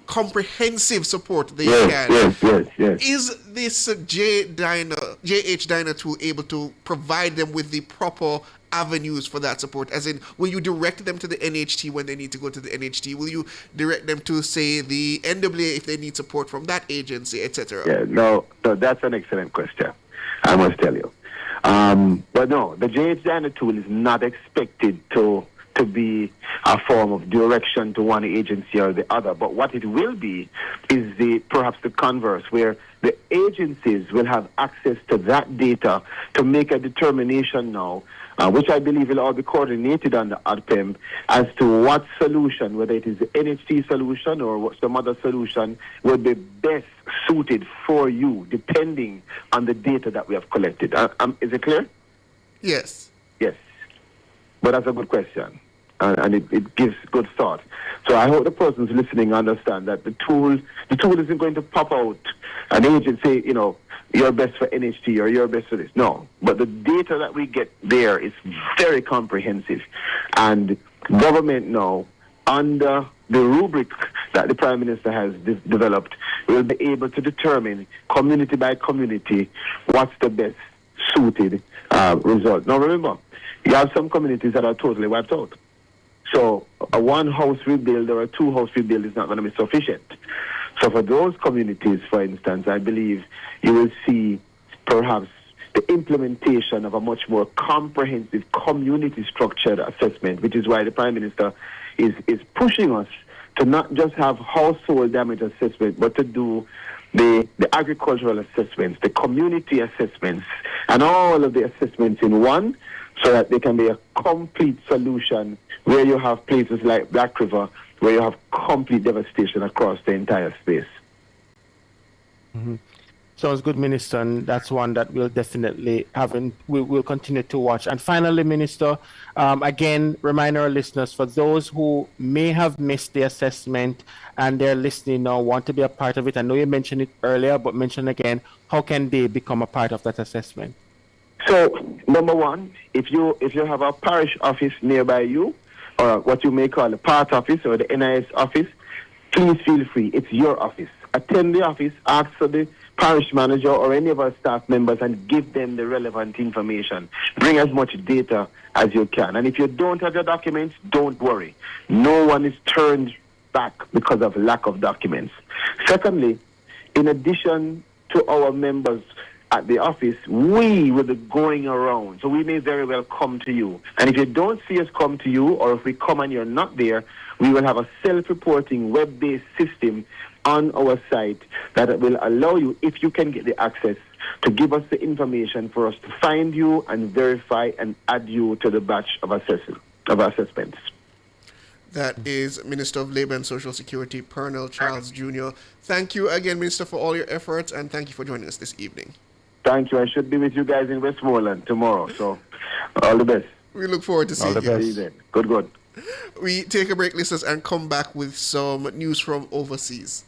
S1: comprehensive support they can.
S7: Yes.
S1: Is this JHDINA tool able to provide them with the proper avenues for that support? As in, will you direct them to the NHT when they need to go to the NHT? Will you direct them to, say, the NWA if they need support from that agency, etc.?
S7: Yeah, no, that's an excellent question, I must tell you. But no, the JHDINA tool is not expected to be a form of direction to one agency or the other. But what it will be is perhaps the converse, where the agencies will have access to that data to make a determination now, which I believe will all be coordinated under ADPEM, as to what solution, whether it is the NHT solution or some other solution, would be best suited for you, depending on the data that we have collected. Is it clear?
S1: Yes.
S7: Yes. But that's a good question. And it gives good thought. So I hope the persons listening understand that the tool isn't going to pop out an agent say, you're best for NHT or you're best for this. No. But the data that we get there is very comprehensive. And government now, under the rubric that the Prime Minister has developed, will be able to determine community by community what's the best suited result. Now remember, you have some communities that are totally wiped out. So a one-house rebuild or a two-house rebuild is not going to be sufficient. So for those communities, for instance, I believe you will see perhaps the implementation of a much more comprehensive community-structured assessment, which is why the Prime Minister is pushing us to not just have household damage assessment, but to do the agricultural assessments, the community assessments, and all of the assessments in one, so that they can be a complete solution where you have places like Black River, where you have complete devastation across the entire space.
S6: Mm-hmm. Sounds good, Minister, and that's one that we'll definitely we'll continue to watch. And finally, Minister, again, remind our listeners, for those who may have missed the assessment and they're listening now, want to be a part of it. I know you mentioned it earlier, but mention again, how can they become a part of that assessment?
S7: So, number one, if you have a parish office nearby you, or what you may call a part office or the NIS office, please feel free. It's your office. Attend the office, ask for the parish manager or any of our staff members and give them the relevant information. Bring as much data as you can. And if you don't have your documents, don't worry. No one is turned back because of lack of documents. Secondly, in addition to our members at the office, we will be going around. So we may very well come to you. And if you don't see us come to you, or if we come and you're not there, we will have a self-reporting web-based system on our site that will allow you, if you can get the access, to give us the information for us to find you and verify and add you to the batch of assessments.
S1: That is Minister of Labour and Social Security, Pernell Charles Jr. Thank you again, Minister, for all your efforts, and thank you for joining us this evening.
S7: Thank you. I should be with you guys in Westmoreland tomorrow, so all the best.
S1: We look forward to seeing you.
S7: See you then. Good.
S1: We take a break, listeners, and come back with some news from overseas.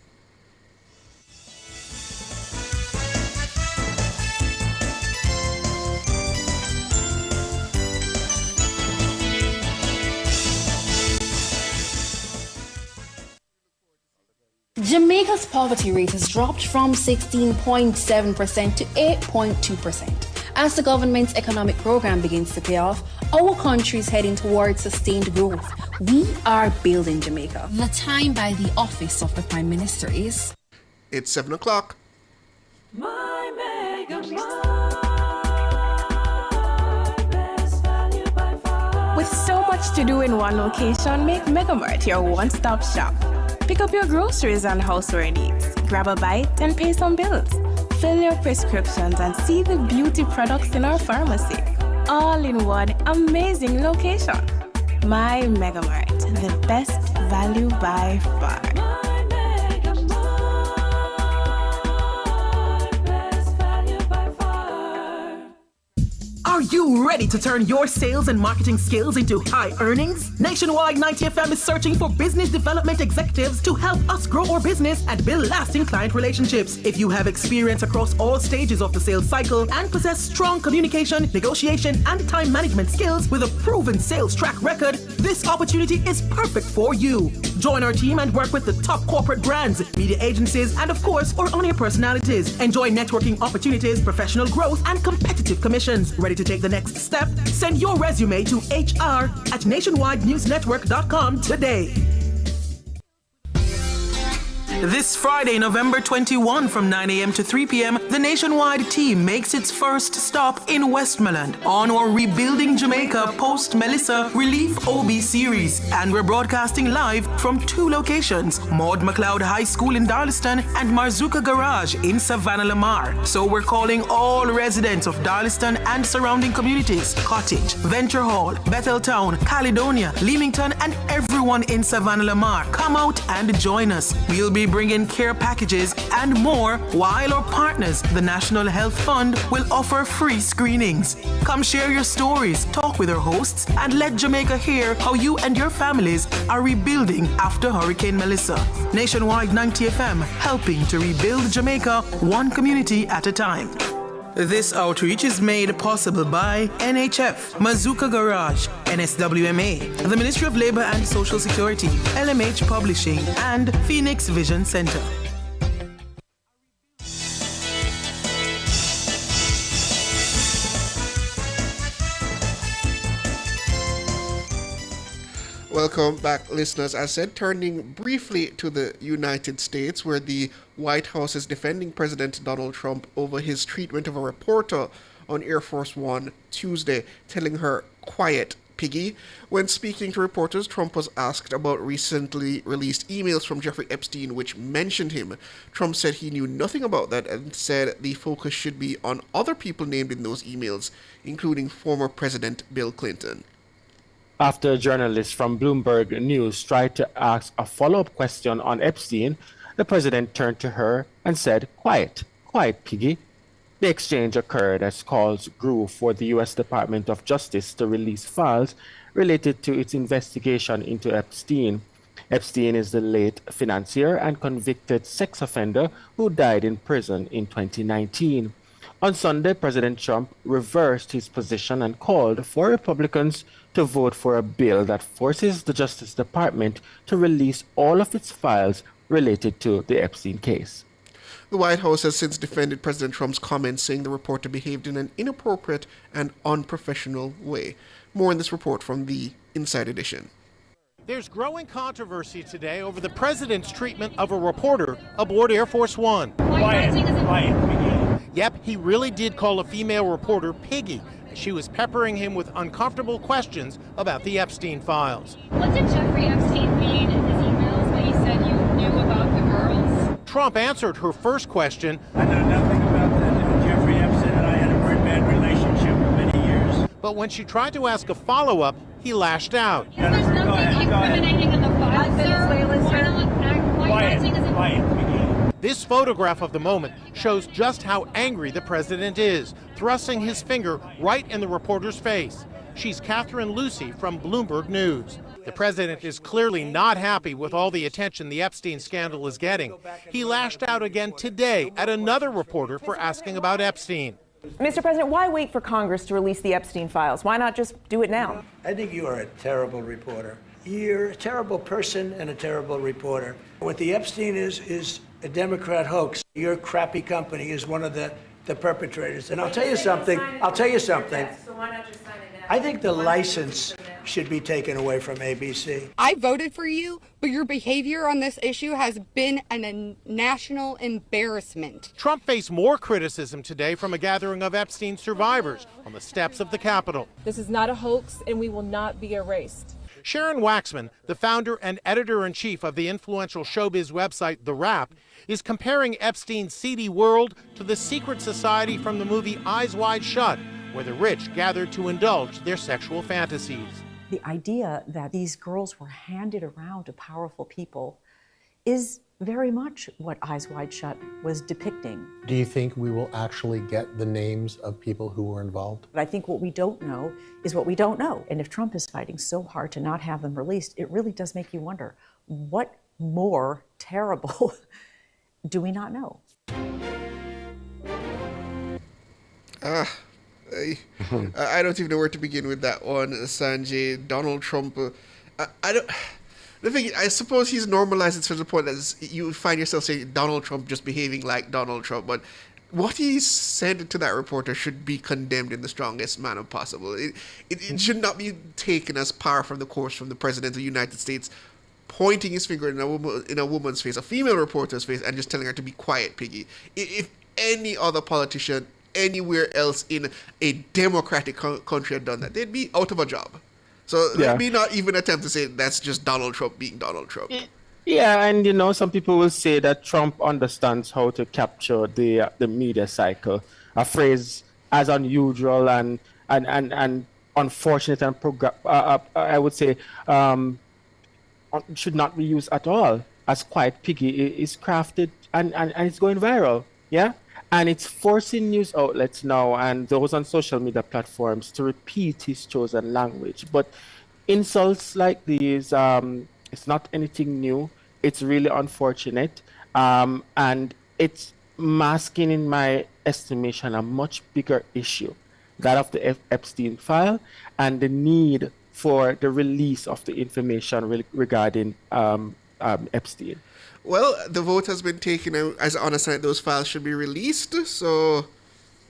S5: Jamaica's poverty rate has dropped from 16.7% to 8.2%. As the government's economic program begins to pay off, our country is heading towards sustained growth. We are building Jamaica. The time by the office of the Prime Minister is...
S1: It's 7 o'clock.
S17: My Mayor.
S9: With so much to do in one location, make Megamart your one-stop shop. Pick up your groceries and houseware needs, grab a bite and pay some bills, fill your prescriptions and see the beauty products in our pharmacy. All in one amazing location. My Megamart, the best value by far.
S2: Are you ready to turn your sales and marketing skills into high earnings? Nationwide 90FM is searching for business development executives to help us grow our business and build lasting client relationships. If you have experience across all stages of the sales cycle and possess strong communication, negotiation, and time management skills with a proven sales track record, this opportunity is perfect for you. Join our team and work with the top corporate brands, media agencies, and of course, our on-air personalities. Enjoy networking opportunities, professional growth, and competitive commissions. Ready to take the next step? Send your resume to hr@nationwidenewsnetwork.com today. This Friday, November 21 from 9 a.m. to 3 p.m., the Nationwide team makes its first stop in Westmoreland on our Rebuilding Jamaica post-Melissa Relief OB series. And we're broadcasting live from 2 locations, Maud McLeod High School in Darlaston and Marzuka Garage in Savannah Lamar. So we're calling all residents of Darlaston and surrounding communities, Cottage, Venture Hall, Betheltown, Caledonia, Leamington, and everyone in Savannah Lamar. Come out and join us. We'll be bringing care packages and more, while our partners, the National Health Fund, will offer free screenings. Come share your stories, talk with our hosts, and let Jamaica hear how you and your families are rebuilding after Hurricane Melissa. Nationwide 90FM, helping to rebuild Jamaica one community at a time. This outreach is made possible by NHF, Marzuka Garage, NSWMA, the Ministry of Labor and Social Security, LMH Publishing, and Phoenix Vision Center.
S1: Welcome back, listeners. As said, turning briefly to the United States, where the White House is defending President Donald Trump over his treatment of a reporter on Air Force One Tuesday, telling her, "Quiet, piggy." When speaking to reporters, Trump was asked about recently released emails from Jeffrey Epstein which mentioned him. Trump said he knew nothing about that and said the focus should be on other people named in those emails, including former President Bill Clinton.
S6: After journalists from Bloomberg News tried to ask a follow-up question on Epstein, the president turned to her and said, "Quiet, quiet, piggy." The exchange occurred as calls grew for the U.S. Department of Justice to release files related to its investigation into Epstein. Epstein is the late financier and convicted sex offender who died in prison in 2019. On Sunday, President Trump reversed his position and called for Republicans to vote for a bill that forces the Justice Department to release all of its files related to the Epstein case.
S1: The White House has since defended President Trump's comments, saying the reporter behaved in an inappropriate and unprofessional way. More in this report from the Inside Edition.
S11: There's growing controversy today over the president's treatment of a reporter aboard Air Force One.
S14: Quiet.
S11: Yep, he really did call a female reporter Piggy. She was peppering him with uncomfortable questions about the Epstein files.
S14: What did Jeffrey Epstein mean in his emails when he said you knew about the girls?
S11: Trump answered her first question.
S14: I know nothing about that. Jeffrey Epstein and I had a very bad relationship for many years.
S11: But when she tried to ask a follow-up, he lashed out.
S14: There's nothing incriminating in the files, sir. Quiet.
S11: This photograph of the moment shows just how angry the president is, thrusting his finger right in the reporter's face. She's Catherine Lucy from Bloomberg News. The president is clearly not happy with all the attention the Epstein scandal is getting. He lashed out again today at another reporter for asking about Epstein.
S21: Mr. President, why wait for Congress to release the Epstein files? Why not just do it now?
S14: I think you are a terrible reporter. You're a terrible person and a terrible reporter. What the Epstein is a Democrat hoax. Your crappy company is one of the perpetrators. And I'll tell you something. I think the license should be taken away from ABC.
S8: I voted for you, but your behavior on this issue has been a national embarrassment.
S11: Trump faced more criticism today from a gathering of Epstein survivors on the steps of the Capitol.
S13: This is not a hoax, and we will not be erased.
S11: Sharon Waxman, the founder and editor-in-chief of the influential showbiz website The Wrap, is comparing Epstein's seedy world to the secret society from the movie Eyes Wide Shut, where the rich gathered to indulge their sexual fantasies.
S16: The idea that these girls were handed around to powerful people is very much what Eyes Wide Shut was depicting.
S22: Do you think we will actually get the names of people who were involved?
S16: But I think what we don't know is what we don't know. And if Trump is fighting so hard to not have them released, it really does make you wonder, what more terrible do we not know?
S1: I don't even know where to begin with that one, Sanjay. Donald Trump, I don't. The thing, I suppose he's normalized it to the point that you find yourself saying Donald Trump just behaving like Donald Trump, but what he said to that reporter should be condemned in the strongest manner possible. It should not be taken as par from the course from the President of the United States pointing his finger in a woman's face, a female reporter's face, and just telling her to be quiet, piggy. If any other politician anywhere else in a democratic country had done that, they'd be out of a job. So let me not even attempt to say that's just Donald Trump being Donald Trump.
S6: Yeah, and some people will say that Trump understands how to capture the media cycle. A phrase as unusual and unfortunate and I would say should not be used at all as quiet piggy is crafted and it's going viral. Yeah. And it's forcing news outlets now and those on social media platforms to repeat his chosen language. But insults like these, it's not anything new. It's really unfortunate. And it's masking, in my estimation, a much bigger issue, that of the Epstein file and the need for the release of the information regarding Epstein.
S1: Well, the vote has been taken as on a sign those files should be released, so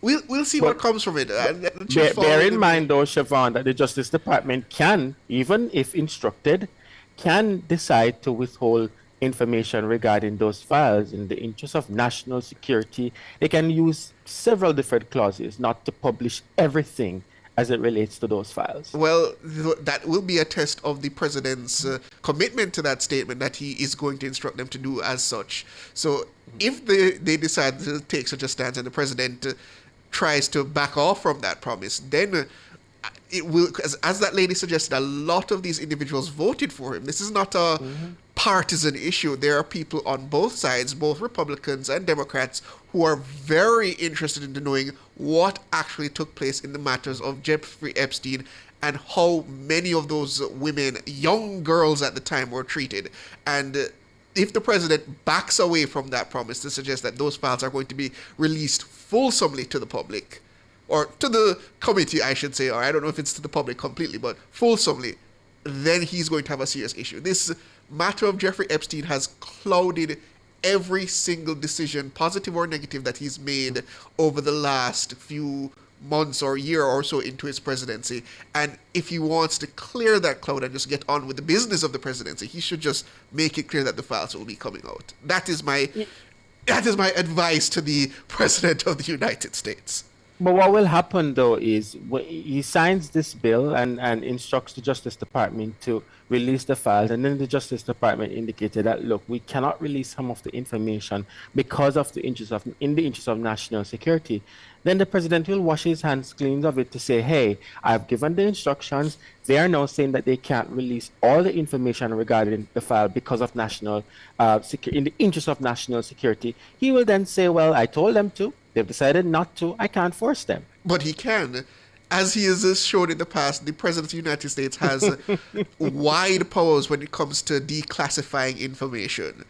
S1: we'll see what comes from it.
S6: Bear in mind, though, Siobhan, that the Justice Department can, even if instructed, can decide to withhold information regarding those files in the interest of national security. They can use several different clauses not to publish everything as it relates to those files.
S1: Well, that will be a test of the president's commitment to that statement that he is going to instruct them to do as such. So if they decide to take such a stance and the president tries to back off from that promise, then it will, as that lady suggested, a lot of these individuals voted for him. This is not a partisan issue. There are people on both sides, both Republicans and Democrats, who are very interested in knowing what actually took place in the matters of Jeffrey Epstein and how many of those women, young girls at the time, were treated. And if the president backs away from that promise to suggest that those files are going to be released fulsomely to the public, or to the committee, I should say, or I don't know if it's to the public completely, but fulsomely, then he's going to have a serious issue. This matter of Jeffrey Epstein has clouded every single decision, positive or negative, that he's made over the last few months or year or so into his presidency. And if he wants to clear that cloud and just get on with the business of the presidency, he should just make it clear that the files will be coming out. That is my advice to the President of the United States.
S6: But what will happen, though, is he signs this bill and instructs the Justice Department to release the files, and then the Justice Department indicated that, look, we cannot release some of the information because of in the interest of national security. Then the president will wash his hands clean of it to say, hey, I've given the instructions. They are now saying that they can't release all the information regarding the file because of national in the interest of national security. He will then say, well, I told them to. They've decided not to. I can't force them.
S1: But he can. As he has shown in the past, the President of the United States has wide powers when it comes to declassifying information.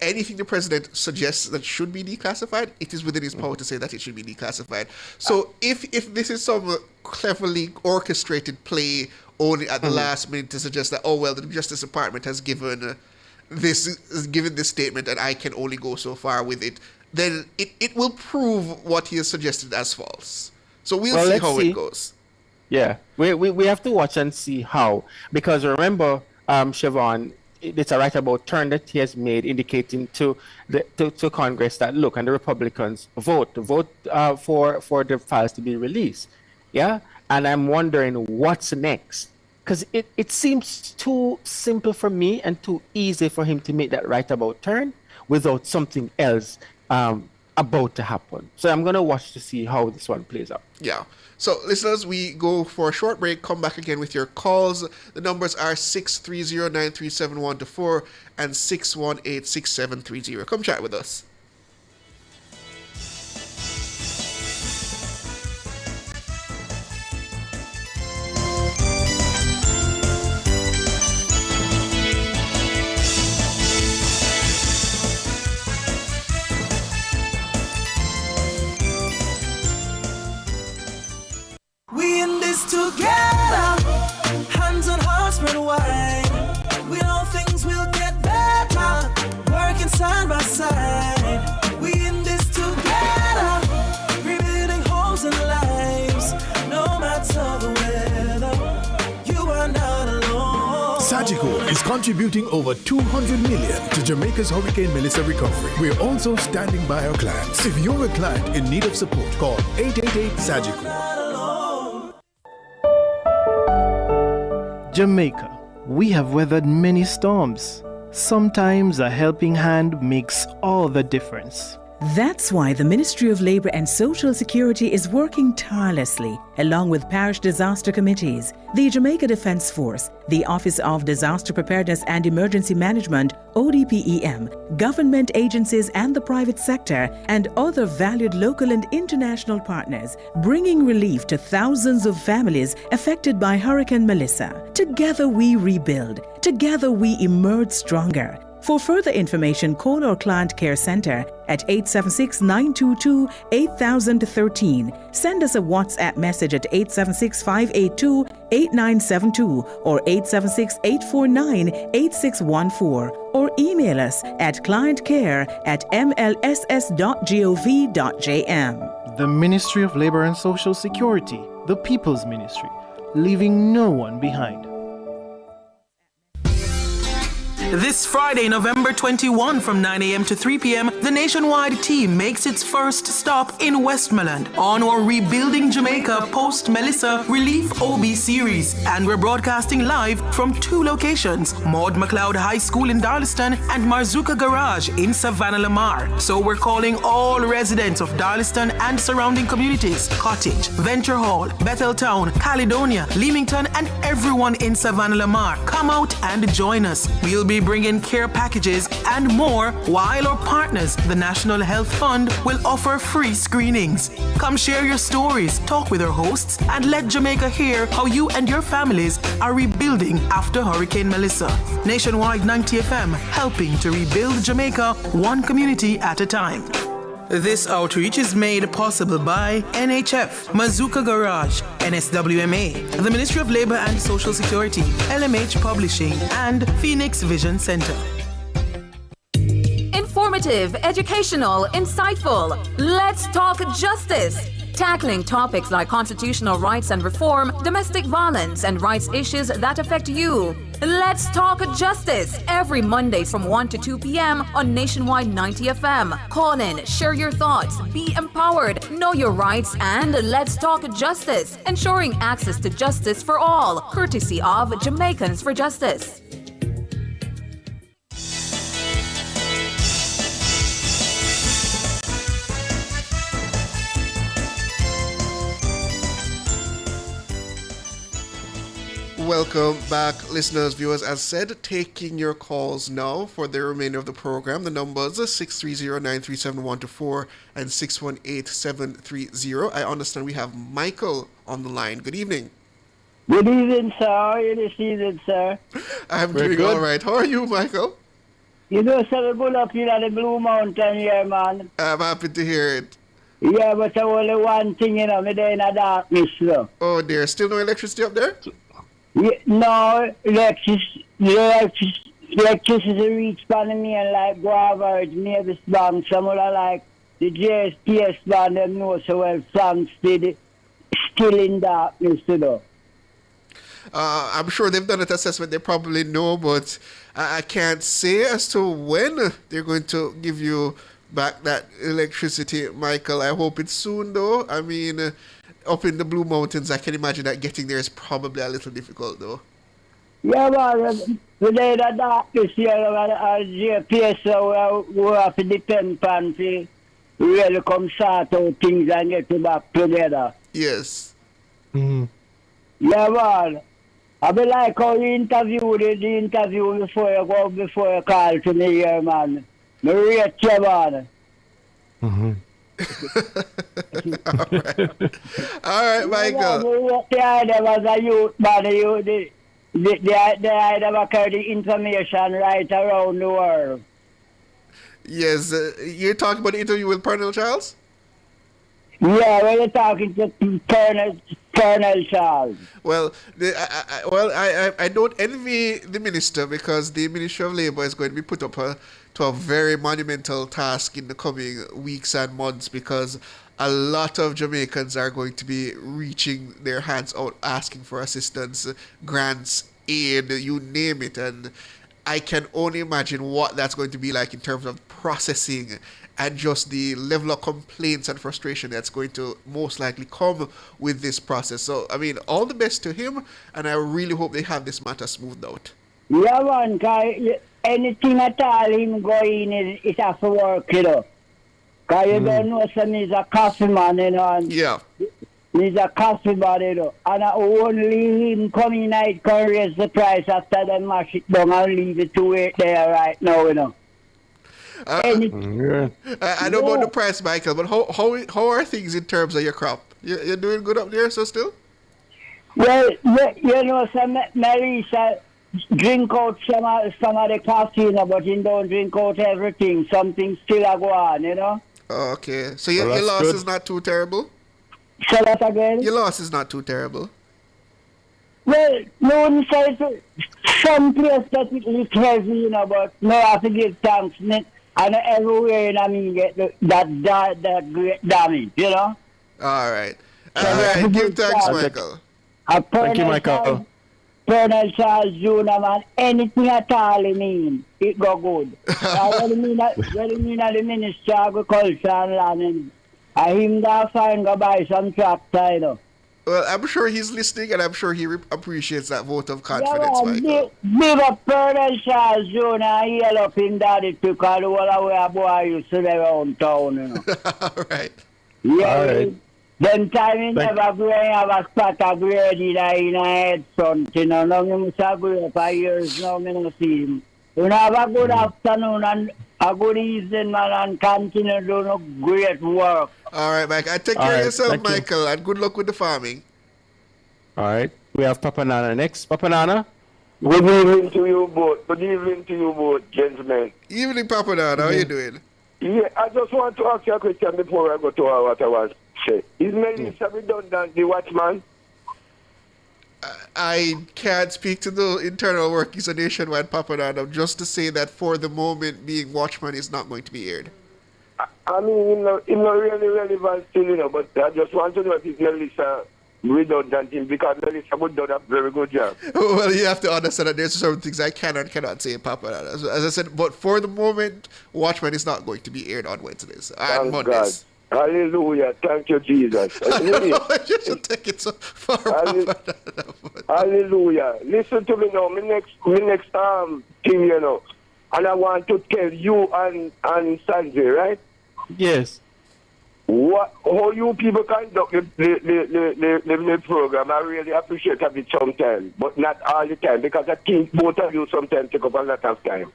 S1: Anything the president suggests that should be declassified, it is within his power to say that it should be declassified. So if this is some cleverly orchestrated play only at the last minute to suggest that, oh, well, the Justice Department has given this statement and I can only go so far with it, then it will prove what he has suggested as false. So we'll see how it goes.
S6: Yeah, we have to watch and see how, because remember, Siobhan, it's a right about turn that he has made, indicating to Congress that look, and the Republicans vote for the files to be released. Yeah, and I'm wondering what's next, because it seems too simple for me and too easy for him to make that right about turn without something else about to happen. So I'm gonna watch to see how this one plays out.
S1: Yeah. So, listeners, we go for a short break. Come back again with your calls. The numbers are 630-937-124 and 618-6730. Come chat with us.
S10: We in this together, hands on hearts spread wide. We know things will get better, working side by side. We in this together, rebuilding homes and lives, no matter the weather. You are not alone.
S12: Sagicor is contributing over $200 million to Jamaica's Hurricane Melissa recovery. We're also standing by our clients. If you're a client in need of support, call 888-SAGICOR.
S3: Jamaica, we have weathered many storms. Sometimes a helping hand makes all the difference.
S4: That's why the Ministry of Labour and Social Security is working tirelessly, along with parish disaster committees, the Jamaica Defence Force, the Office of Disaster Preparedness and Emergency Management, ODPEM, government agencies and the private sector, and other valued local and international partners, bringing relief to thousands of families affected by Hurricane Melissa. Together we rebuild. Together we emerge stronger. For further information, call our Client Care Centre at 876-922-8013. Send us a WhatsApp message at 876-582-8972 or 876-849-8614, or email us at clientcare@mlss.gov.jm.
S3: The Ministry of Labour and Social Security, the People's Ministry, leaving no one behind.
S2: This Friday, November 21 from 9 a.m. to 3 p.m., the Nationwide team makes its first stop in Westmoreland on our Rebuilding Jamaica Post-Melissa Relief OB series. And we're broadcasting live from two locations, Maud McLeod High School in Darlaston and Marzuka Garage in Savannah Lamar. So we're calling all residents of Darlaston and surrounding communities, Cottage, Venture Hall, Betheltown, Caledonia, Leamington, and everyone in Savannah Lamar. Come out and join us. We'll be bringing care packages and more, while our partners, the National Health Fund, will offer free screenings. Come share your stories, talk with our hosts, and let Jamaica hear how you and your families are rebuilding after Hurricane Melissa. Nationwide 90 FM, helping to rebuild Jamaica one community at a time. This outreach is made possible by NHF, Marzuka Garage, NSWMA, the Ministry of Labour and Social Security, LMH Publishing, and Phoenix Vision Center.
S23: Informative, educational, insightful. Let's talk justice. Tackling topics like constitutional rights and reform, domestic violence, and rights issues that affect you. Let's talk justice every Monday from 1 to 2 p.m. on Nationwide 90 FM. Call in, share your thoughts, be empowered, know your rights, and let's talk justice, ensuring access to justice for all, courtesy of Jamaicans for Justice.
S1: Welcome back, listeners, viewers. As said, taking your calls now for the remainder of the program. The numbers are 630-937-124 and 618-730. I understand we have Michael on the line. Good evening.
S24: Good evening, sir. How are you this evening, sir?
S1: I'm doing all right. How are you, Michael?
S24: You know, sir, good up here at the Blue Mountain here, man.
S1: I'm happy to hear it.
S24: Yeah, but there's only one thing, you know, me there in the darkness, though.
S1: Oh, dear. Still no electricity up there?
S24: Yeah, no, electricity reach from me and like Guava, Mavis Bank, some of like the JSPS band, them know so well, Frank did still in darkness, you know.
S1: I'm sure they've done an assessment. They probably know, but I can't say as to when they're going to give you back that electricity, Michael. I hope it's soon, though. I mean, up in the Blue Mountains, I can imagine that getting there is probably a little difficult, though.
S24: Yeah, well, today the darkness here, GPS, we have to depend on to really come sort out things and get it back together.
S1: Yes.
S24: Yeah, well, I be like how you interview the interview before you call to me here, man. Me rate you, man.
S1: All right, Michael.
S24: The idea was a youth, man. The idea was carry the information right around the world.
S1: Yes, you're talking about the interview with Colonel Charles?
S24: Yeah, when you're talking to Colonel Charles.
S1: Well, I don't envy the minister, because the Ministry of Labour is going to be put up to a very monumental task in the coming weeks and months, because a lot of Jamaicans are going to be reaching their hands out, asking for assistance, grants, aid, you name it. And I can only imagine what that's going to be like in terms of processing and just the level of complaints and frustration that's going to most likely come with this process. So, I mean, all the best to him, and I really hope they have this matter smoothed out.
S24: Yeah, man, because anything at all him going in, it has to work, you know. Because you don't know, so he's a coffee man, you know. And
S1: yeah.
S24: He's a coffee man, you know. And only him coming out can raise the price after they mash it down and leave it to wait there right now, you know.
S1: I know about the price, Michael, but how are things in terms of your crop? You're doing good up there, so still?
S24: Well, you know, so Marisa drink out some of the coffee, you know, but he don't drink out everything. Something still go on, you know.
S1: Oh, okay, so your loss is not too terrible?
S24: Say that again?
S1: Your loss is not too terrible?
S24: Well, no one says some place that it looks heavy, you know, but no, I have to give thanks. And everywhere, I mean, get that great damage, you know?
S1: All right. All right, give thanks, Michael.
S6: Thank you, Michael.
S24: Colonel Charles Jr., man, anything at all, I mean, it go good. What do you mean the Minister of Agriculture and Land? I him that fine go buy some tractor, you know.
S1: Well, I'm sure he's listening, and I'm sure he appreciates that vote of confidence, Michael.
S24: Big up Colonel Charles Jr. and yell up him daddy took all the way a boy used to live around town, you know.
S1: All right.
S24: Yeah.
S6: All right.
S24: Them time he never go and have a spot of grade in a head front, you know. Now he must have grown for years now, I don't see him. You know, have a good afternoon and a good evening, man, and continue doing great work.
S1: All right, Mike. Take care of yourself, Michael, and good luck with the farming.
S6: All right. We have Papa Nana next. Papa Nana?
S15: Good evening to you both. Good evening to you both, gentlemen.
S1: Evening, Papa Nana. How are you doing?
S15: Yeah, I just want to ask you a question before I go to what I was saying. Is Melissa redundant, the watchman?
S1: I can't speak to the internal workings of Nationwide, Papa Nana, just to say that for the moment, being watchman is not going to be aired.
S15: I mean, it's not really relevant still, you know, but I just want to know if it's Melissa redundant, because Melissa would do a very good job.
S1: Well, you have to understand that there's certain things I can and cannot say, Papa Nana. As I said, but for the moment, Watchmen is not going to be aired on Wednesdays and Mondays.
S15: God. Hallelujah. Thank you, Jesus.
S1: You should take it so far, Papa Nana.
S15: Hallelujah. Listen to me now. My next thing, you know, and I want to tell you and Sanjay, right?
S6: Yes.
S15: How you people conduct the program, I really appreciate it sometimes, but not all the time, because I think both of you sometimes take up a lot of time.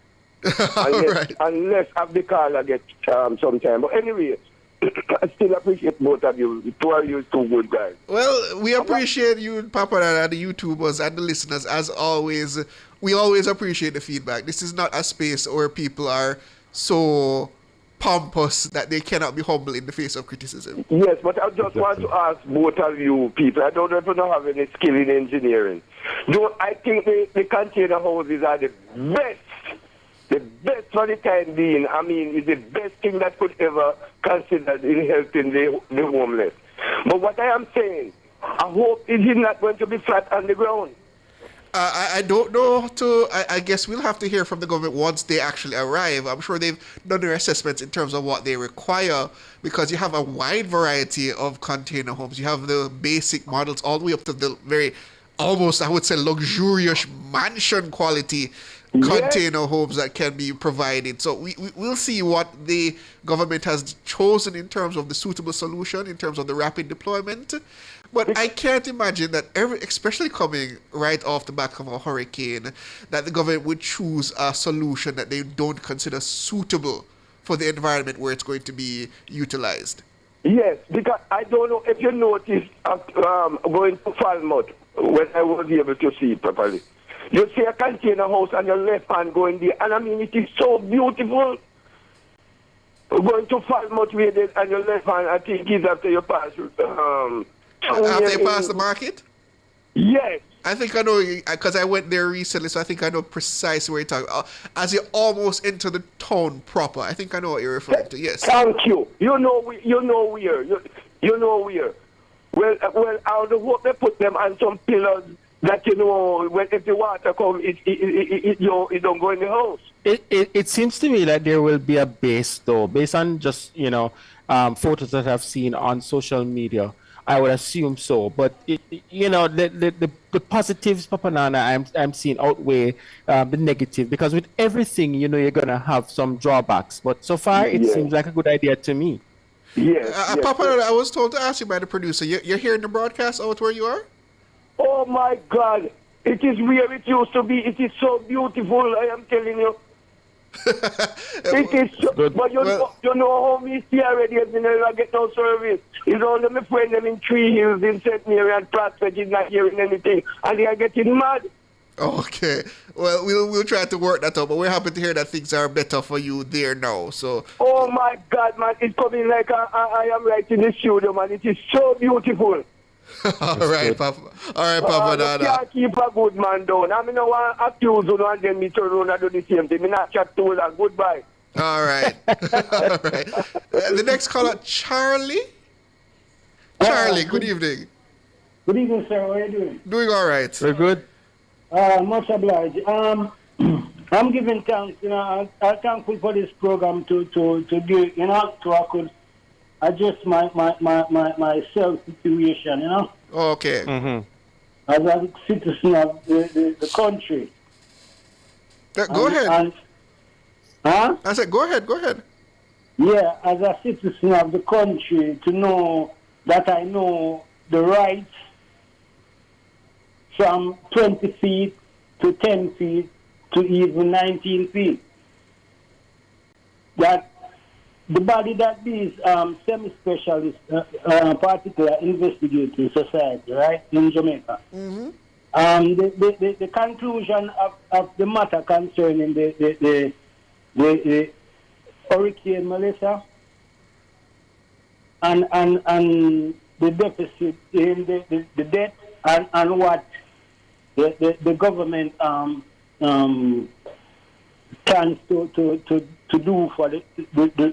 S15: Unless I have the call I get sometime. But anyway, I still appreciate both of you. Two of you two good guys.
S1: Well, we appreciate you, Papa, and the YouTubers and the listeners, as always. We always appreciate the feedback. This is not a space where people are so pompous that they cannot be humble in the face of criticism.
S15: Yes, but I just want to ask both of you people, I don't know if you don't have any skill in engineering. I think the container houses are the best for the time being. I mean, it's the best thing that could ever considered in helping the homeless. But what I am saying, I hope it is not going to be flat on the ground.
S1: I don't know. I guess we'll have to hear from the government once they actually arrive. I'm sure they've done their assessments in terms of what they require, because you have a wide variety of container homes. You have the basic models all the way up to the very, almost, I would say, luxurious mansion quality container homes that can be provided. So we'll see what the government has chosen in terms of the suitable solution, in terms of the rapid deployment. But I can't imagine that especially coming right off the back of a hurricane, that the government would choose a solution that they don't consider suitable for the environment where it's going to be utilized.
S15: Yes, because I don't know if you noticed going to Falmouth when I was able to see it properly. You see a container house on your left hand going there, and I mean it is so beautiful. Going to Falmouth way there on your left hand, I think is after you pass.
S1: After you pass the market?
S15: Yes.
S1: I think I know, because I went there recently, so I think I know precisely where you're talking about. As you almost enter the town proper, I think I know what you're referring to, yes.
S15: Thank you. You know where. You know where. Well, I would hope they put them on some pillars that, you know, when if the water comes, it don't go in the house.
S6: It seems to me that there will be a base, though, based on just, photos that I've seen on social media. I would assume so, but the positives, Papa Nana, I'm seeing outweigh the negative, because with everything, you're gonna have some drawbacks. But so far, it seems like a good idea to me.
S15: Yes.
S1: Papa Nana, I was told to ask you by the producer. You're hearing the broadcast out where you are?
S15: Oh my God! It is where it used to be. It is so beautiful. I am telling you. It is so, but you know how me see already, I never get no service. It's only my friend them in Tree Hills, in St. Mary and Prospect is not hearing anything, and they are getting mad.
S1: Okay, well, we'll try to work that out, but we're happy to hear that things are better for you there now. So.
S15: Oh my God, man! It's coming like I am right in the studio, man. It is so beautiful.
S1: All right, Papa. All right, Papa Nana.
S15: I can't keep a good man down. I mean, I want to accuse you and then me turn around and do the same thing. I not chat too long. Goodbye.
S1: All right. All right. The next caller, Charlie. Charlie, good evening.
S7: Good evening, sir. How are you doing?
S1: Doing all right.
S6: Very good.
S7: Much obliged. I'm giving thanks. I'm thankful for this program to give, so I could adjust my self situation,
S1: Okay.
S6: Mm-hmm.
S7: As a citizen of the country.
S1: Go ahead. I said, go ahead.
S7: Yeah, as a citizen of the country, to know that I know the rights from 20 feet to 10 feet to even 19 feet. That the body that these semi-specialist, particular investigative society, right, in Jamaica,
S1: mm-hmm.
S7: The conclusion of the matter concerning the Hurricane Melissa and the deficit in the debt and what the government plans to do for the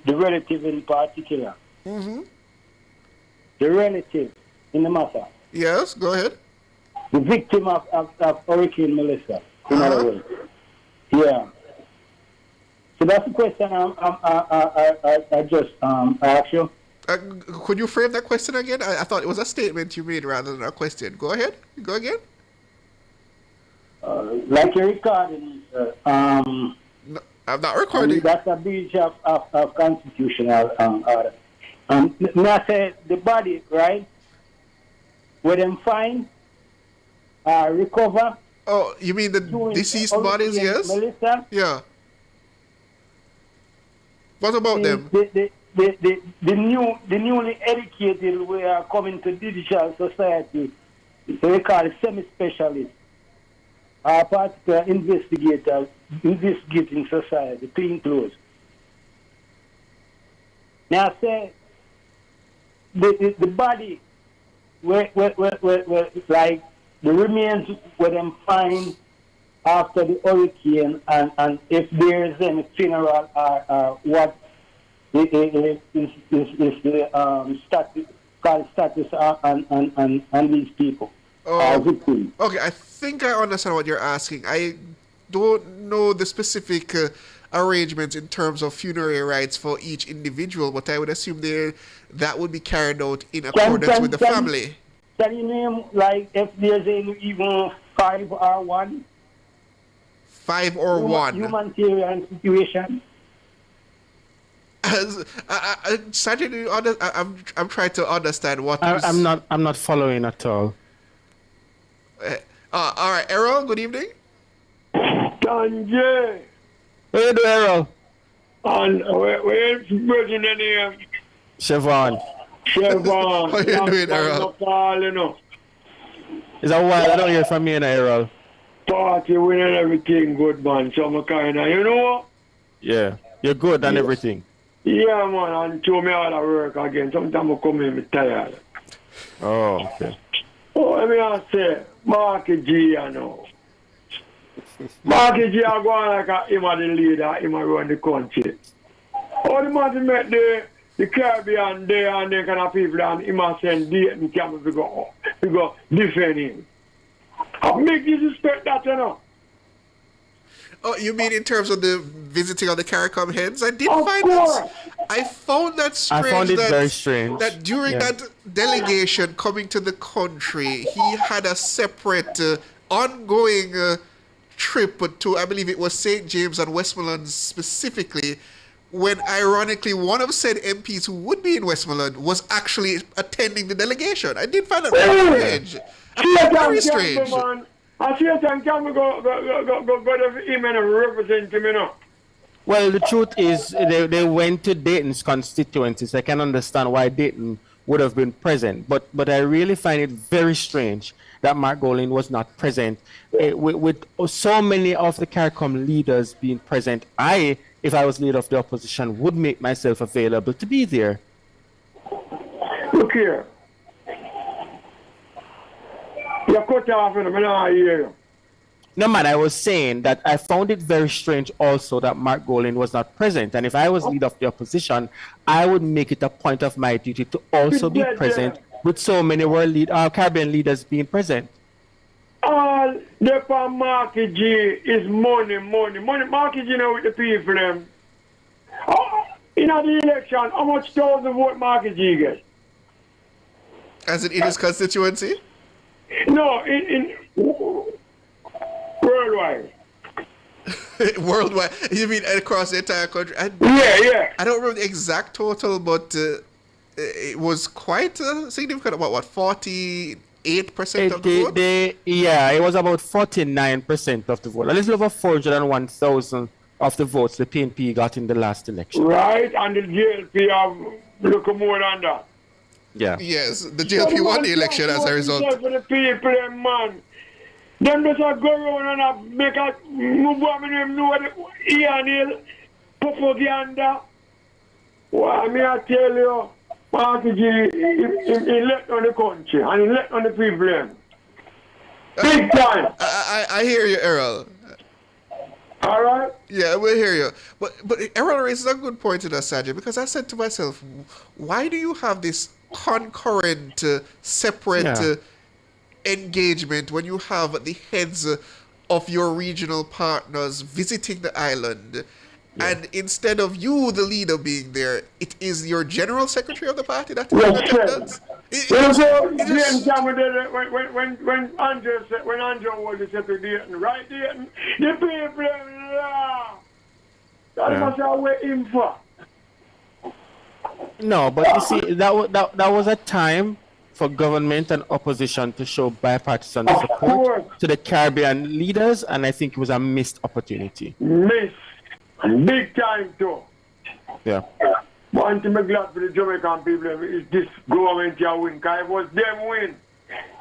S7: relative in particular.
S1: Mm-hmm.
S7: The relative in the matter.
S1: Yes, go ahead.
S7: The victim of Hurricane Melissa, in other words. Yeah. So that's the question I just asked you.
S1: Could you frame that question again? I thought it was a statement you made rather than a question. Go ahead. Go again.
S7: Like you're recording,
S1: no, I'm not recording.
S7: That's a breach of constitutional order. May I say the body, right? Where them find, recover.
S1: Oh, you mean the deceased bodies? Yes.
S7: Melissa?
S1: Yeah. What about them?
S7: The newly educated we are coming to digital society. They call it semi-specialists. Particular investigators, investigating society, clean clothes. Now I say the body where like the remains where them find after the hurricane and if there is any funeral or what is the status on these people.
S1: Okay, I think I understand what you're asking. I don't know the specific arrangements in terms of funerary rights for each individual, but I would assume that would be carried out in accordance with the family.
S7: Can you name, like, if there's even 5 or 1?
S1: 5 or 1?
S7: Humanitarian situation.
S1: Certainly, I'm trying to understand what.
S6: I'm not following at all.
S1: All right, Errol. Good evening.
S5: Sanjay.
S6: What you do, Errol?
S5: And where's the name?
S6: Siobhan.
S5: Siobhan.
S1: How you doing, Errol?
S6: It's a while I don't hear from you, Errol.
S5: Party winning everything good, man. So I'm kind of, you know what?
S6: Yeah, you're good and everything.
S5: Yeah, man, and show me how to work again. Sometimes I come in, I'm tired.
S6: Oh, okay.
S5: Oh, let me say, Marky G, I know. Marky G, I go on like him are the leader, him are run the country. All the man to make the Caribbean there and them kind of people, and him are send Dayton camp to go defend him. I make you suspect that, you know.
S1: Oh, you mean in terms of the visiting of the CARICOM heads? I found that strange.
S6: I found it very strange.
S1: That during that delegation coming to the country, he had a separate ongoing trip to, I believe it was St. James and Westmoreland specifically, when ironically one of said MPs who would be in Westmoreland was actually attending the delegation. I did find that very strange. Very strange.
S5: I see that can go to him and represent him, you know.
S6: Well, the truth is, they went to Dayton's constituencies. I can understand why Dayton would have been present, but I really find it very strange that Mark Golding was not present. With so many of the CARICOM leaders being present, if I was leader of the opposition, would make myself available to be there.
S5: Look here. You cut off and I'm not hear you.
S6: No, man, I was saying that I found it very strange also that Mark Golding was not present. And if I was leader of the opposition, I would make it a point of my duty to also be present with so many Caribbean leaders being present.
S5: All the for Marky G is money. Marky G now with the people, them. In the election, how much thousand vote Marky G get?
S1: As in his constituency?
S5: No, in worldwide.
S1: Worldwide? You mean across the entire country?
S5: Yeah.
S1: I don't remember the exact total, but it was quite significant. About what, 48% of the vote?
S6: It was about 49% of the vote. A little over 401,000 of the votes the PNP got in the last election.
S5: Right, and the GLP have look more than that.
S6: Yeah.
S1: Yes, the GLP won the election as a result.
S5: For the people, man. Them just go around and make a move on them know the Ian propaganda. Well, I tell you, Marky G, he left on the country and he left on the people. Big time.
S1: I hear you, Errol.
S5: All right?
S1: Yeah, we'll hear you. But Errol raises a good point in that, Sajid, because I said to myself, why do you have this concurrent, separate engagement when you have the heads of your regional partners visiting the island, and instead of you, the leader, being there, it is your general secretary of the party that is in attendance?
S5: When Andrew was the secretary, right there, the people, that must have waiting for.
S6: No, but you see, that was a time for government and opposition to show bipartisan support to the Caribbean leaders, and I think it was a missed opportunity.
S5: Big time too.
S6: Yeah.
S5: One thing I'm glad for the Jamaican people is this government here win, because it was them win.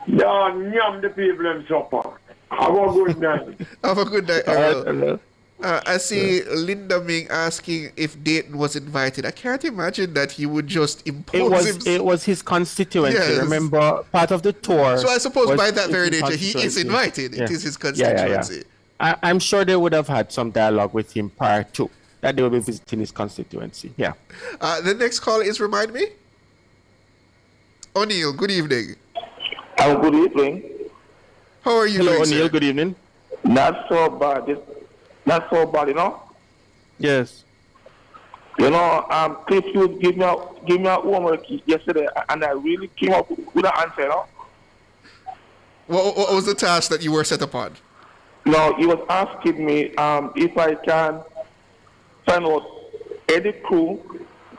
S5: They yam the people them supper. Have a good night.
S1: Have a good night, Errol. I see Linda Ming asking if Dayton was invited. I can't imagine that he would just impose himself.
S6: It was his constituency. Yes. Remember, part of the tour.
S1: So I suppose by that very nature, he is invited. Yeah. It is his constituency.
S6: Yeah. I'm sure they would have had some dialogue with him prior to that they will be visiting his constituency. Yeah.
S1: The next call is, remind me? O'Neill, good evening.
S17: Good evening.
S1: How are you
S6: Hello,
S1: doing,
S6: O'Neill.
S1: sir?
S6: Good evening.
S17: Not so bad. Not so bad, you know.
S6: Yes.
S17: You know, Cliff, you give me a homework yesterday, and I really came up with an answer, you know.
S1: What was the task that you were set upon?
S17: No, he was asking me if I can find out any crew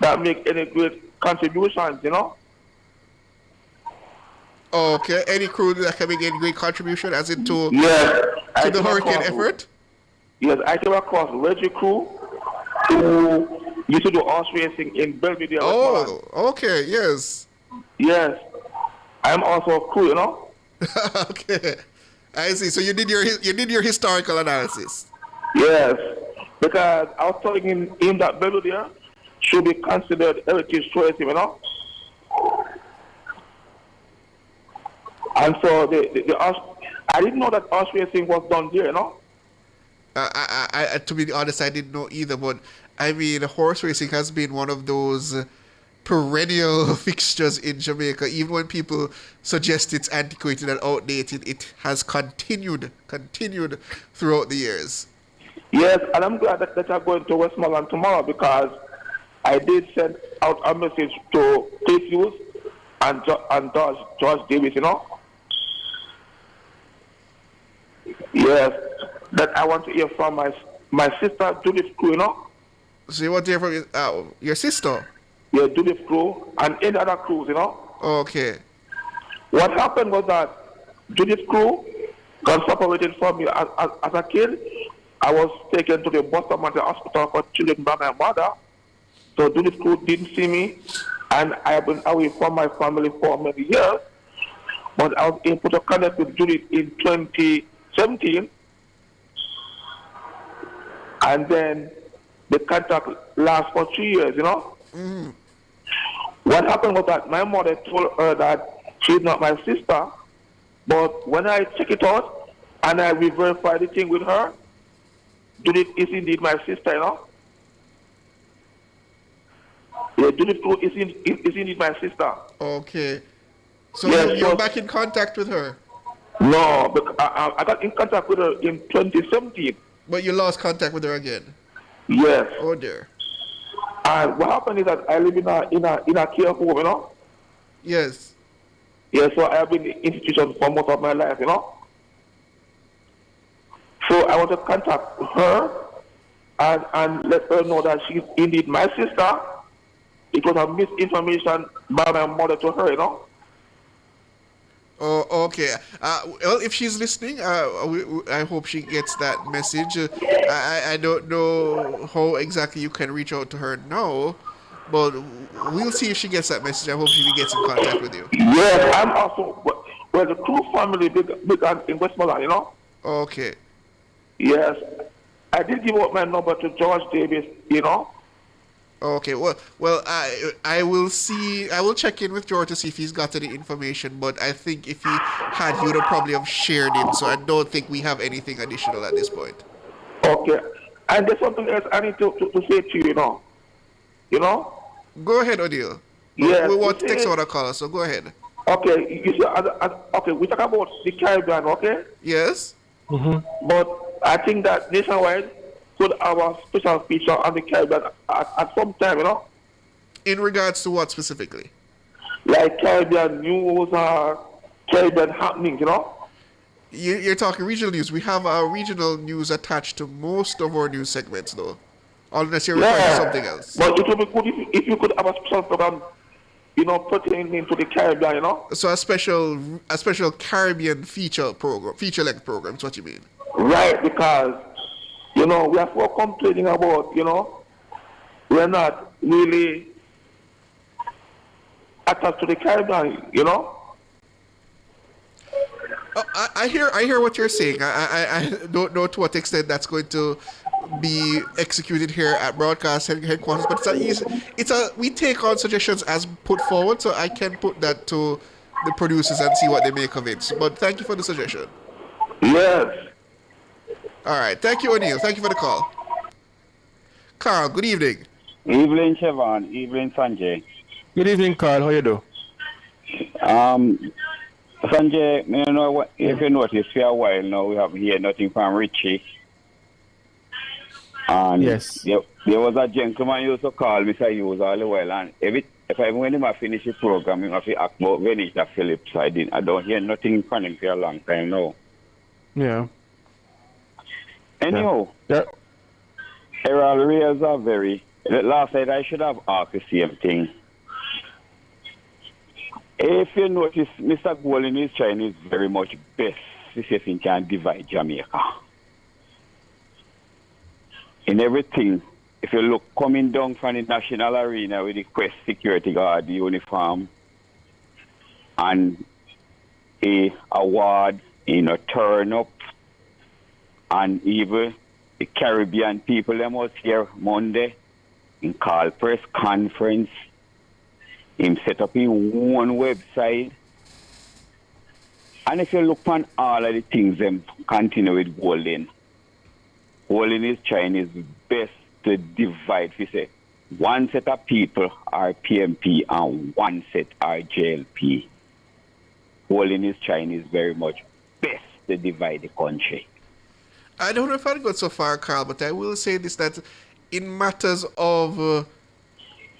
S17: that make any great contributions, you know.
S1: Okay, any crew that can make any great contribution as in to the hurricane effort?
S17: Yes, I came across Reggie Crew who used to do horse racing in Belvedere.
S1: Oh, okay, yes.
S17: Yes. I'm also a crew, you know.
S1: Okay, I see. So you did your historical analysis.
S17: Yes, because I was telling him that Belvedere should be considered heritage tourism, you know. And so I didn't know that horse racing was done there, you know.
S1: I to be honest, I didn't know either. But I mean, horse racing has been one of those perennial fixtures in Jamaica. Even when people suggest it's antiquated and outdated, it has continued throughout the years.
S17: Yes, and I'm glad that I'm going to Westmoreland tomorrow because I did send out a message to Cliff Hughes and George Davis, you know. Yes, that I want to hear from my sister Judith Crew, you know.
S1: So you want to hear from your sister?
S17: Yeah, Judith Crew and any other crews, you know.
S1: Okay.
S17: What happened was that Judith Crew got separated from me as a kid. I was taken to the Boston Mental Hospital for Children by my mother. So Judith Crew didn't see me, and I have been away from my family for many years. But I was able to connect with Judith in 2017, and then the contact lasts for 3 years, you know.
S1: Mm-hmm.
S17: What happened was that my mother told her that she's not my sister, but when I check it out and I re-verify the thing with her, Judith is indeed my sister, you know. Yeah, Judith is indeed my sister.
S1: Okay. So
S17: yes,
S1: you're back in contact with her?
S17: No, but I got in contact with her in 2017.
S1: But you lost contact with her again?
S17: Yes.
S1: Oh dear.
S17: And what happened is that I live in a care home, you know.
S1: Yes.
S17: Yeah, so I have been in institution for most of my life, you know. So I want to contact her and let her know that she's indeed my sister. It was a misinformation by my mother to her, you know.
S1: Oh, okay. Well, if she's listening, I hope she gets that message. I don't know how exactly you can reach out to her now, but we'll see if she gets that message. I hope she gets in contact with you.
S17: Yes, I'm also, well, the Crew family big in Westmoreland, you know.
S1: Okay.
S17: Yes. I did give out my number to George Davis, you know.
S1: Okay, well, I will see. I will check in with George to see if he's got any information. But I think if he had, he would have probably have shared it. So I don't think we have anything additional at this point.
S17: Okay, and there's something else I need to say to you, you know. You know.
S1: Go ahead, O'Neill.
S17: Yes.
S1: We want to take some other callers, so go ahead.
S17: Okay, you see, okay, we talk about the Caribbean, okay?
S1: Yes.
S17: Mm-hmm. But I think that nationwide could have a special feature on the Caribbean at some time, you know?
S1: In regards to what specifically?
S17: Like Caribbean news or Caribbean happenings, you know?
S1: You're talking regional news. We have our regional news attached to most of our news segments, though. Unless you're referring to something else.
S17: But it would be good if you could have a special program, you know, pertaining to the Caribbean, you know?
S1: So a special Caribbean feature-length program, is what you mean?
S17: Right, because, you know, we are so complaining about, you know, we're not really attached to the Caribbean, you know?
S1: Oh, I hear what you're saying. I don't know to what extent that's going to be executed here at broadcast headquarters, but we take on suggestions as put forward, so I can put that to the producers and see what they make of it. But thank you for the suggestion.
S17: Yes.
S1: All right. Thank you, O'Neill. Thank you for the call. Carl, good evening.
S18: Evening, Siobhan. Evening, Sanjay.
S6: Good evening, Carl. How you do?
S9: Sanjay, you know what? If you notice for a while now, we haven't heard nothing from Richie. And
S6: yes,
S9: there was a gentleman who used to call Mr. Hughes all the while, and when he finish the program, he have to ask about Venetia Phillips. I don't hear nothing from him for a long time now.
S6: Yeah.
S9: Anyhow, Errol Reyes are very. Last night I should have asked the same thing. If you notice, Mr. Golding is trying his very much best to see if he can divide Jamaica. In everything, if you look coming down from the national arena with the Quest security guard uniform and a award in a turn up, and even the Caribbean people them was here Monday in call press conference. Him set up his own website. And if you look on all of the things them continue with Golding. Golding is trying his best to divide. He say one set of people are PMP and one set are JLP. Golding is trying his very much best to divide the country.
S1: I don't know if I'd go so far, Carl, but I will say this, that in matters of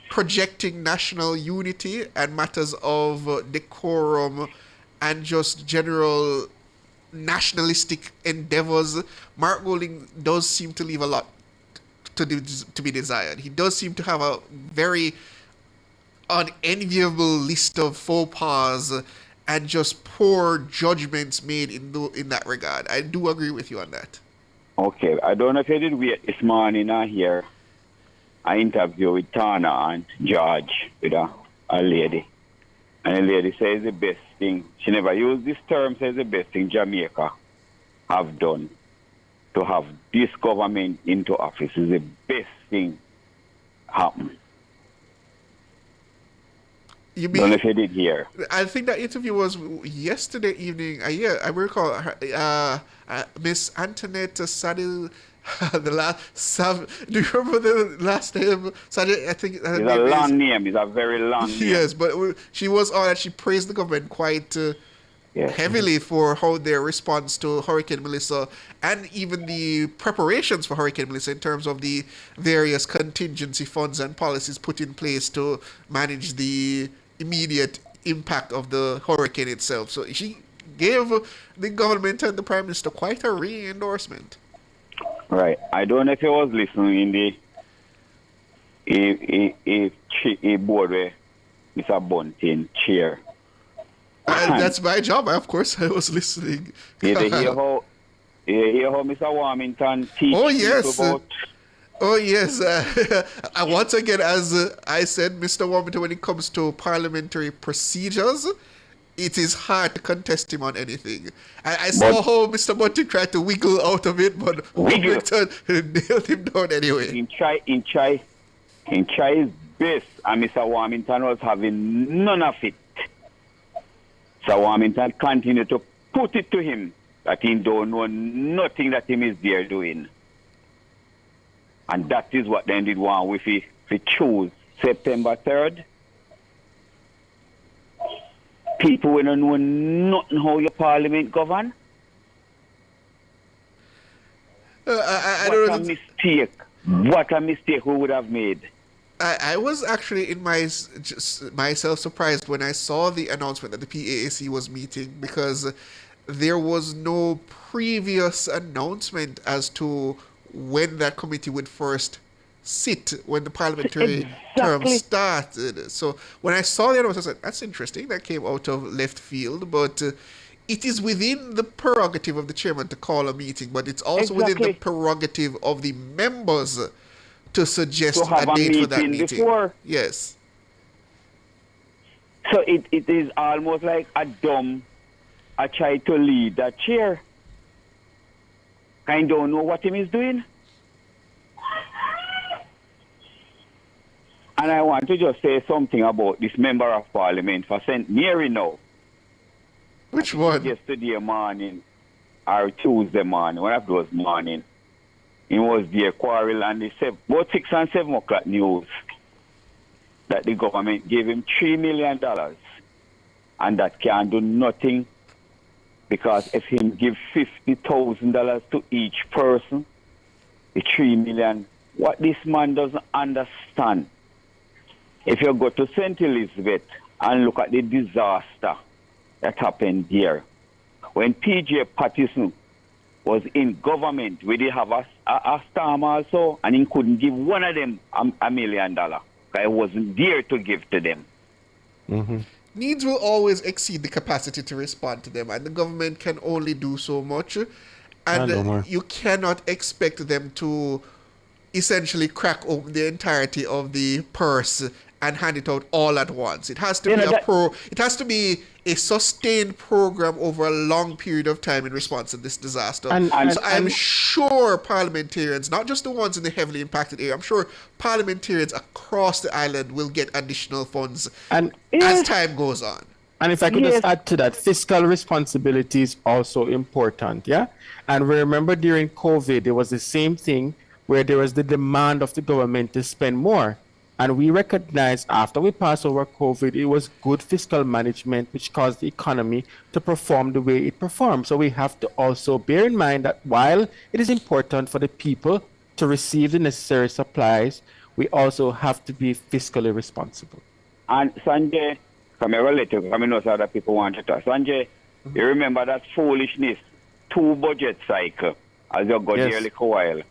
S1: projecting national unity and matters of decorum and just general nationalistic endeavors, Mark Golding does seem to leave a lot to be desired. He does seem to have a very unenviable list of faux pas and just poor judgments made in that regard. I do agree with you on that.
S9: Okay, I don't know if you did wait this morning I hear an interview with Tana and George with a lady. And the lady says the best thing, she never used this term, says the best thing Jamaica have done to have this government into office is the best thing happen.
S1: You
S9: don't know if you did hear.
S1: I think that interview was yesterday evening. I recall Miss Antoinette Sadil. Do you remember the last name? Sadil, I think
S9: it's a long name. It's a very long name.
S1: Yes, but she was on and she praised the government quite heavily for how their response to Hurricane Melissa and even the preparations for Hurricane Melissa in terms of the various contingency funds and policies put in place to manage the immediate impact of the hurricane itself. So she gave the government and the Prime Minister quite a re-endorsement.
S9: Right. I don't know if you was listening in a board where Mr. Bunting chair.
S1: That's my job. Of course, I was listening.
S9: You hear how Mr. Warmington teaches people about...
S1: Oh, yes. Once again, as I said, Mr. Warmington, when it comes to parliamentary procedures, it is hard to contest him on anything. I saw how Mr. Bunting tried to wiggle out of it, but Warmington nailed him down anyway.
S9: In try his best, and Mr. Warmington was having none of it. So Warmington continued to put it to him that he don't know nothing that him is there doing. And that is what they did want with it. They choose September 3rd. People will not know nothing how your parliament govern. What a mistake we would have made.
S1: I was actually in myself surprised when I saw the announcement that the PAAC was meeting, because there was no previous announcement as to when that committee would first sit, when the parliamentary term started. So when I saw the announcement, I said, that's interesting. That came out of left field, but it is within the prerogative of the chairman to call a meeting, but it's also within the prerogative of the members to suggest a date for that meeting.
S9: Before.
S1: Yes.
S9: So it is almost like I try to lead that chair. I don't know what him is doing. And I want to just say something about this member of parliament for St. Mary now.
S1: Which one?
S9: Yesterday morning or Tuesday morning, one of those morning, he was there quarrel and they said about 6 and 7 o'clock news that the government gave him $3 million and that can't do nothing, because if him give $50,000 to each person, the 3 million, what this man doesn't understand, if you go to St. Elizabeth and look at the disaster that happened here, when P.J. Patterson was in government, we did have a storm also, and he couldn't give one of them $1 million. I wasn't there to give to them.
S1: Needs will always exceed the capacity to respond to them, and the government can only do so much. And you cannot expect them to essentially crack open the entirety of the purse and hand it out all at once. It has to it has to be a sustained program over a long period of time in response to this disaster. So I'm sure parliamentarians, not just the ones in the heavily impacted area, I'm sure parliamentarians across the island will get additional funds as time goes on.
S6: And if I could just add to that, fiscal responsibility is also important, yeah? And we remember during COVID, there was the same thing where there was the demand of the government to spend more. And we recognized after we passed over COVID, it was good fiscal management which caused the economy to perform the way it performed. So we have to also bear in mind that while it is important for the people to receive the necessary supplies, we also have to be fiscally responsible.
S9: And Sanjay, from a relative, I mean, those other people want to talk. Sanjay, you remember that foolishness, 2 budget cycle, as you got there like a while,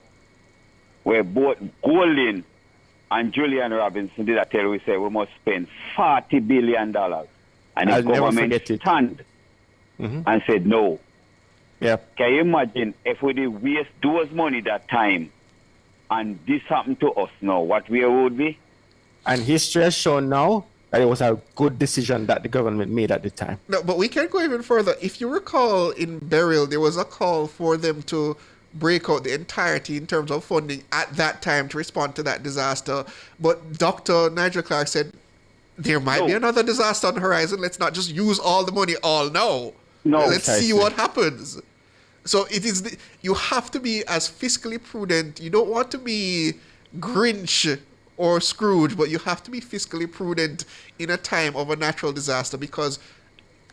S9: where both Golding and Julian Robinson did that tell we say we must spend $40 billion. And the government stand and said no.
S6: Yep.
S9: Can you imagine if we did waste those money that time and this happened to us now, what we would be?
S6: And history has shown now that it was a good decision that the government made at the time.
S1: No, but we can go even further. If you recall, in Beryl, there was a call for them to break out the entirety in terms of funding at that time to respond to that disaster. But Dr. Nigel Clark said, there might be another disaster on the horizon. Let's not just use all the money all now. Let's see what happens. So it is you have to be as fiscally prudent. You don't want to be Grinch or Scrooge, but you have to be fiscally prudent in a time of a natural disaster, because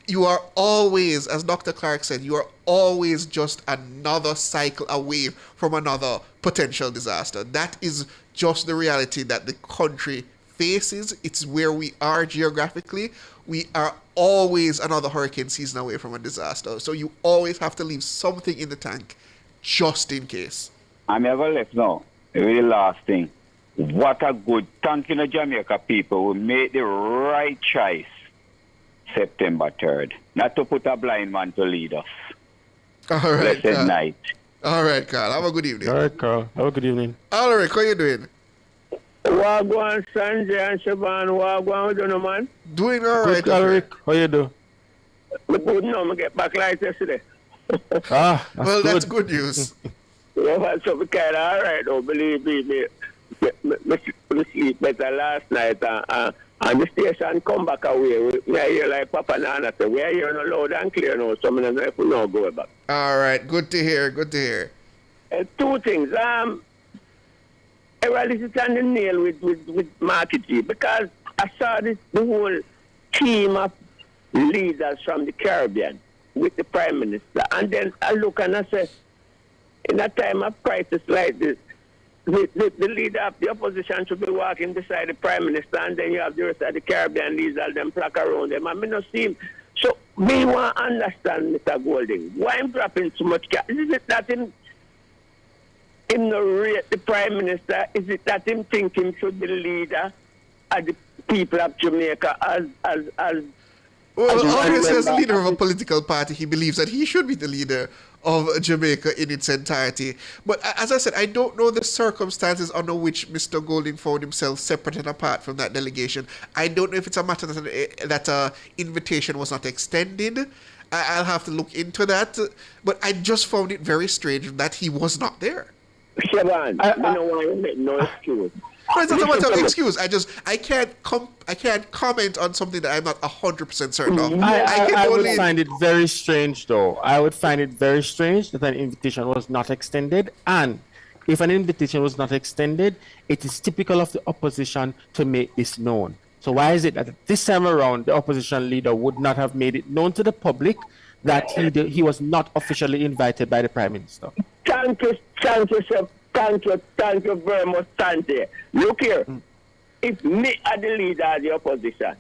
S1: you are always, as Dr. Clark said, you are always just another cycle away from another potential disaster. That is just the reality that the country faces. It's where we are geographically. We are always another hurricane season away from a disaster. So you always have to leave something in the tank just in case.
S9: I'm ever left now. The very last thing. What a good thank you to Jamaica people who made the right choice September 3rd. Not to put a blind man to lead us.
S1: All right,
S9: Blessed night.
S1: All right, Carl. Have a good evening.
S6: All right, Carl. Have a good evening.
S1: All right, how you doing?
S18: Wagwan, Sanjay and Siobhan. Wagwan, what you know, man?
S1: Doing all right.
S6: Good, Alric. How you do?
S18: I couldn't know, I get back like yesterday.
S1: That's good news.
S18: Yeah, so we kind of all right, though, believe me. I sleep better last night, and the station come back away. We are here like Papa Nana said, we are here no loud and clear now, so I don't know if we now go back.
S1: All right, good to hear, good to hear.
S18: 2 things. This is on the nail with Market G, because I saw the whole team of leaders from the Caribbean with the Prime Minister, and then I look and I say, in a time of crisis like this, the leader of the opposition should be walking beside the Prime Minister, and then you have the rest of the Caribbean leaders, all them plaque around them. I mean, not see him. So, we want to understand, Mr. Golding, why I'm dropping so much cash? Is it that him no rate the Prime Minister? Is it that him think him should be the leader of the people of Jamaica as
S1: well, obviously, as the leader of a political party, he believes that he should be the leader of Jamaica in its entirety. But as I said, I don't know the circumstances under which Mr. Golding found himself separate and apart from that delegation. I don't know if it's a matter that invitation was not extended. I'll have to look into that. But I just found it very strange that he was not there.
S18: Siobhan, I don't want to make no excuse.
S1: No, it's not a matter of excuse. I can't comment on something that I'm not 100% certain of.
S6: I would find it very strange, though. I would find it very strange that an invitation was not extended. And if an invitation was not extended, it is typical of the opposition to make this known. So why is it that this time around the opposition leader would not have made it known to the public that he was not officially invited by the Prime Minister?
S18: Thank you, sir. Thank you very much, Sanjay. Look here, if me are the leader of the opposition,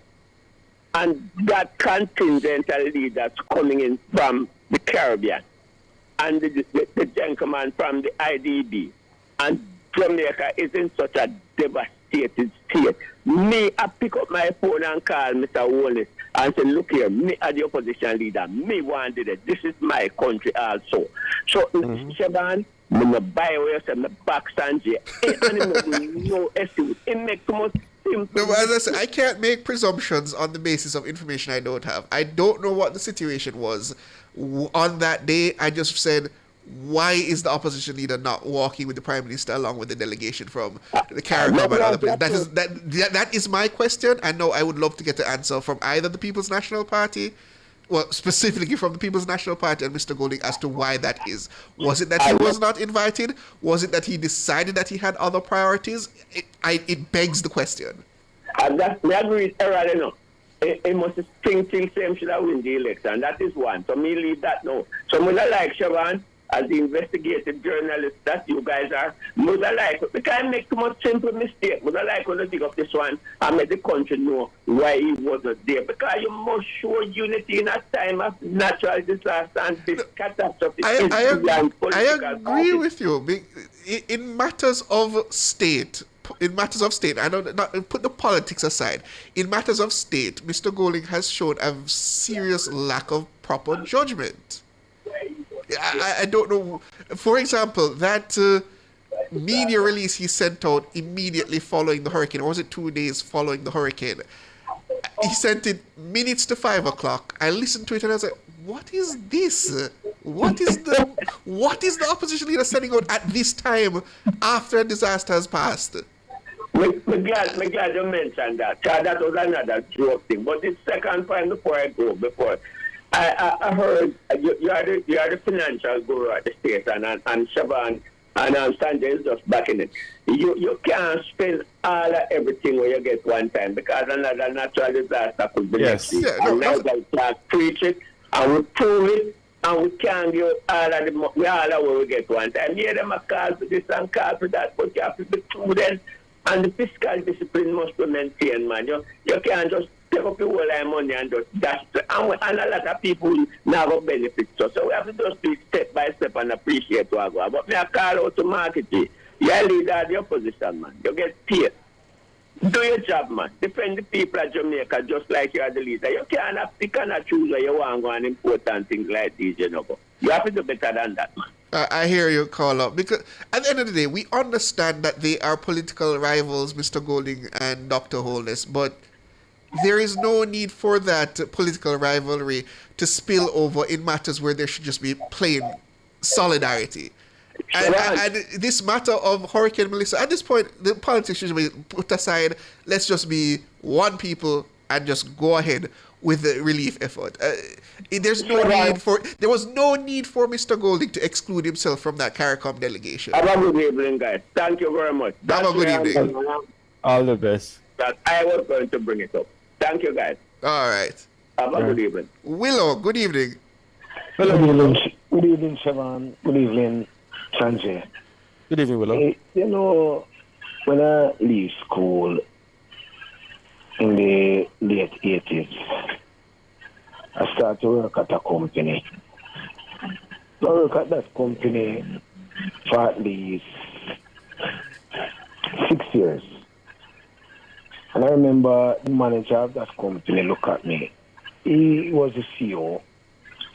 S18: and that contingent of leaders coming in from the Caribbean, and the gentleman from the IDB, and Jamaica is in such a devastated state. Me, I pick up my phone and call Mr. Wallace and say, look here, me as the opposition leader, me wanted it. This is my country also. So, Shaban, I'm going to buy away some back Sanjay. No excuse. It makes the most simple.
S1: No, as I said, I can't make presumptions on the basis of information I don't have. I don't know what the situation was on that day. I just said, why is the opposition leader not walking with the Prime Minister along with the delegation from the Caribbean and other places? That is my question, and no, I would love to get the answer from either the People's National Party, well, specifically from the People's National Party and Mr. Golding, as to why that is. Was it that he was not invited? Was it that he decided that he had other priorities? It begs the question.
S18: And that, I agree with Errol enough. It must think same should have win the election. That is one. So me leave that now. So me like Shaban, as the investigative journalist that you guys are, most like, because I make too much simple mistake. Most like when I dig up this one and make the country know why he wasn't there. Because you must show unity in a time of natural disaster and this catastrophe.
S1: I agree with you. In matters of state, I don't not, put the politics aside. In matters of state, Mr. Golding has shown a serious lack of proper judgment. I don't know. For example, that media release he sent out immediately following the hurricane, or was it 2 days following the hurricane? He sent it minutes to 5 o'clock. I listened to it and I was like, what is this? What is the opposition leader sending out at this time after a disaster has passed?
S18: I'm glad you mentioned that. That was another joke thing. But the second point before I go, I heard you are the financial guru at the station, and Shaban and Sanjay is just backing it. You can't spend all of everything when you get one time, because another natural disaster could be next week. And now we can't preach it, and we prove it, and we can't give all of the money, all of what we get one time. Yeah, them a call for this and call for that, but you have to be prudent, and the fiscal discipline must be maintained, man. You can't just take up your whole money and just dash it. And a lot of people now benefit. So we have to just do it step by step and appreciate what I go. But me I call out to marketing. You're leader of the opposition, man. You get paid. Do your job, man. Defend the people of Jamaica just like you are the leader. You cannot choose where you want to go and important things like these, you know. You have to do better than that, man.
S1: I hear you call up, because at the end of the day, we understand that they are political rivals, Mr. Golding and Dr. Holness, but there is no need for that political rivalry to spill over in matters where there should just be plain solidarity. And this matter of Hurricane Melissa, at this point, the politics should be put aside. Let's just be one people and just go ahead with the relief effort. There was no need for Mr. Golding to exclude himself from that CARICOM delegation.
S18: Have a good evening, guys. Thank you very much.
S1: Have a good evening.
S6: All the best.
S18: That I was going to bring it up. Thank you, guys.
S1: All right.
S18: Have a good evening.
S1: Willow, good evening.
S14: Good evening, Shaban. Good evening, Sanjay.
S6: Good evening, Willow.
S14: You know, when I leave school in the late 80s, I started to work at a company. I worked at that company for at least 6 years. And I remember the manager of that company looked at me. He was the CEO.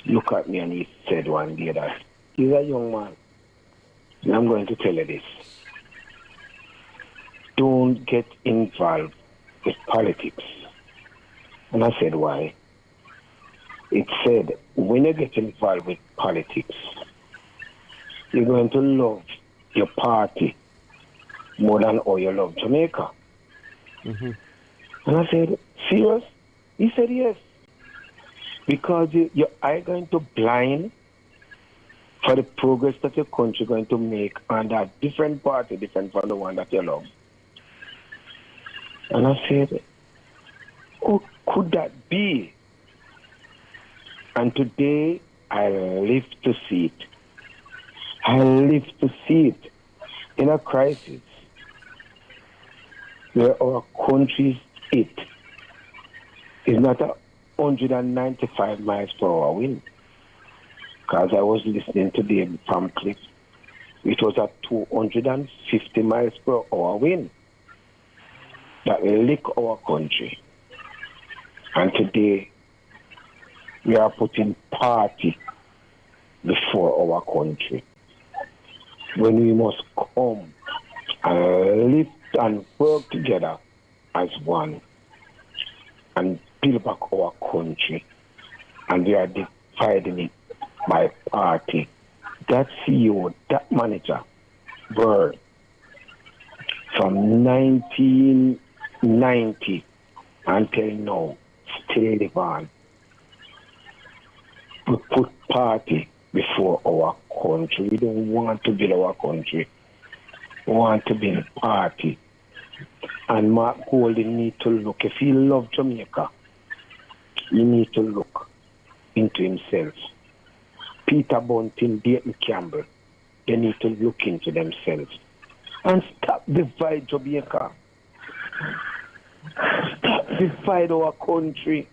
S14: Looked at me and he said one day that he's a young man. And I'm going to tell you this. Don't get involved with politics. And I said, why? It said, when you get involved with politics, you're going to love your party more than how you love Jamaica. Mm-hmm. And I said, serious? He said, yes. Because you are going to blind for the progress that your country is going to make under a different party, different from the one that you love. And I said, Who could that be? And today, I live to see it. I live to see it in a crisis where our country's it is not 195 miles per hour wind. Because I was listening today from Cliff, it was at 250 miles per hour wind that lick our country. And today, we are putting party before our country. When we must come and live and work together as one and build back our country. And we are dividing it by party. That CEO, that manager, were from 1990 until now, still live on. We put party before our country. We don't want to build our country. We want to build party. And Mark Golding need to look. If he loves Jamaica, he need to look into himself. Peter Bunting, Dayton Campbell, they need to look into themselves. And stop divide Jamaica. Stop divide our country.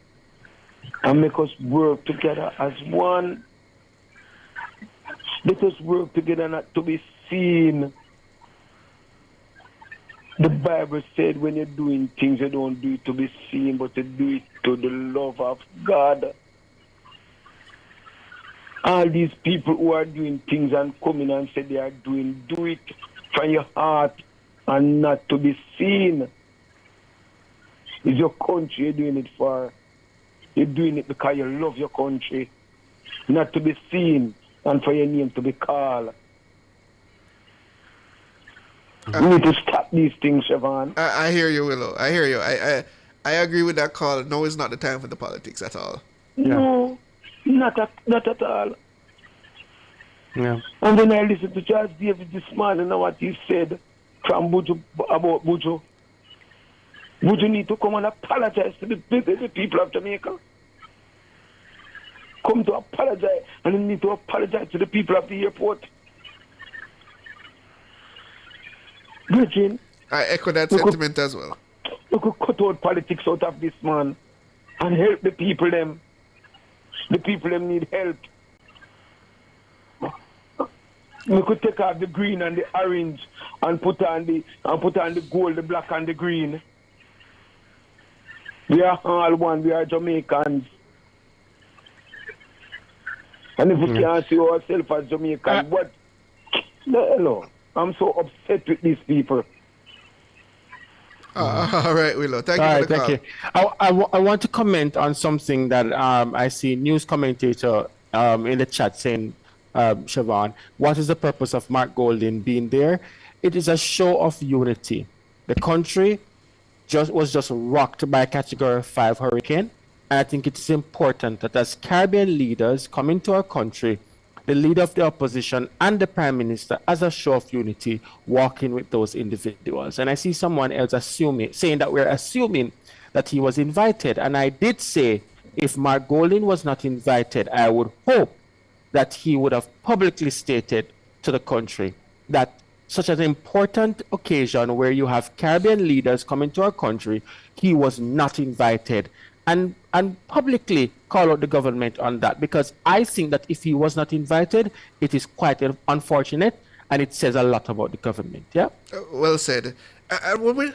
S14: And make us work together as one. Let us work together not to be seen. The Bible said when you're doing things, you don't do it to be seen, but you do it to the love of God. All these people who are doing things and coming and say they are doing, do it from your heart and not to be seen. It's your country you're doing it for. You're doing it because you love your country, not to be seen and for your name to be called. We need to stop these things, Siobhan.
S1: I hear you, Willow. I hear you. I agree with that call. No, it's not the time for the politics at all.
S14: No, not at all.
S6: Yeah.
S14: And then I listened to Charles David this morning and what he said from Buju about Buju. Buju need to come and apologize to the people of Jamaica. Come to apologize, and you need to apologize to the people of the airport. Virgin,
S1: I echo that sentiment as well.
S14: We could cut out politics out of this man and help the people them. The people them need help. We could take out the green and the orange and put on the gold, the black and the green. We are all one. We are Jamaicans. And if we can't see ourselves as Jamaicans, what? No. I'm so upset with these people.
S1: All right, Willow. Thank you for the call.
S6: Thank you. I want to comment on something that I see news commentator in the chat saying, Siobhan, what is the purpose of Mark Golding being there? It is a show of unity. The country was just rocked by a Category 5 hurricane. And I think it's important that as Caribbean leaders come into our country, the leader of the opposition and the Prime Minister, as a show of unity, walking with those individuals. And I see someone else saying that we're assuming that he was invited. And I did say, if Mark Golding was not invited, I would hope that he would have publicly stated to the country that such an important occasion where you have Caribbean leaders coming to our country, he was not invited. And publicly call out the government on that, because I think that if he was not invited, it is quite unfortunate, and it says a lot about the government. Yeah.
S1: Well said. And when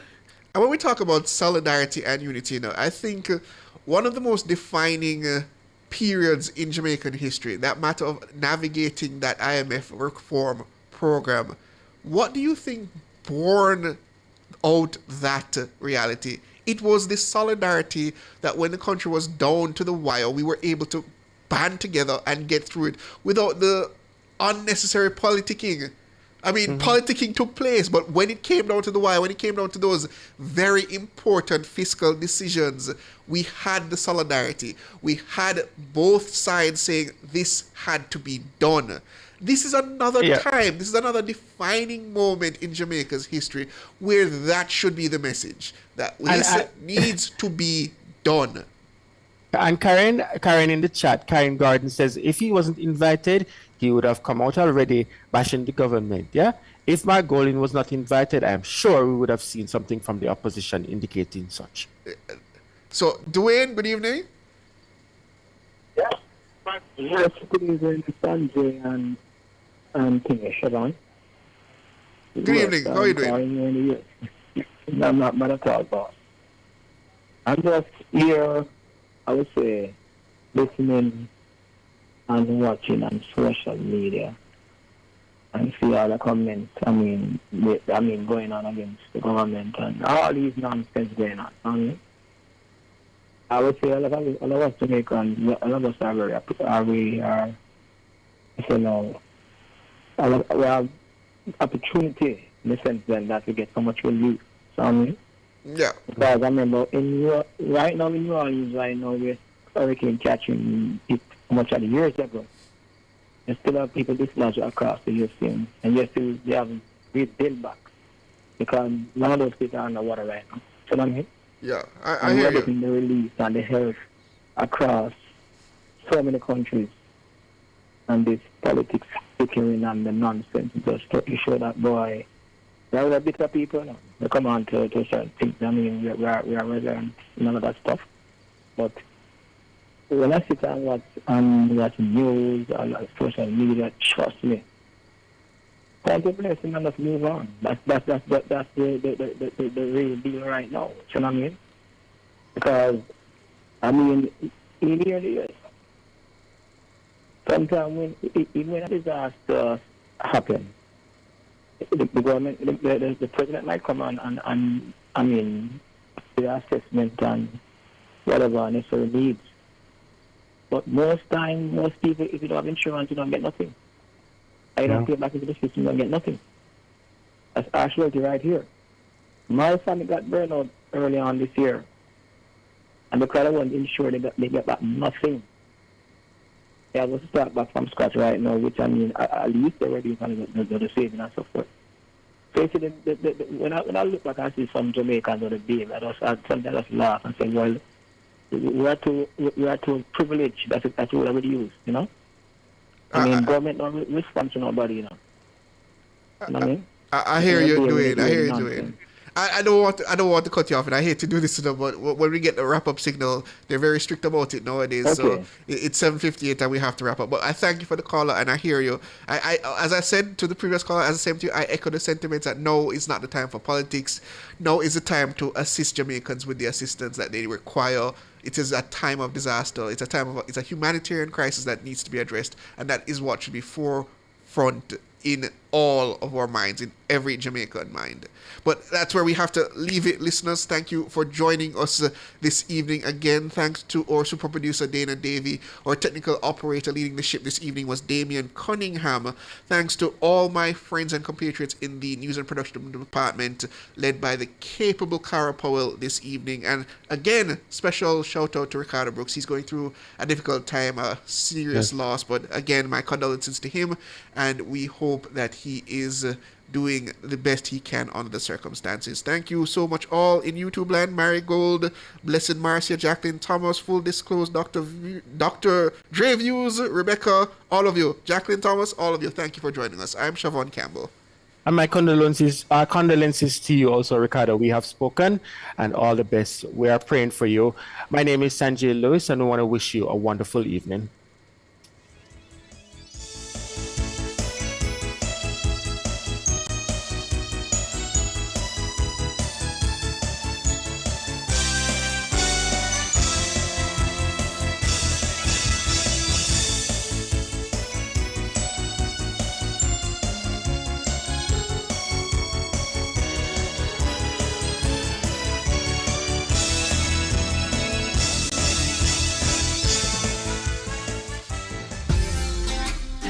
S1: we talk about solidarity and unity, I think one of the most defining periods in Jamaican history, that matter of navigating that IMF reform program, what do you think born out that reality? It was this solidarity that when the country was down to the wire, we were able to band together and get through it without the unnecessary politicking. I mean, politicking took place, but when it came down to the wire, when it came down to those very important fiscal decisions, we had the solidarity. We had both sides saying this had to be done. This is another time, this is another defining moment in Jamaica's history where that should be the message, that this needs to be done.
S6: And Karen in the chat, Karen Garden says, if he wasn't invited, he would have come out already bashing the government. Yeah. If Margolin was not invited, I'm sure we would have seen something from the opposition indicating such.
S1: So, Dwayne, good evening.
S8: Yes, good evening, Sanjay and King Sharon.
S1: Good evening. How are you doing?
S8: I'm not mad at all, boss. I'm just here, I would say, listening and watching on social media and see all the comments, going on against the government and all these nonsense going on. I would say a lot of us Jamaicans, a lot of us we have opportunity in the sense then that we get so much relief.
S1: Yeah.
S8: Because I remember right now in New Orleans, with hurricane catching it much of the years ago, there still have people dislodged across the Houston, and yet still they haven't rebuilt back because none of those people are underwater right now. So I mean.
S1: Yeah, I hear you.
S8: Getting the relief and the help across so many countries, and this politics flickering and the nonsense just to show that boy. There are a bit of people now. They come on to certain things. I mean, we are resident, none of that stuff. But when I sit and watch news or social media, trust me, thank you, blessing, and let's move on. That's the real deal right now. You know what I mean? Because in the early years, sometimes when a disaster happens, the government, the president might come on and the assessment and whatever necessary needs. But most people, if you don't have insurance, you don't get nothing. I don't pay back into the system, you don't get nothing. That's actually right here. My family got burned out early on this year. And because I wasn't insured, they get back nothing. They have to start back from scratch right now, which at least they're ready for the saving and so forth. So you see, when I look back and see some Jamaicans on the beam, I sometimes laugh and say, well, we are too privileged that we already use, you know? Government don't respond to nobody, you know. You know what I mean?
S1: I hear you, Dwayne. I hear you, Dwayne. I don't want to cut you off, and I hate to do this, but when we get the wrap-up signal, they're very strict about it nowadays. Okay. So it's 7:58, and we have to wrap up. But I thank you for the caller, and I hear you. I as I said to the previous caller, as I said to you, I echo the sentiments that no, it's not the time for politics. No, it's the time to assist Jamaicans with the assistance that they require. It is a time of disaster. It's a humanitarian crisis that needs to be addressed, and that is what should be forefront in all of our minds, in every Jamaican mind. But that's where we have to leave it, listeners. Thank you for joining us this evening again. Thanks to our super producer, Dana Davey. Our technical operator leading the ship this evening was Damian Cunningham. Thanks to all my friends and compatriots in the news and production department, led by the capable Cara Powell this evening. And again, special shout out to Ricardo Brooks. He's going through a difficult time, a serious loss. But again, my condolences to him. And we hope that he is doing the best he can under the circumstances. Thank you so much all in YouTube land. Marigold, Blessed Marcia, Jacqueline Thomas, Full Disclose, Dr. Dre Views, Rebecca, all of you. Jacqueline Thomas, all of you. Thank you for joining us. I'm Siobhan Campbell.
S6: And my condolences to you also, Ricardo. We have spoken, and all the best. We are praying for you. My name is Sanjay Lewis, and I want to wish you a wonderful evening.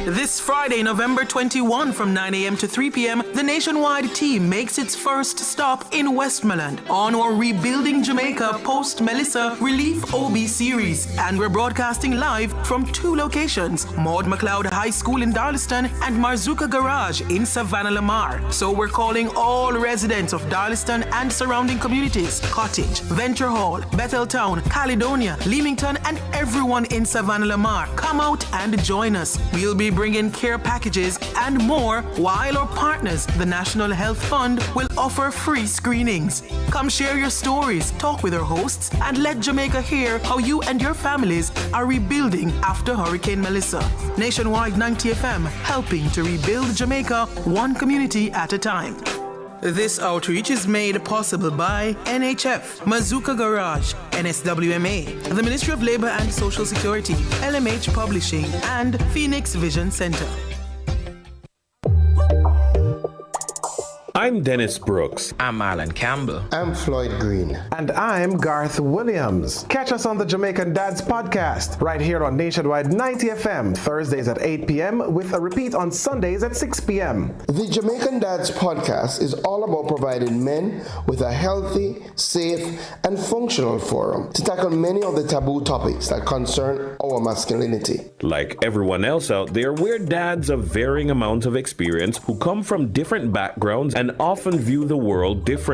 S2: This Friday, November 21 from 9 a.m. to 3 p.m., the Nationwide team makes its first stop in Westmoreland on our Rebuilding Jamaica Post-Melissa Relief OB series. And we're broadcasting live from 2 locations, Maud McLeod High School in Darlaston and Marzuka Garage in Savannah Lamar. So we're calling all residents of Darlaston and surrounding communities, Cottage, Venture Hall, Betheltown, Caledonia, Leamington, and everyone in Savannah Lamar. Come out and join us. We'll be bringing care packages and more, while our partners, the National Health Fund, will offer free screenings. Come share your stories, talk with our hosts, and let Jamaica hear how you and your families are rebuilding after Hurricane Melissa. Nationwide 90 FM, helping to rebuild Jamaica one community at a time. This outreach is made possible by NHF, Marzuka Garage, NSWMA, the Ministry of Labour and Social Security, LMH Publishing, and Phoenix Vision Center.
S13: I'm Dennis Brooks.
S19: I'm Marlon Campbell.
S20: I'm Floyd Green.
S21: And I'm Garth Williams. Catch us on the Jamaican Dads podcast right here on Nationwide 90 FM, Thursdays at 8 p.m. with a repeat on Sundays at 6 p.m.
S20: The Jamaican Dads podcast is all about providing men with a healthy, safe, and functional forum to tackle many of the taboo topics that concern our masculinity.
S13: Like everyone else out there, we're dads of varying amounts of experience who come from different backgrounds and often view the world differently.